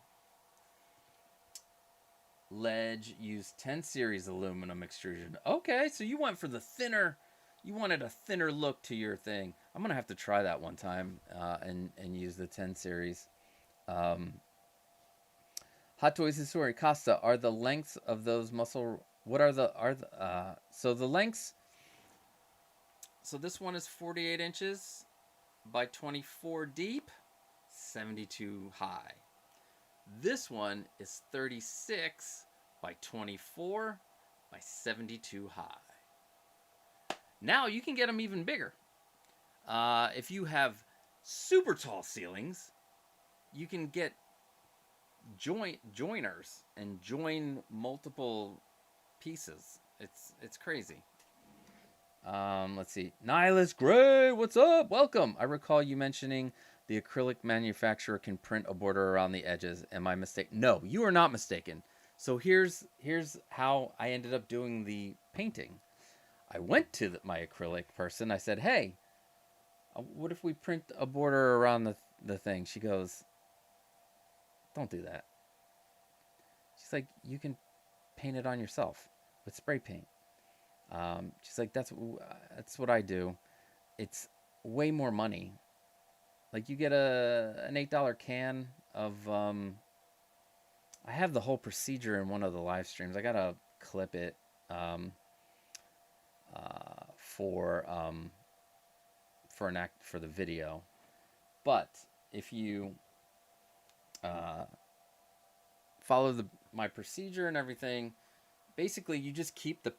Ledge used 10 series aluminum extrusion. Okay, so you went for the thinner. You wanted a thinner look to your thing. I'm gonna have to try that one time and use the 10 series. Hot Toys History Costa, are the lengths of those muscle? What are the so the lengths? So this one is 48 inches by 24 deep, 72 high. This one is 36 by 24 by 72 high. Now you can get them even bigger. If you have super tall ceilings, you can get joiners and join multiple pieces. It's crazy. Let's see. Nihilist Gray, what's up? Welcome. I recall you mentioning the acrylic manufacturer can print a border around the edges. Am I mistaken? No, you are not mistaken. So here's how I ended up doing the painting. I went to my acrylic person. I said, hey, what if we print a border around the thing? She goes, don't do that. She's like, you can paint it on yourself with spray paint. She's like, that's what I do. It's way more money. Like, you get an $8 can of, I have the whole procedure in one of the live streams. I gotta clip it, for the video. But if you, follow my procedure and everything, basically you just keep the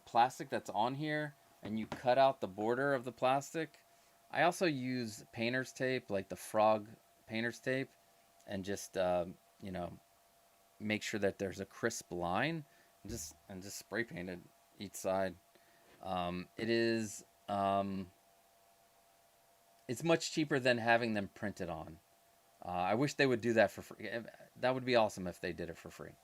plastic that's on here and you cut out the border of the plastic. I also use painter's tape, like the frog painter's tape, and just make sure that there's a crisp line, and just spray paint it each side. It is it's much cheaper than having them printed on. I wish they would do that for free. That would be awesome if they did it for free.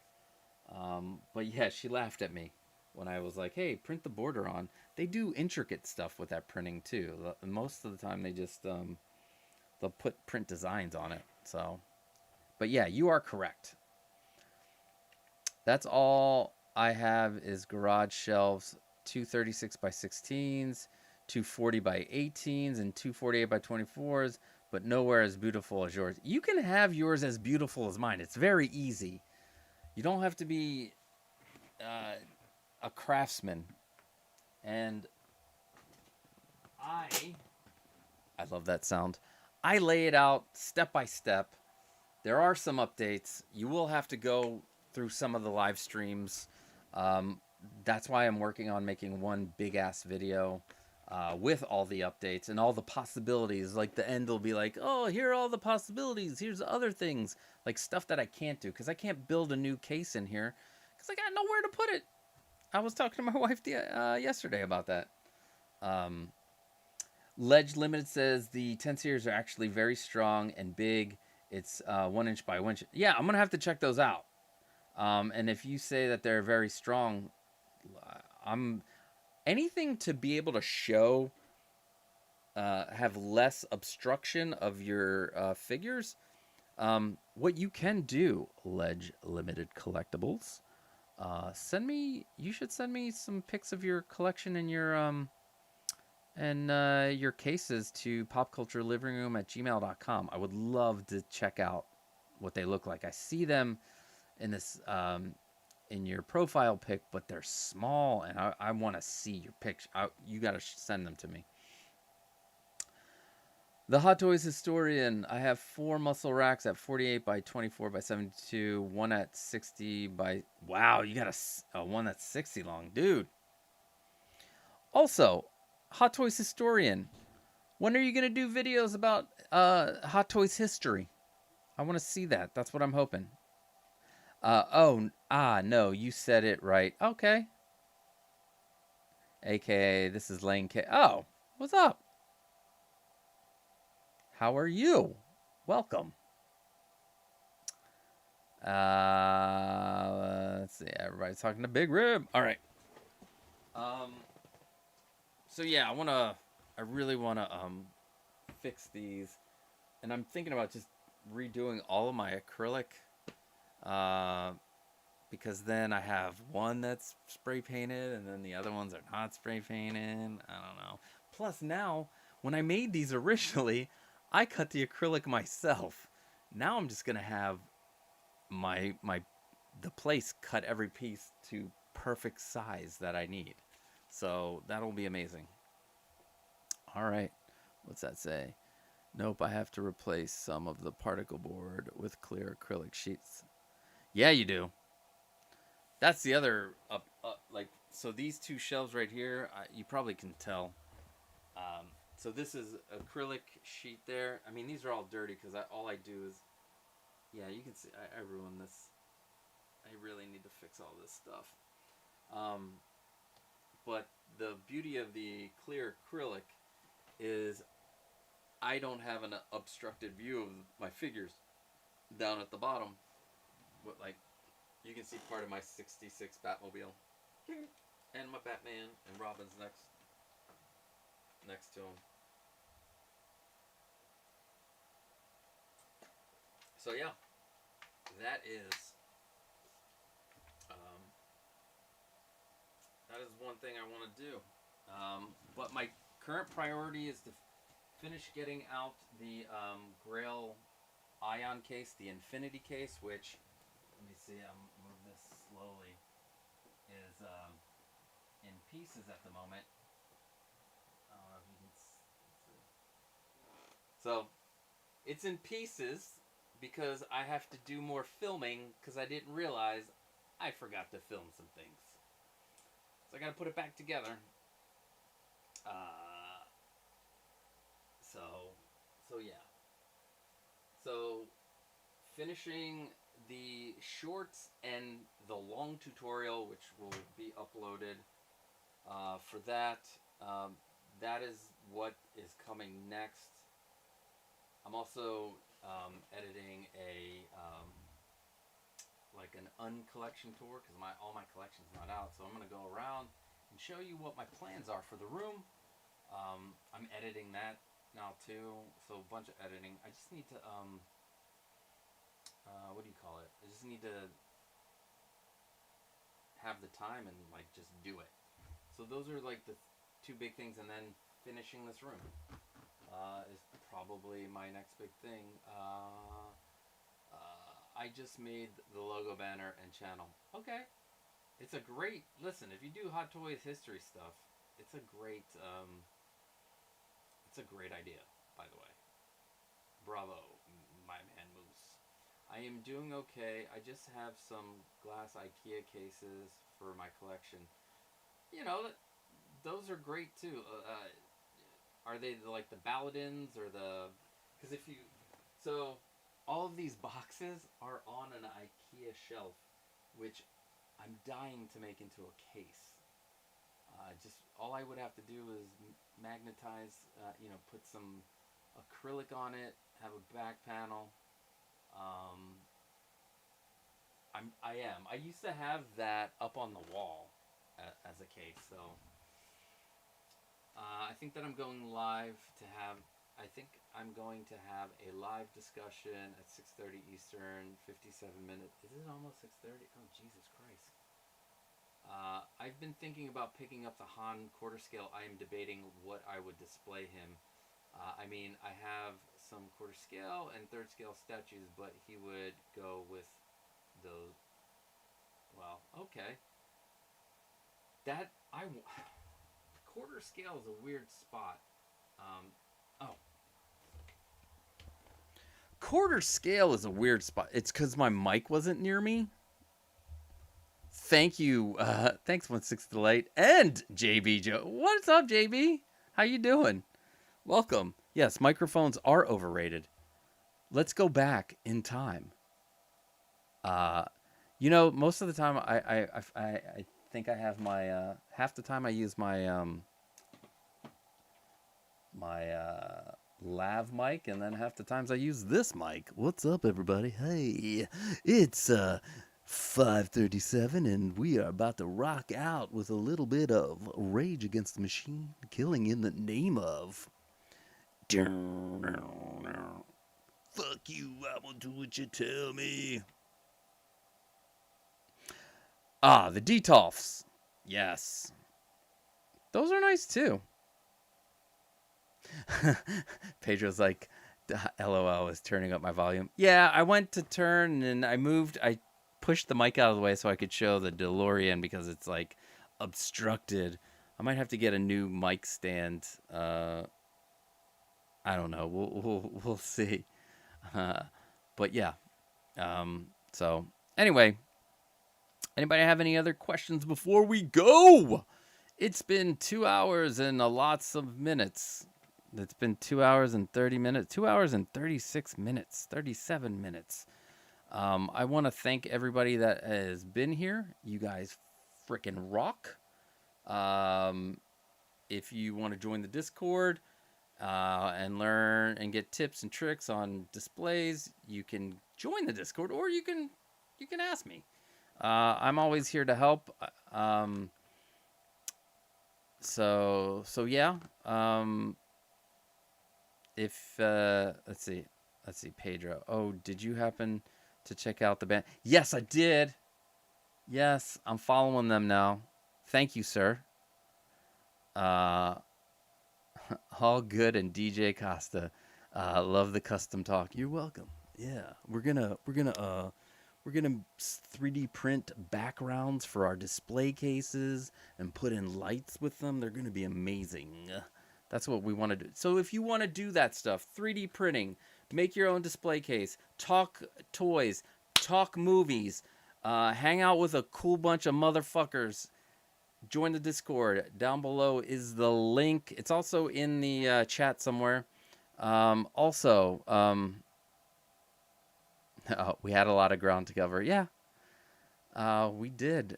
But yeah, she laughed at me when I was like, hey, print the border on. They do intricate stuff with that printing too. Most of the time they just they'll put print designs on it. So, but yeah, you are correct. That's all I have is garage shelves, 236 by 16s, 240 by 18s, and 248 by 24s, but nowhere as beautiful as yours. You can have yours as beautiful as mine. It's very easy. You don't have to be a craftsman. And I love that sound. I lay it out step by step. There are some updates. You will have to go through some of the live streams. That's why I'm working on making one big ass video with all the updates and all the possibilities. Like, the end will be like, oh, here are all the possibilities. Here's other things, like stuff that I can't do because I can't build a new case in here because I got nowhere to put it. I was talking to my wife yesterday about that. Ledge Limited says the 10 series are actually very strong and big. It's 1 inch by 1 inch. Yeah, I'm gonna have to check those out. And if you say that they're very strong, I'm anything to be able to show have less obstruction of your figures, what you can do, Ledge Limited Collectibles, you should send me some pics of your collection and your cases to popculturelivingroom@gmail.com. I would love to check out what they look like. I see them in this in your profile pic, but they're small, and I want to see your picture. You got to send them to me. The Hot Toys Historian. I have 4 muscle racks at 48 by 24 by 72, one at 60 by... Wow, you got a one that's 60 long. Dude. Also, Hot Toys Historian. When are you going to do videos about Hot Toys history? I want to see that. That's what I'm hoping. No, you said it right. Okay. AKA, this is Lane K. Oh, what's up? How are you? Welcome. Let's see. Everybody's talking to Big Rib. All right. So yeah, I really wanna fix these, and I'm thinking about just redoing all of my acrylic, because then I have one that's spray painted, and then the other ones are not spray painted. I don't know. Plus now, when I made these originally, I cut the acrylic myself. Now I'm just gonna have the place cut every piece to perfect size that I need. So that'll be amazing. All right. What's that say? Nope, I have to replace some of the particle board with clear acrylic sheets. Yeah, you do. That's the other so these 2 shelves right here, you probably can tell. So this is acrylic sheet there. I mean, these are all dirty because all I do is, yeah, you can see I ruined this. I really need to fix all this stuff. But the beauty of the clear acrylic is I don't have an obstructed view of my figures down at the bottom. But like, you can see part of my 66 Batmobile and my Batman, and Robin's next to him. So yeah, that is one thing I want to do. But my current priority is to finish getting out the Grail Ion case, the Infinity case, which, let me see, I'm move this slowly, is in pieces at the moment. I don't know if you can see. So it's in pieces because I have to do more filming because I didn't realize I forgot to film some things. So I got to put it back together. So yeah. So finishing the shorts and the long tutorial, which will be uploaded for that. That is what is coming next. I'm also editing like an uncollection tour because all my collection's not out. So I'm gonna go around and show you what my plans are for the room. I'm editing that now too, so a bunch of editing. I just need to what do you call it? I just need to have the time and like just do it. So those are like the 2 big things, and then finishing this room is probably my next big thing. I just made the logo banner and channel. Okay. It's a great, listen, if you do Hot Toys history stuff, it's a great idea, by the way. Bravo, my man Moose. I am doing okay. I just have some glass IKEA cases for my collection. You know, those are great too. Are they like the Baladins or the... Because if you... So, all of these boxes are on an IKEA shelf, which I'm dying to make into a case. All I would have to do is magnetize, put some acrylic on it, have a back panel. I used to have that up on the wall as a case, so I think that I'm going live to have. I think I'm going to have a live discussion at 6:30 Eastern, 57 minutes. Is it almost 6:30? Oh, Jesus Christ. I've been thinking about picking up the Han quarter scale. I am debating what I would display him. I mean, I have some quarter scale and third scale statues, but he would go with those. Well, okay. That I quarter scale is a weird spot. Oh, quarter scale is a weird spot. It's because my mic wasn't near me. Thank you. Thanks, 1/6 Delight and JB Joe. What's up, JB? How you doing? Welcome. Yes, microphones are overrated. Let's go back in time. Most of the time I think I have my half the time I use my lav mic, and then half the times I use this mic. What's up, everybody? Hey, it's 5:37, and we are about to rock out with a little bit of Rage Against the Machine, Killing in the Name of. Fuck you, I will do what you tell me. The Detolfs. Yes. Those are nice too. Pedro's like, LOL is turning up my volume. Yeah, I went to turn and I pushed the mic out of the way so I could show the DeLorean because it's like obstructed. I might have to get a new mic stand. I don't know. We'll see. But yeah. So anyway, anybody have any other questions before we go? It's been 2 hours and lots of minutes. It's been 2 hours and 30 minutes, 2 hours and 36 minutes, 37 minutes. I want to thank everybody that has been here. You guys freaking rock. If you want to join the Discord and learn and get tips and tricks on displays, you can join the Discord, or you can ask me. I'm always here to help. So yeah. If let's see, Pedro. Oh, did you happen to check out the band? Yes, I did. Yes, I'm following them now. Thank you, sir. All good, and DJ Costa. Love the custom talk. You're welcome. Yeah, we're gonna 3D print backgrounds for our display cases and put in lights with them. They're gonna be amazing. That's what we want to do. So if you want to do that stuff, 3D printing, make your own display case, talk toys, talk movies, hang out with a cool bunch of motherfuckers, join the Discord. Down below is the link. It's also in the chat somewhere. We had a lot of ground to cover. Yeah, we did.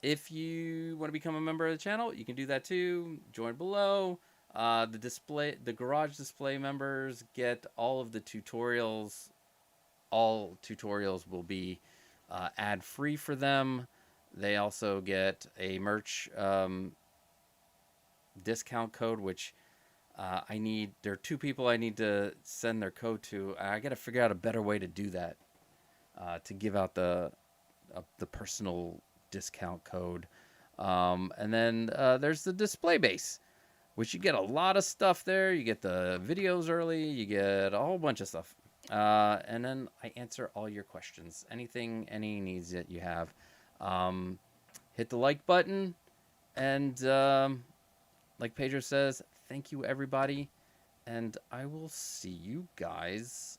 If you want to become a member of the channel, you can do that too. Join below. The garage display members get all of the tutorials. All tutorials will be ad free for them. They also get a merch discount code, which I need. There are 2 people I need to send their code to. I got to figure out a better way to do that, to give out the personal discount code. And then there's the display base, which you get a lot of stuff there. You get the videos early, you get a whole bunch of stuff. And then I answer all your questions, any needs that you have. Hit the like button, and like Pedro says, thank you, everybody, and I will see you guys.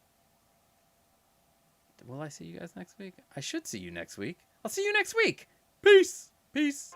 Will I see you guys next week? I should see you next week. I'll see you next week. Peace. Peace.